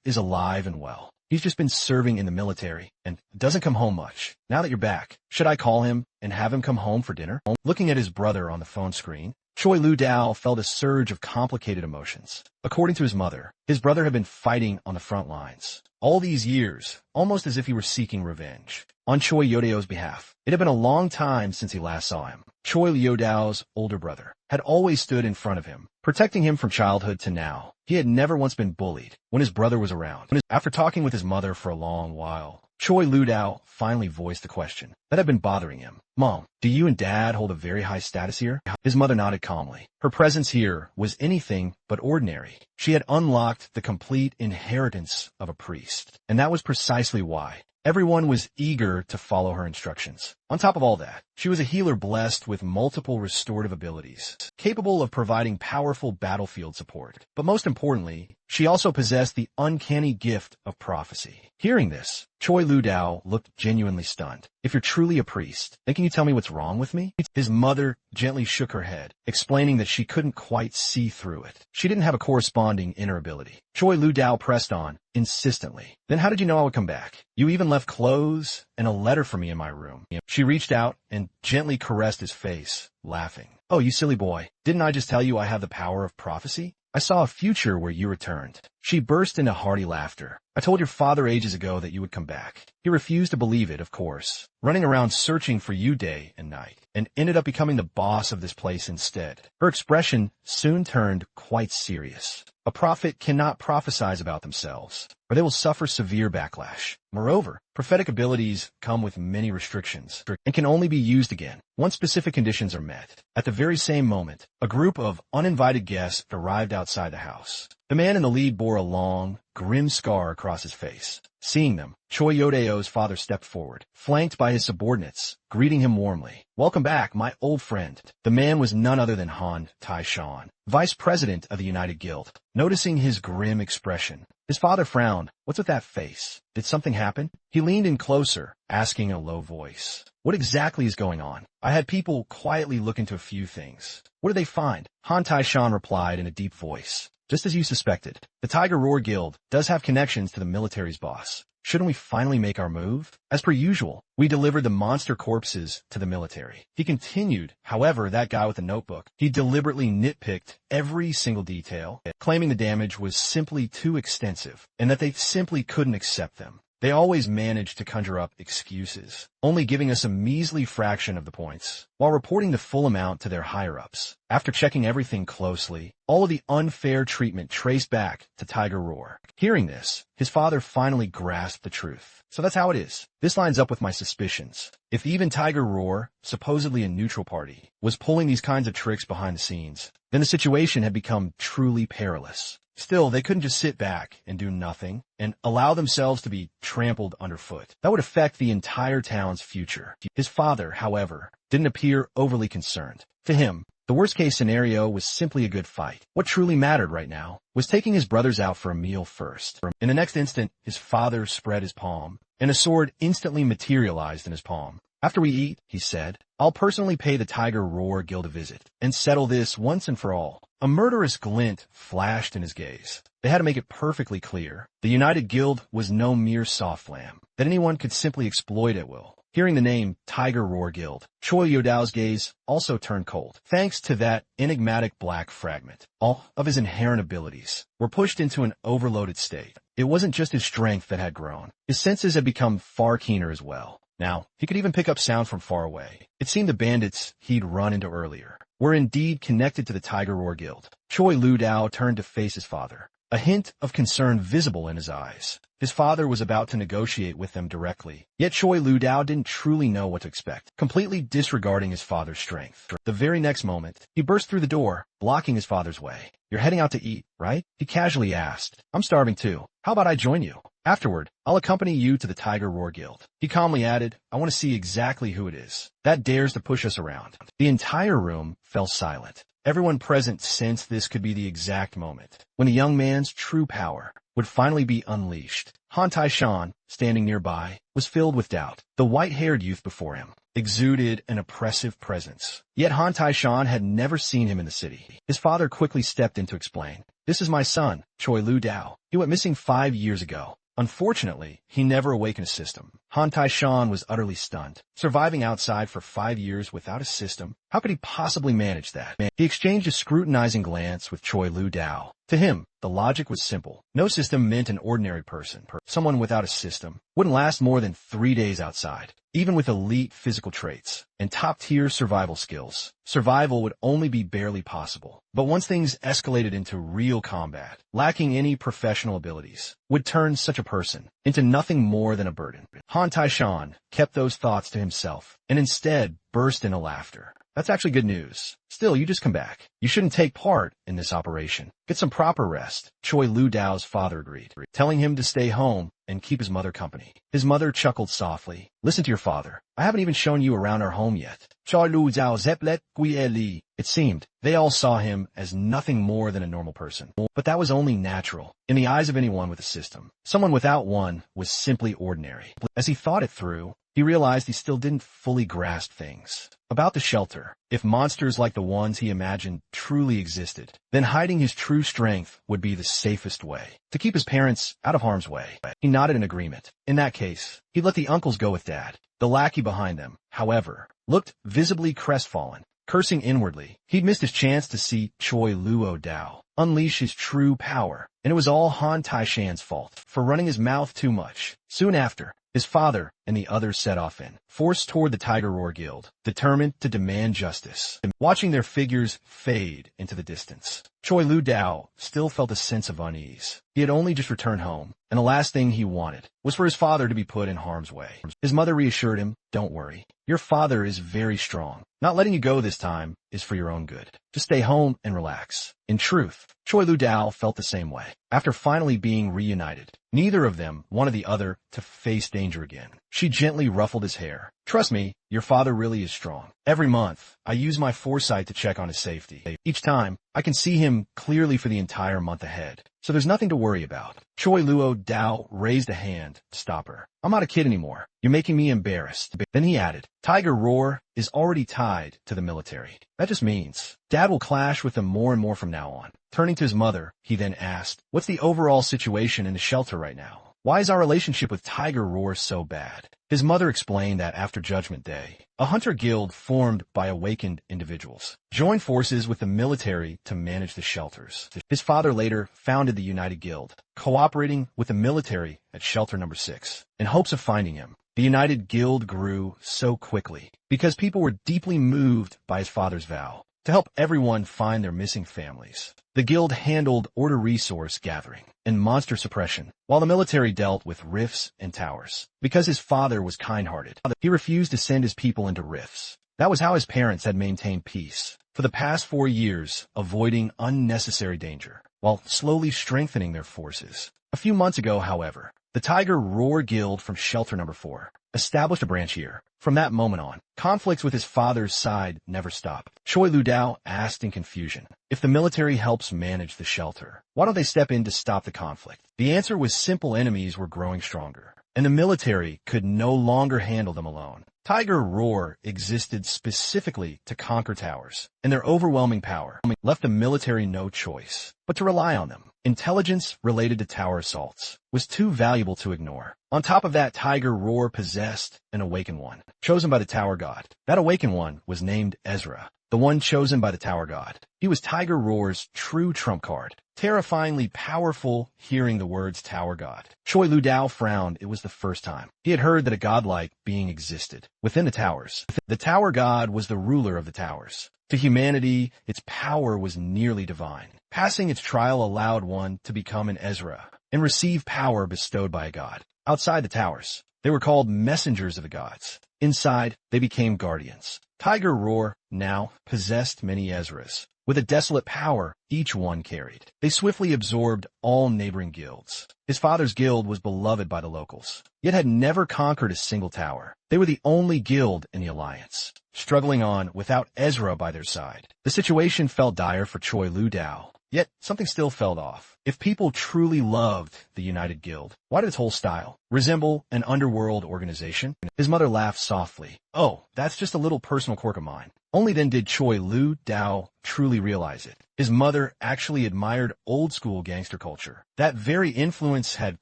is alive and well. He's just been serving in the military and doesn't come home much. Now that you're back, should I call him and have him come home for dinner?" Looking at his brother on the phone screen, Choi Lu-dao felt a surge of complicated emotions. According to his mother, his brother had been fighting on the front lines all these years, almost as if he were seeking revenge on Choi Yodao's behalf. It had been a long time since he last saw him. Choi Yodao's older brother had always stood in front of him, protecting him from childhood to now. He had never once been bullied when his brother was around. After talking with his mother for a long while, Choi Lu-dao finally voiced the question that had been bothering him. "Mom, do you and Dad hold a very high status here?" His mother nodded calmly. Her presence here was anything but ordinary. She had unlocked the complete inheritance of a priest, and that was precisely why everyone was eager to follow her instructions. On top of all that, she was a healer blessed with multiple restorative abilities, capable of providing powerful battlefield support. But most importantly, she also possessed the uncanny gift of prophecy. Hearing this, Choi Lu-dao looked genuinely stunned. "If you're truly a priest, then can you tell me what's wrong with me?" His mother gently shook her head, explaining that she couldn't quite see through it. She didn't have a corresponding inner ability. Choi Lu-dao pressed on, insistently. "Then how did you know I would come back? You even left clothes and a letter for me in my room." She reached out and gently caressed his face, laughing. "Oh, you silly boy. Didn't I just tell you I have the power of prophecy? I saw a future where you returned." She burst into hearty laughter. "I told your father ages ago that you would come back. He refused to believe it, of course, running around searching for you day and night, and ended up becoming the boss of this place instead." Her expression soon turned quite serious. A prophet cannot prophesize about themselves, or they will suffer severe backlash. Moreover, prophetic abilities come with many restrictions and can only be used again once specific conditions are met. At the very same moment, a group of uninvited guests arrived outside the house. The man in the lead bore a long, grim scar across his face. Seeing them, Choi Yodao's father stepped forward, flanked by his subordinates, greeting him warmly. "Welcome back, my old friend." The man was none other than Han Tai-shan, vice president of the United Guild. Noticing his grim expression, his father frowned. "What's with that face? Did something happen?" He leaned in closer, asking in a low voice, "What exactly is going on?" "I had people quietly look into a few things." "What did they find?" Han Tai-shan replied in a deep voice. "Just as you suspected, the Tiger Roar Guild does have connections to the military's boss. Shouldn't we finally make our move? As per usual, we delivered the monster corpses to the military." He continued, however, that guy with the notebook, he deliberately nitpicked every single detail, claiming the damage was simply too extensive and that they simply couldn't accept them. They always managed to conjure up excuses, only giving us a measly fraction of the points, while reporting the full amount to their higher-ups. After checking everything closely, all of the unfair treatment traced back to Tiger Roar. Hearing this, his father finally grasped the truth. "So that's how it is. This lines up with my suspicions. If even Tiger Roar, supposedly a neutral party, was pulling these kinds of tricks behind the scenes, then the situation had become truly perilous. Still, they couldn't just sit back and do nothing and allow themselves to be trampled underfoot. That would affect the entire town's future." His father, however, didn't appear overly concerned. To him, the worst-case scenario was simply a good fight. What truly mattered right now was taking his brothers out for a meal first. In the next instant, his father spread his palm, and a sword instantly materialized in his palm. After we eat, he said, I'll personally pay the Tiger Roar Guild a visit and settle this once and for all. A murderous glint flashed in his gaze. They had to make it perfectly clear. The United Guild was no mere soft lamb that anyone could simply exploit at will. Hearing the name Tiger Roar Guild, Choi Yodao's gaze also turned cold. Thanks to that enigmatic black fragment, all of his inherent abilities were pushed into an overloaded state. It wasn't just his strength that had grown. His senses had become far keener as well. Now, he could even pick up sound from far away. It seemed the bandits he'd run into earlier were indeed connected to the Tiger Roar Guild. Choi Lu Dao turned to face his father, a hint of concern visible in his eyes. His father was about to negotiate with them directly, yet Choi Lu Dao didn't truly know what to expect, completely disregarding his father's strength. The very next moment, he burst through the door, blocking his father's way. You're heading out to eat, right? He casually asked. I'm starving too. How about I join you? Afterward, I'll accompany you to the Tiger Roar Guild. He calmly added, I want to see exactly who it is that dares to push us around. The entire room fell silent. Everyone present sensed this could be the exact moment when the young man's true power would finally be unleashed. Han Tai-shan, standing nearby, was filled with doubt. The white-haired youth before him exuded an oppressive presence. Yet Han Tai-shan had never seen him in the city. His father quickly stepped in to explain. This is my son, Choi Lu Dao. He went missing 5 years ago. Unfortunately, he never awakened a system. Han Tai-shan was utterly stunned. Surviving outside for 5 years without a system, how could he possibly manage that? He exchanged a scrutinizing glance with Choi Lu Dao. To him, the logic was simple. No system meant an ordinary person. Someone without a system wouldn't last more than 3 days outside. Even with elite physical traits and top-tier survival skills, survival would only be barely possible. But once things escalated into real combat, lacking any professional abilities would turn such a person into nothing more than a burden. Han Tai-shan kept those thoughts to himself and instead burst into laughter. That's actually good news. Still, you just come back. You shouldn't take part in this operation. Get some proper rest. Choi Lu Dao's father agreed, telling him to stay home and keep his mother company. His mother chuckled softly. Listen to your father. I haven't even shown you around our home yet. Choi Lu Dao zeplet guieli. It seemed they all saw him as nothing more than a normal person. But that was only natural. In the eyes of anyone with a system, someone without one was simply ordinary. As he thought it through, he realized he still didn't fully grasp things about the shelter. If monsters like the ones he imagined truly existed, then hiding his true strength would be the safest way to keep his parents out of harm's way. He nodded in agreement. In that case, he'd let the uncles go with Dad. The lackey behind them, however, looked visibly crestfallen. Cursing inwardly, he'd missed his chance to see Choi Luo Dao unleash his true power, and it was all Han Tai-shan's fault for running his mouth too much. Soon after, his father and the others set off in force toward the Tiger Roar Guild, determined to demand justice. Watching their figures fade into the distance, Choi Lu Dao still felt a sense of unease. He had only just returned home, and the last thing he wanted was for his father to be put in harm's way. His mother reassured him, don't worry. Your father is very strong. Not letting you go this time is for your own good. Just stay home and relax. In truth, Choi Lu Dao felt the same way. After finally being reunited, neither of them wanted the other to face danger again. She gently ruffled his hair. Trust me, your father really is strong. Every month, I use my foresight to check on his safety. Each time, I can see him clearly for the entire month ahead. So there's nothing to worry about. Choi Luo Dao raised a hand to stop her. I'm not a kid anymore. You're making me embarrassed. Then he added, Tiger Roar is already tied to the military. That just means Dad will clash with them more and more from now on. Turning to his mother, he then asked, what's the overall situation in the shelter right now? Why is our relationship with Tiger Roar so bad? His mother explained that after Judgment Day, a hunter guild formed by awakened individuals joined forces with the military to manage the shelters. His father later founded the United Guild, cooperating with the military at Shelter Number 6 in hopes of finding him. The United Guild grew so quickly because people were deeply moved by his father's vow to help everyone find their missing families. The guild handled order resource gathering and monster suppression, while the military dealt with rifts and towers. Because his father was kind-hearted, he refused to send his people into rifts. That was how his parents had maintained peace for the past 4 years, avoiding unnecessary danger, while slowly strengthening their forces. A few months ago, however, the Tiger Roar Guild from Shelter Number 4 established a branch here. From that moment on, conflicts with his father's side never stopped. Choi Lu Dao asked in confusion, if the military helps manage the shelter, why don't they step in to stop the conflict? The answer was simple: enemies were growing stronger, and the military could no longer handle them alone. Tiger Roar existed specifically to conquer towers, and their overwhelming power left the military no choice but to rely on them. Intelligence related to tower assaults was too valuable to ignore. On top of that, Tiger Roar possessed an Awakened One, chosen by the Tower God. That Awakened One was named Ezra, the one chosen by the Tower God. He was Tiger Roar's true trump card, terrifyingly powerful. Hearing the words Tower God, Choi Lu Dao frowned. It was the first time he had heard that a godlike being existed within the towers. The Tower God was the ruler of the towers. To humanity, its power was nearly divine. Passing its trial allowed one to become an Ezra and receive power bestowed by a god. Outside the towers, they were called messengers of the gods. Inside, they became guardians. Tiger Roar now possessed many Ezras, with a desolate power each one carried. They swiftly absorbed all neighboring guilds. His father's guild was beloved by the locals, yet had never conquered a single tower. They were the only guild in the alliance, struggling on without Ezra by their side. The situation felt dire for Choi Lu Dao, yet something still felt off. If people truly loved the United Guild, why did its whole style resemble an underworld organization? His mother laughed softly. Oh, that's just a little personal quirk of mine. Only then did Choi Lu Dao truly realize it. His mother actually admired old-school gangster culture. That very influence had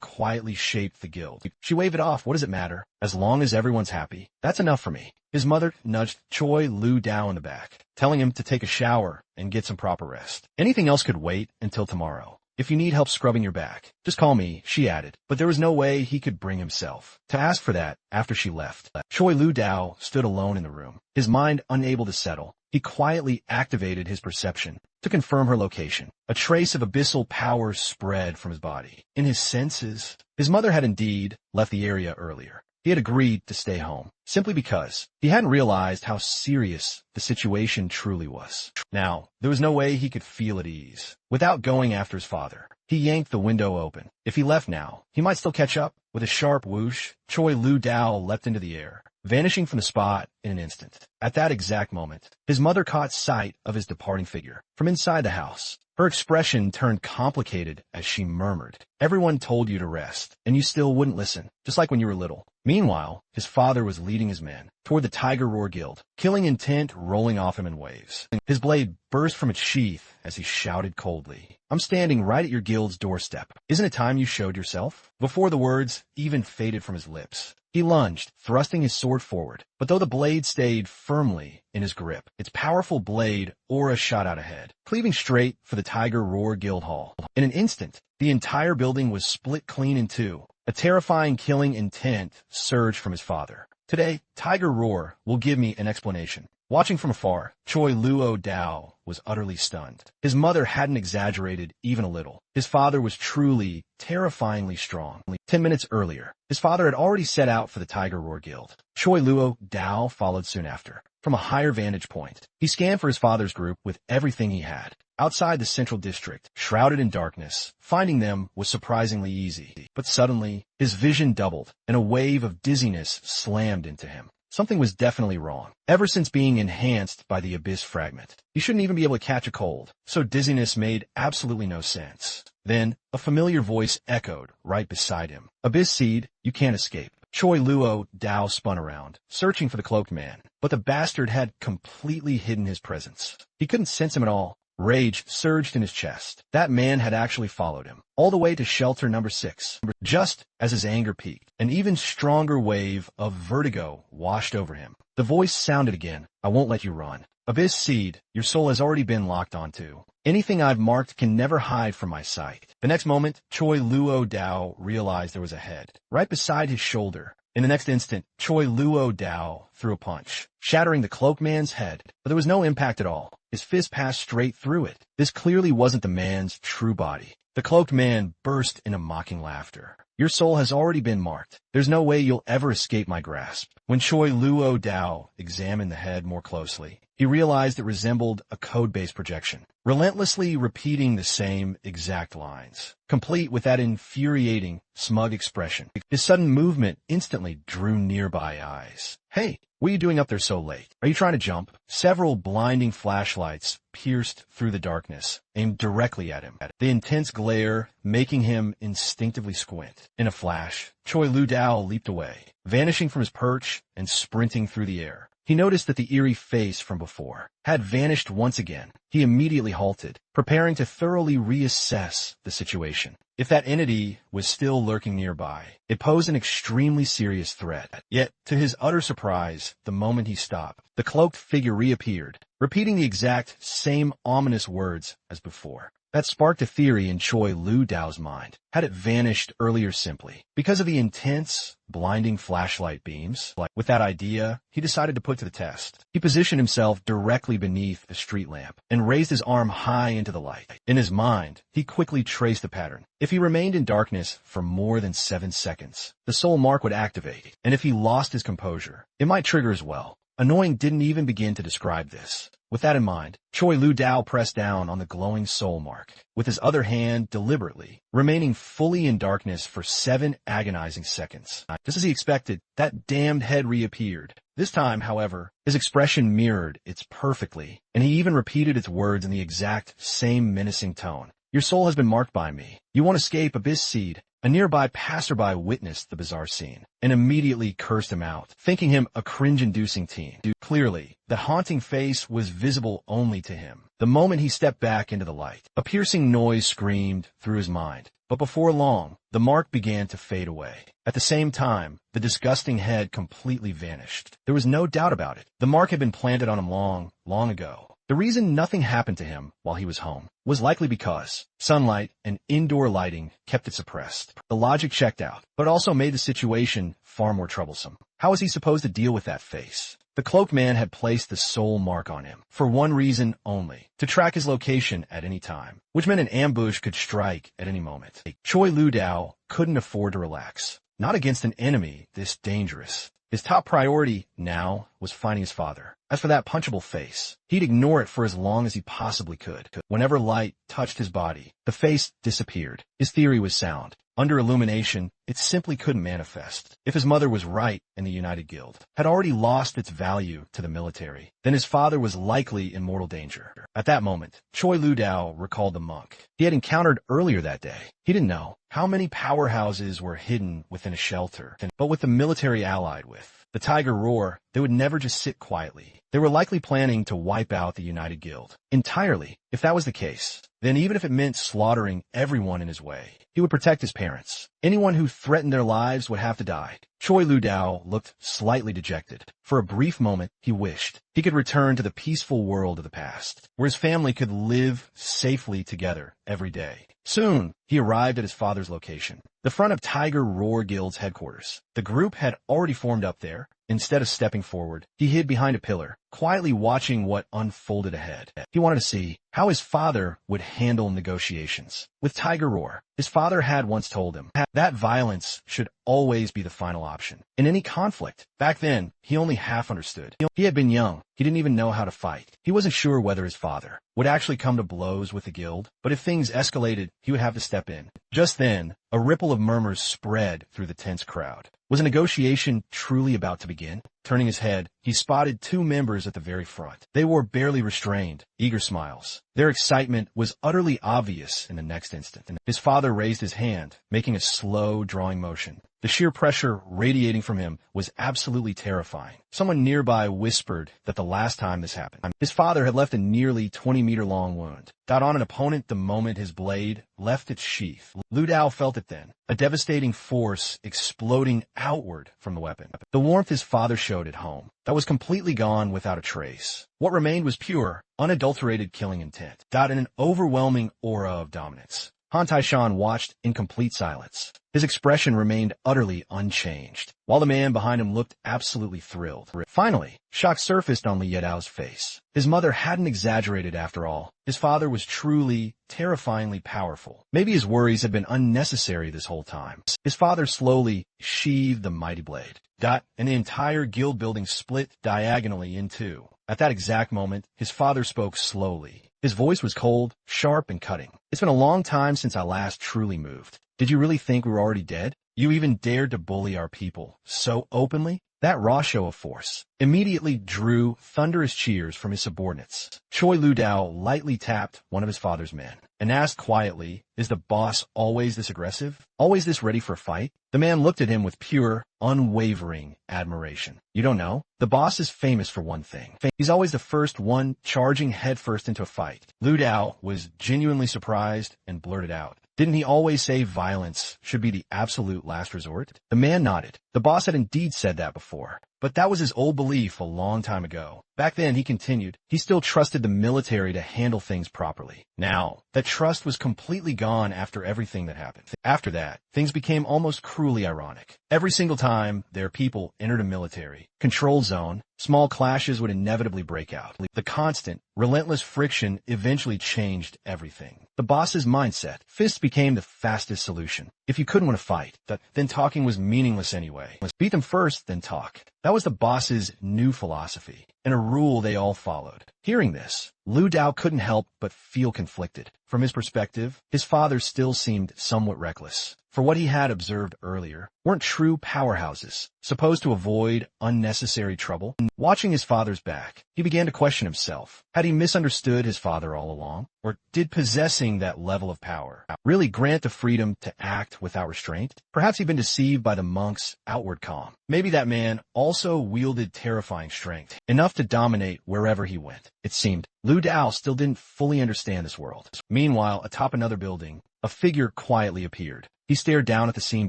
quietly shaped the guild. She waved it off. What does it matter? As long as everyone's happy, that's enough for me. His mother nudged Choi Lu Dao in the back, telling him to take a shower and get some proper rest. Anything else could wait until tomorrow. If you need help scrubbing your back, just call me, she added. But there was no way he could bring himself to ask for that after she left. Choi Lu Dao stood alone in the room, his mind unable to settle. He quietly activated his perception to confirm her location. A trace of abyssal power spread from his body. In his senses, his mother had indeed left the area earlier. He had agreed to stay home, simply because he hadn't realized how serious the situation truly was. Now, there was no way he could feel at ease without going after his father. He yanked the window open. If he left now, he might still catch up. With a sharp whoosh, Choi Lu Dao leapt into the air, vanishing from the spot in an instant. At that exact moment, his mother caught sight of his departing figure from inside the house. Her expression turned complicated as she murmured, "Everyone told you to rest, and you still wouldn't listen, just like when you were little." Meanwhile, his father was leading his men toward the Tiger Roar Guild, killing intent rolling off him in waves. His blade burst from its sheath as he shouted coldly, "I'm standing right at your guild's doorstep. Isn't it time you showed yourself?" Before the words even faded from his lips, he lunged, thrusting his sword forward. But though the blade stayed firmly in his grip, its powerful blade aura shot out ahead, cleaving straight for the Tiger Roar Guild Hall. In an instant, the entire building was split clean in two. A terrifying killing intent surged from his father. Today, Tiger Roar will give me an explanation. Watching from afar, Choi Luo Dao was utterly stunned. His mother hadn't exaggerated even a little. His father was truly, terrifyingly strong. 10 minutes earlier, his father had already set out for the Tiger Roar Guild. Choi Luo Dao followed soon after. From a higher vantage point, he scanned for his father's group with everything he had. Outside the central district, shrouded in darkness, finding them was surprisingly easy. But suddenly, his vision doubled, and a wave of dizziness slammed into him. Something was definitely wrong. Ever since being enhanced by the Abyss Fragment, he shouldn't even be able to catch a cold, so dizziness made absolutely no sense. Then, a familiar voice echoed right beside him. "Abyss Seed, you can't escape." Choi Luo Dao spun around, searching for the cloaked man, but the bastard had completely hidden his presence. He couldn't sense him at all. Rage surged in his chest. That man had actually followed him, all the way to shelter number 6. Just as his anger peaked, an even stronger wave of vertigo washed over him. The voice sounded again, "I won't let you run. Abyss Seed, your soul has already been locked onto. Anything I've marked can never hide from my sight." The next moment, Choi Luo Dao realized there was a head right beside his shoulder. In the next instant, Choi Luo Dao threw a punch, shattering the cloaked man's head, but there was no impact at all. His fist passed straight through it. This clearly wasn't the man's true body. The cloaked man burst into mocking laughter. "Your soul has already been marked. There's no way you'll ever escape my grasp." When Choi Luo Dao examined the head more closely, he realized it resembled a code-based projection, relentlessly repeating the same exact lines, complete with that infuriating, smug expression. His sudden movement instantly drew nearby eyes. "Hey, what are you doing up there so late? Are you trying to jump?" Several blinding flashlights pierced through the darkness, aimed directly at him, the intense glare making him instinctively squint. In a flash, Choi Lu-dao leaped away, vanishing from his perch and sprinting through the air. He noticed that the eerie face from before had vanished once again. He immediately halted, preparing to thoroughly reassess the situation. If that entity was still lurking nearby, it posed an extremely serious threat. Yet, to his utter surprise, the moment he stopped, the cloaked figure reappeared, repeating the exact same ominous words as before. That sparked a theory in Choi Lu-dao's mind. Had it vanished earlier simply because of the intense, blinding flashlight beams? With that idea, he decided to put to the test. He positioned himself directly beneath a street lamp and raised his arm high into the light. In his mind, he quickly traced the pattern. If he remained in darkness for more than 7 seconds, the soul mark would activate, and if he lost his composure, it might trigger as well. Annoying didn't even begin to describe this. With that in mind, Choi Lu-dao pressed down on the glowing soul mark, with his other hand deliberately, remaining fully in darkness for 7 agonizing seconds. Just as he expected, that damned head reappeared. This time, however, his expression mirrored its perfectly, and he even repeated its words in the exact same menacing tone. "Your soul has been marked by me. You won't escape Abyss Seed." A nearby passerby witnessed the bizarre scene and immediately cursed him out, thinking him a cringe-inducing teen. Clearly, the haunting face was visible only to him. The moment he stepped back into the light, a piercing noise screamed through his mind. But before long, the mark began to fade away. At the same time, the disgusting head completely vanished. There was no doubt about it. The mark had been planted on him long, long ago. The reason nothing happened to him while he was home was likely because sunlight and indoor lighting kept it suppressed. The logic checked out, but also made the situation far more troublesome. How was he supposed to deal with that face? The cloaked man had placed the soul mark on him for one reason only: to track his location at any time, which meant an ambush could strike at any moment. Choi Lu-dao couldn't afford to relax, not against an enemy this dangerous. His top priority now was finding his father. As for that punchable face, he'd ignore it for as long as he possibly could. Whenever light touched his body, the face disappeared. His theory was sound. Under illumination, it simply couldn't manifest. If his mother was right and the United Guild had already lost its value to the military, then his father was likely in mortal danger. At that moment, Choi Lu-dao recalled the monk he had encountered earlier that day. He didn't know how many powerhouses were hidden within a shelter, but with the military allied with the Tiger Roar, they would never just sit quietly. They were likely planning to wipe out the United Guild entirely. If that was the case, then even if it meant slaughtering everyone in his way, he would protect his parents. Anyone who threatened their lives would have to die. Choi Lu-dao looked slightly dejected. For a brief moment, he wished he could return to the peaceful world of the past, where his family could live safely together every day. Soon, he arrived at his father's location, the front of Tiger Roar Guild's headquarters. The group had already formed up there. Instead of stepping forward, he hid behind a pillar, quietly watching what unfolded ahead. He wanted to see how his father would handle negotiations with Tiger Roar. His father had once told him that violence should always be the final option in any conflict. Back then, he only half understood. He had been young. He didn't even know how to fight. He wasn't sure whether his father would actually come to blows with the guild, but if things escalated, he would have to step in. Just then, a ripple of murmurs spread through the tense crowd. Was a negotiation truly about to begin? Turning his head, he spotted 2 members at the very front. They wore barely restrained, eager smiles. Their excitement was utterly obvious in the next instant. His father raised his hand, making a slow drawing motion. The sheer pressure radiating from him was absolutely terrifying. Someone nearby whispered that the last time this happened, his father had left a nearly 20-meter-long wound on an opponent the moment his blade left its sheath. Lu-dao felt it then, a devastating force exploding outward from the weapon. The warmth his father showed at home, that was completely gone without a trace. What remained was pure, unadulterated killing intent, in an overwhelming aura of dominance. Han Taishan watched in complete silence. His expression remained utterly unchanged, while the man behind him looked absolutely thrilled. Finally, shock surfaced on Li Yedao's face. His mother hadn't exaggerated after all. His father was truly, terrifyingly powerful. Maybe his worries had been unnecessary this whole time. His father slowly sheathed the mighty blade. And the entire guild building split diagonally in two. At that exact moment, his father spoke slowly. His voice was cold, sharp, and cutting. "It's been a long time since I last truly moved. Did you really think we were already dead? You even dared to bully our people so openly?" That raw show of force immediately drew thunderous cheers from his subordinates. Choi Lu-dao lightly tapped one of his father's men and asked quietly, "Is the boss always this aggressive? Always this ready for a fight?" The man looked at him with pure, unwavering admiration. "You don't know? The boss is famous for one thing. He's always the first one charging headfirst into a fight." Lu-dao was genuinely surprised and blurted out, "Didn't he always say violence should be the absolute last resort?" The man nodded. The boss had indeed said that before, but that was his old belief a long time ago. Back then, he continued, he still trusted the military to handle things properly. Now, that trust was completely gone after everything that happened. After that, things became almost cruelly ironic. Every single time their people entered a military control zone, small clashes would inevitably break out. The constant, relentless friction eventually changed everything. The boss's mindset. Fists became the fastest solution. If you couldn't win a fight, then talking was meaningless anyway. Beat them first, then talk. That was the boss's new philosophy, and a rule they all followed. Hearing this, Lu-dao couldn't help but feel conflicted. From his perspective, his father still seemed somewhat reckless. For what he had observed earlier weren't true powerhouses, supposed to avoid unnecessary trouble. Watching his father's back, he began to question himself. Had he misunderstood his father all along? Or did possessing that level of power really grant the freedom to act without restraint? Perhaps he'd been deceived by the monk's outward calm. Maybe that man also wielded terrifying strength, enough to dominate wherever he went. It seemed Lu-dao still didn't fully understand this world. Meanwhile, atop another building, a figure quietly appeared. He stared down at the scene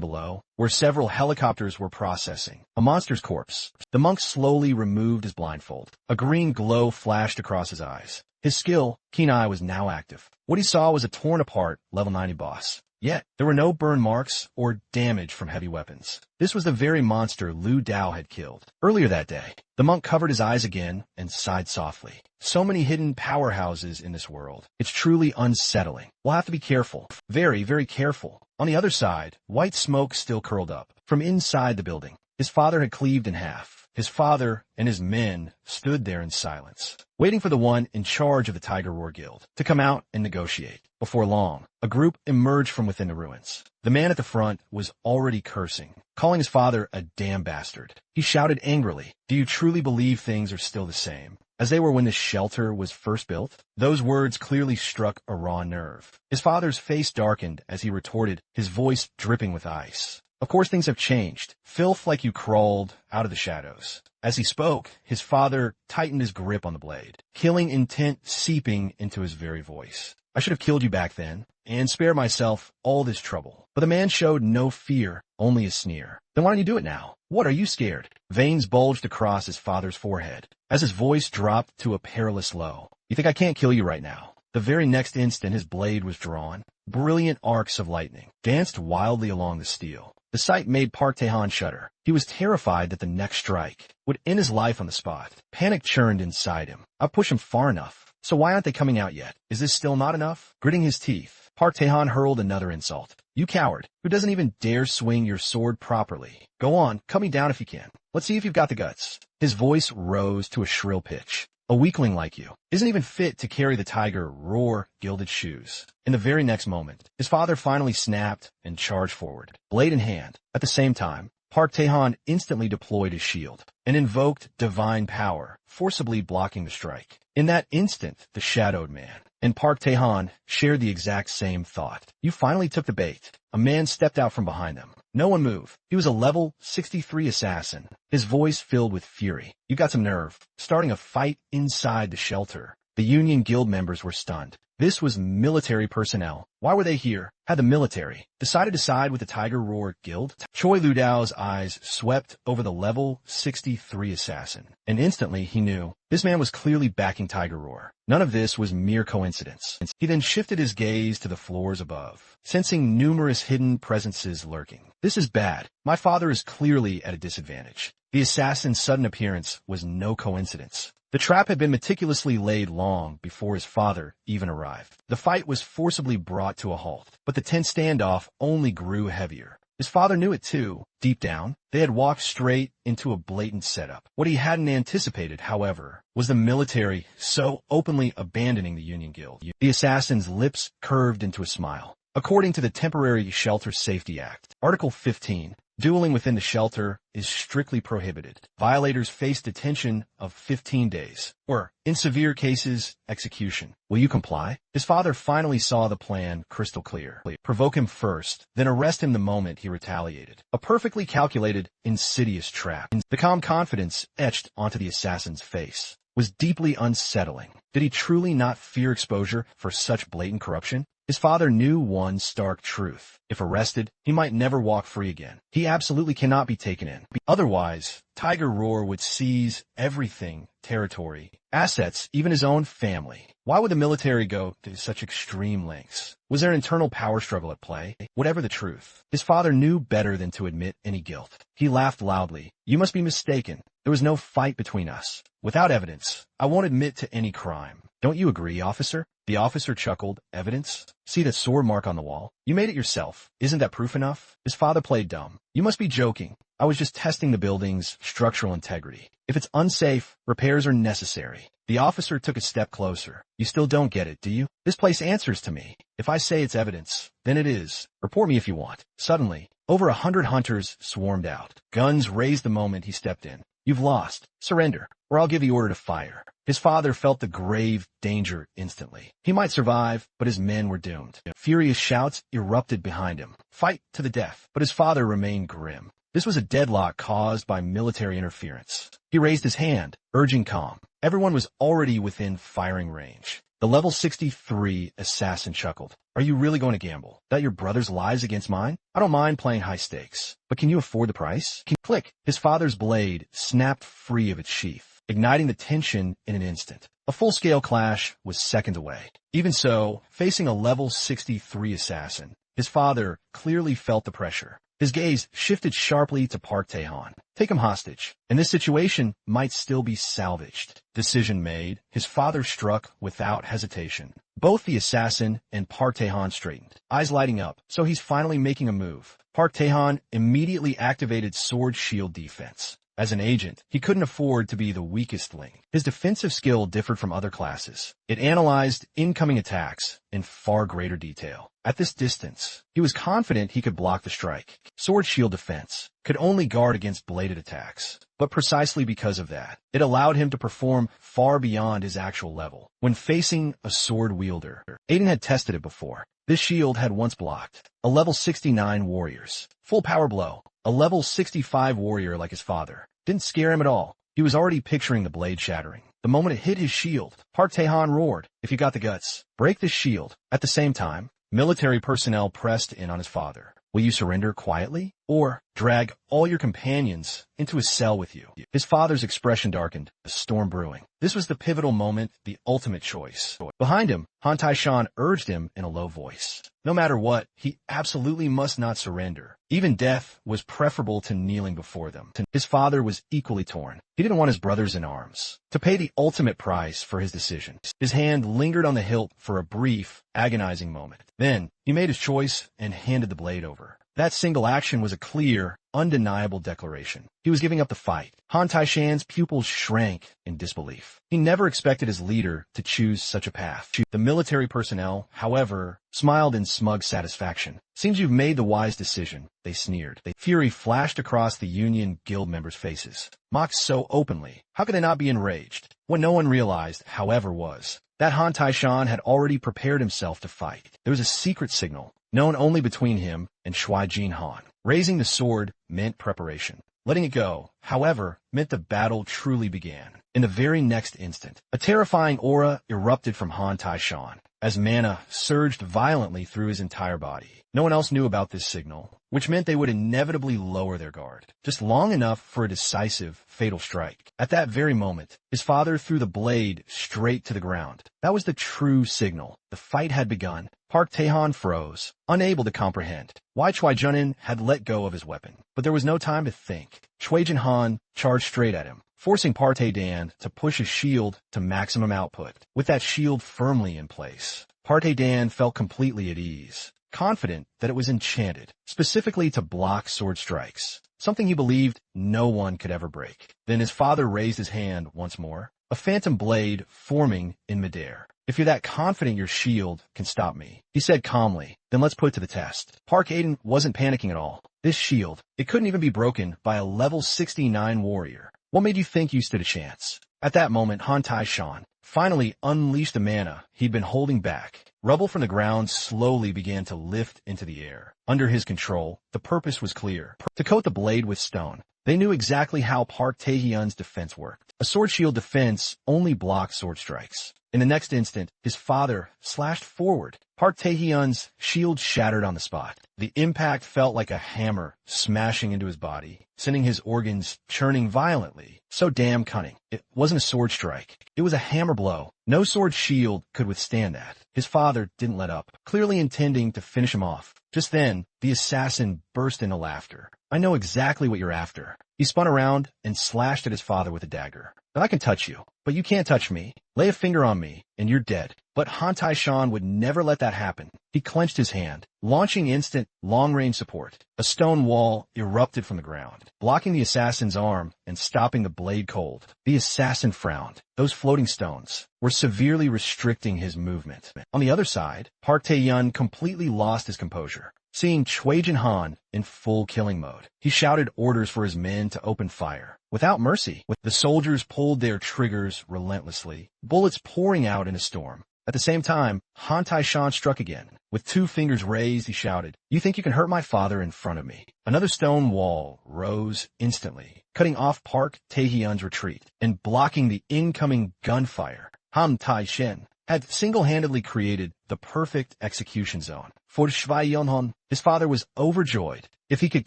below, where several helicopters were processing a monster's corpse. The monk slowly removed his blindfold. A green glow flashed across his eyes. His keen eye was now active. What he saw was a torn-apart level 90 boss. Yet, there were no burn marks or damage from heavy weapons. This was the very monster Lu-dao had killed earlier that day. The monk covered his eyes again and sighed softly. So many hidden powerhouses in this world. It's truly unsettling. We'll have to be careful. Very, very careful. On the other side, white smoke still curled up from inside the building. His father had cleaved in half. His father and his men stood there in silence, waiting for the one in charge of the Tiger Roar Guild to come out and negotiate. Before long, a group emerged from within the ruins. The man at the front was already cursing, calling his father a damn bastard. He shouted angrily, "Do you truly believe things are still the same as they were when this shelter was first built?" Those words clearly struck a raw nerve. His father's face darkened as he retorted, his voice dripping with ice. "Of course things have changed. Filth like you crawled out of the shadows." As he spoke, his father tightened his grip on the blade, killing intent seeping into his very voice. "I should have killed you back then, and spared myself all this trouble." But the man showed no fear, only a sneer. "Then why don't you do it now? What, are you scared?" Veins bulged across his father's forehead, as his voice dropped to a perilous low. "You think I can't kill you right now?" The very next instant his blade was drawn. Brilliant arcs of lightning danced wildly along the steel. The sight made Park Tae-han shudder. He was terrified that the next strike would end his life on the spot. Panic churned inside him. "I'll push him far enough. So why aren't they coming out yet? Is this still not enough?" Gritting his teeth, Park Tae-han hurled another insult. "You coward, who doesn't even dare swing your sword properly. Go on, cut me down if you can. Let's see if you've got the guts." His voice rose to a shrill pitch. "A weakling like you isn't even fit to carry the Tiger Roar gilded shoes." In the very next moment, his father finally snapped and charged forward, blade in hand. At the same time, Park Tae-han instantly deployed his shield and invoked divine power, forcibly blocking the strike. In that instant, the shadowed man and Park Tae-han shared the exact same thought. "You finally took the bait." A man stepped out from behind them. No one moved. He was a level 63 assassin, his voice filled with fury. "You got some nerve, starting a fight inside the shelter." The Union Guild members were stunned. This was military personnel. Why were they here? Had the military decided to side with the Tiger Roar Guild? Choi Lu-dao's eyes swept over the level 63 assassin, and instantly he knew this man was clearly backing Tiger Roar. None of this was mere coincidence. He then shifted his gaze to the floors above, sensing numerous hidden presences lurking. "This is bad. My father is clearly at a disadvantage." The assassin's sudden appearance was no coincidence. The trap had been meticulously laid long before his father even arrived. The fight was forcibly brought to a halt, but the tense standoff only grew heavier. His father knew it too. Deep down, they had walked straight into a blatant setup. What he hadn't anticipated, however, was the military so openly abandoning the Union Guild. The assassin's lips curved into a smile. According to the Temporary Shelter Safety Act, Article 15, dueling within the shelter is strictly prohibited. Violators face detention of 15 days, or, in severe cases, execution. Will you comply? His father finally saw the plan crystal clear. Provoke him first, then arrest him the moment he retaliated. A perfectly calculated, insidious trap. The calm confidence etched onto the assassin's face was deeply unsettling. Did he truly not fear exposure for such blatant corruption? His father knew one stark truth. If arrested, he might never walk free again. He absolutely cannot be taken in. Otherwise, Tiger Roar would seize everything, territory, assets, even his own family. Why would the military go to such extreme lengths? Was there an internal power struggle at play? Whatever the truth, his father knew better than to admit any guilt. He laughed loudly. You must be mistaken. There was no fight between us. Without evidence, I won't admit to any crime. Don't you agree, officer? The officer chuckled. Evidence? See that sword mark on the wall? You made it yourself. Isn't that proof enough? His father played dumb. You must be joking. I was just testing the building's structural integrity. If it's unsafe, repairs are necessary. The officer took a step closer. You still don't get it, do you? This place answers to me. If I say it's evidence, then it is. Report me if you want. Suddenly, over 100 hunters swarmed out. Guns raised the moment he stepped in. You've lost. Surrender, or I'll give the order to fire. His father felt the grave danger instantly. He might survive, but his men were doomed. Furious shouts erupted behind him. Fight to the death. But his father remained grim. This was a deadlock caused by military interference. He raised his hand, urging calm. Everyone was already within firing range. The level 63 assassin chuckled. Are you really going to gamble? That your brother's lives against mine? I don't mind playing high stakes, but can you afford the price? Click. His father's blade snapped free of its sheath, igniting the tension in an instant. A full-scale clash was seconds away. Even so, facing a level 63 assassin, his father clearly felt the pressure. His gaze shifted sharply to Park Tae-han. Take him hostage, and this situation might still be salvaged. Decision made, his father struck without hesitation. Both the assassin and Park Tae-han straightened, eyes lighting up, so he's finally making a move. Park Tae-han immediately activated sword shield defense. As an agent, he couldn't afford to be the weakest link. His defensive skill differed from other classes. It analyzed incoming attacks in far greater detail. At this distance, he was confident he could block the strike. Sword shield defense could only guard against bladed attacks. But precisely because of that, it allowed him to perform far beyond his actual level. When facing a sword wielder, Aiden had tested it before. This shield had once blocked a level 69 warrior's full power blow. A level 65 warrior like his father didn't scare him at all. He was already picturing the blade shattering. The moment it hit his shield, Park Tae-han roared, if you got the guts, break this shield. At the same time, military personnel pressed in on his father. Will you surrender quietly, or drag all your companions into a cell with you? His father's expression darkened, a storm brewing. This was the pivotal moment, the ultimate choice. Behind him, Han Tai-shan urged him in a low voice. No matter what, he absolutely must not surrender. Even death was preferable to kneeling before them. His father was equally torn. He didn't want his brothers in arms to pay the ultimate price for his decision. His hand lingered on the hilt for a brief, agonizing moment. Then, he made his choice and handed the blade over. That single action was a clear, undeniable declaration. He was giving up the fight. Han Tai-shan's pupils shrank in disbelief. He never expected his leader to choose such a path. The military personnel, however, smiled in smug satisfaction. Seems you've made the wise decision, they sneered. Fury flashed across the Union Guild members' faces. Mocked so openly, how could they not be enraged? What no one realized, however, was that Han Tai-shan had already prepared himself to fight. There was a secret signal, known only between him and Shui Jin Han. Raising the sword meant preparation. Letting it go, however, meant the battle truly began. In the very next instant, a terrifying aura erupted from Han Tai-shan as mana surged violently through his entire body. No one else knew about this signal, which meant they would inevitably lower their guard, just long enough for a decisive, fatal strike. At that very moment, his father threw the blade straight to the ground. That was the true signal. The fight had begun. Park Tae-han froze, unable to comprehend why Choi Jun-in had let go of his weapon. But there was no time to think. Choi Jin-han charged straight at him, forcing Park Tae-dan to push his shield to maximum output. With that shield firmly in place, Park Tae-dan felt completely at ease. confident that it was enchanted, specifically to block sword strikes, something he believed no one could ever break. Then his father raised his hand once more, a phantom blade forming in midair. "If you're that confident your shield can stop me," he said calmly, "then let's put it to the test." Park Aiden wasn't panicking at all. This shield, it couldn't even be broken by a level 69 warrior. What made you think you stood a chance? At that moment, Han Tai-shan finally unleashed the mana he'd been holding back. Rubble from the ground slowly began to lift into the air. Under his control, the purpose was clear: to coat the blade with stone. They knew exactly how Park Tae-hyun's defense worked. A sword shield defense only blocked sword strikes. In the next instant, his father slashed forward. Park Tae-hyun's shield shattered on the spot. The impact felt like a hammer smashing into his body, sending his organs churning violently. So damn cunning. It wasn't a sword strike. It was a hammer blow. No sword shield could withstand that. His father didn't let up, clearly intending to finish him off. Just then, the assassin burst into laughter. "I know exactly what you're after." He spun around and slashed at his father with a dagger. "Now I can touch you, but you can't touch me. Lay a finger on me, and you're dead." But Han Tai-shan would never let that happen. He clenched his hand, launching instant, long-range support. A stone wall erupted from the ground, blocking the assassin's arm and stopping the blade cold. The assassin frowned. Those floating stones were severely restricting his movement. On the other side, Park Tae-hyun completely lost his composure. Seeing Choi-jin Han in full killing mode, he shouted orders for his men to open fire. Without mercy, the soldiers pulled their triggers relentlessly, bullets pouring out in a storm. At the same time, Han Tai-shan struck again. With 2 fingers raised, he shouted, "You think you can hurt my father in front of me?" Another stone wall rose instantly, cutting off Park Tae-hyun's retreat and blocking the incoming gunfire. Han Tai-shan had single-handedly created the perfect execution zone. For Shwai Yonhon, his father was overjoyed if he could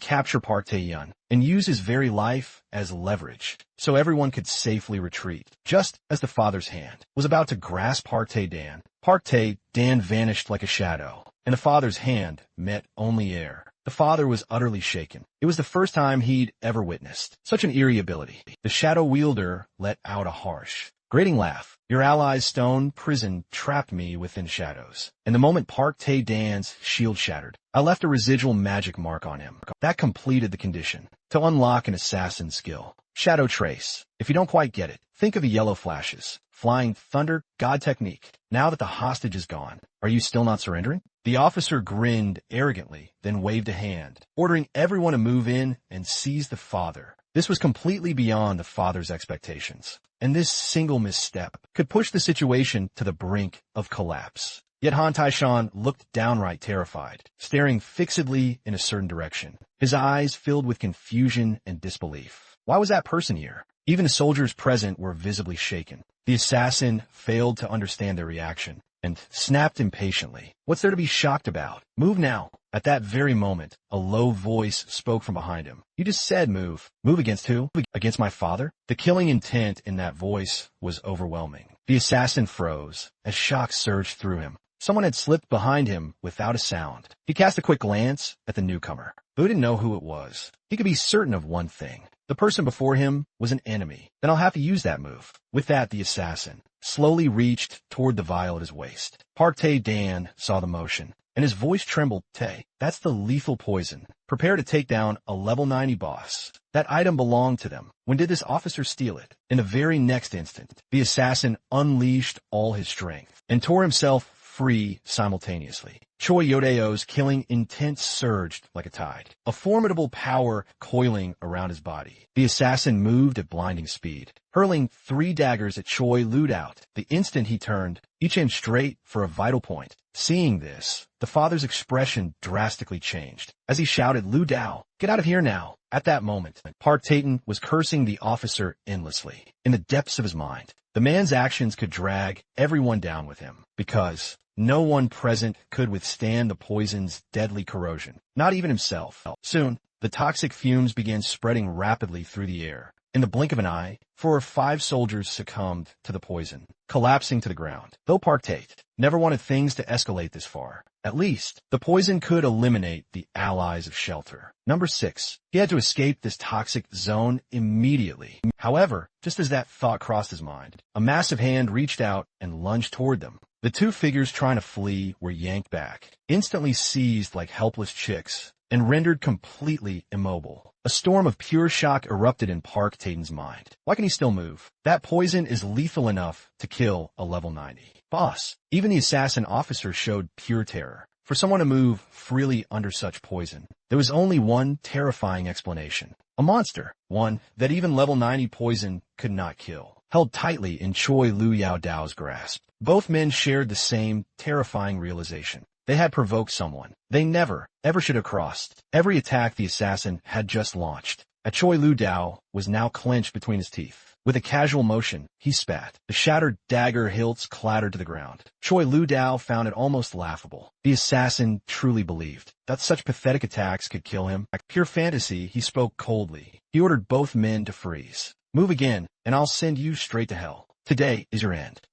capture Park Tae-hyun and use his very life as leverage, so everyone could safely retreat. Just as the father's hand was about to grasp Park Tae-dan, Park Tae-dan vanished like a shadow, and the father's hand met only air. The father was utterly shaken. It was the first time he'd ever witnessed such an eerie ability. The shadow wielder let out a harsh, grating laugh. "Your ally's stone prison trapped me within shadows. And the moment Park Tae-dan's shield shattered, I left a residual magic mark on him. That completed the condition to unlock an assassin's skill. Shadow Trace. If you don't quite get it, think of the yellow flashes. Flying Thunder God technique. Now that the hostage is gone, are you still not surrendering?" The officer grinned arrogantly, then waved a hand, ordering everyone to move in and seize the father. This was completely beyond the father's expectations, and this single misstep could push the situation to the brink of collapse. Yet Han Tai-shan looked downright terrified, staring fixedly in a certain direction, his eyes filled with confusion and disbelief. Why was that person here? Even the soldiers present were visibly shaken. The assassin failed to understand their reaction and snapped impatiently. "What's there to be shocked about? Move now." At that very moment, a low voice spoke from behind him. "You just said move." "Move against who?" "Against my father?" The killing intent in that voice was overwhelming. The assassin froze as shock surged through him. Someone had slipped behind him without a sound. He cast a quick glance at the newcomer, but he didn't know who it was. He could be certain of one thing. The person before him was an enemy. Then I'll have to use that move. With that, the assassin slowly reached toward the vial at his waist. Park Tae-dan saw the motion, and his voice trembled. "Tae, that's the lethal poison. Prepare to take down a level 90 boss. That item belonged to them. When did this officer steal it?" In the very next instant, the assassin unleashed all his strength and tore himself free simultaneously. Choi Yodeo's killing intent surged like a tide, a formidable power coiling around his body. The assassin moved at blinding speed, hurling 3 daggers at Choi Lued out. The instant he turned, each aimed straight for a vital point. Seeing this, the father's expression drastically changed. As he shouted, "Lu Dao, get out of here now." At that moment, Park Tae-hyun was cursing the officer endlessly. In the depths of his mind, the man's actions could drag everyone down with him, because no one present could withstand the poison's deadly corrosion, not even himself. Soon, the toxic fumes began spreading rapidly through the air. In the blink of an eye, 4 or 5 soldiers succumbed to the poison, collapsing to the ground. Though Park Tae-hyun never wanted things to escalate this far, at least the poison could eliminate the allies of shelter. Number 6. He had to escape this toxic zone immediately. However, just as that thought crossed his mind, a massive hand reached out and lunged toward them. The two figures trying to flee were yanked back, instantly seized like helpless chicks, and rendered completely immobile. A storm of pure shock erupted in Park Taten's mind. Why can he still move? That poison is lethal enough to kill a level 90 boss. Even the assassin officer showed pure terror. For someone to move freely under such poison, there was only one terrifying explanation. A monster, one that even level 90 poison could not kill, held tightly in Choi Lu Yao Dao's grasp. Both men shared the same terrifying realization. They had provoked someone they never, ever should have crossed. Every attack the assassin had just launched at Choi Lu Dao was now clenched between his teeth. With a casual motion, he spat. The shattered dagger hilts clattered to the ground. Choi Lu Dao found it almost laughable. The assassin truly believed that such pathetic attacks could kill him. Like pure fantasy, he spoke coldly. He ordered both men to freeze. Move again, and I'll send you straight to hell. Today is your end.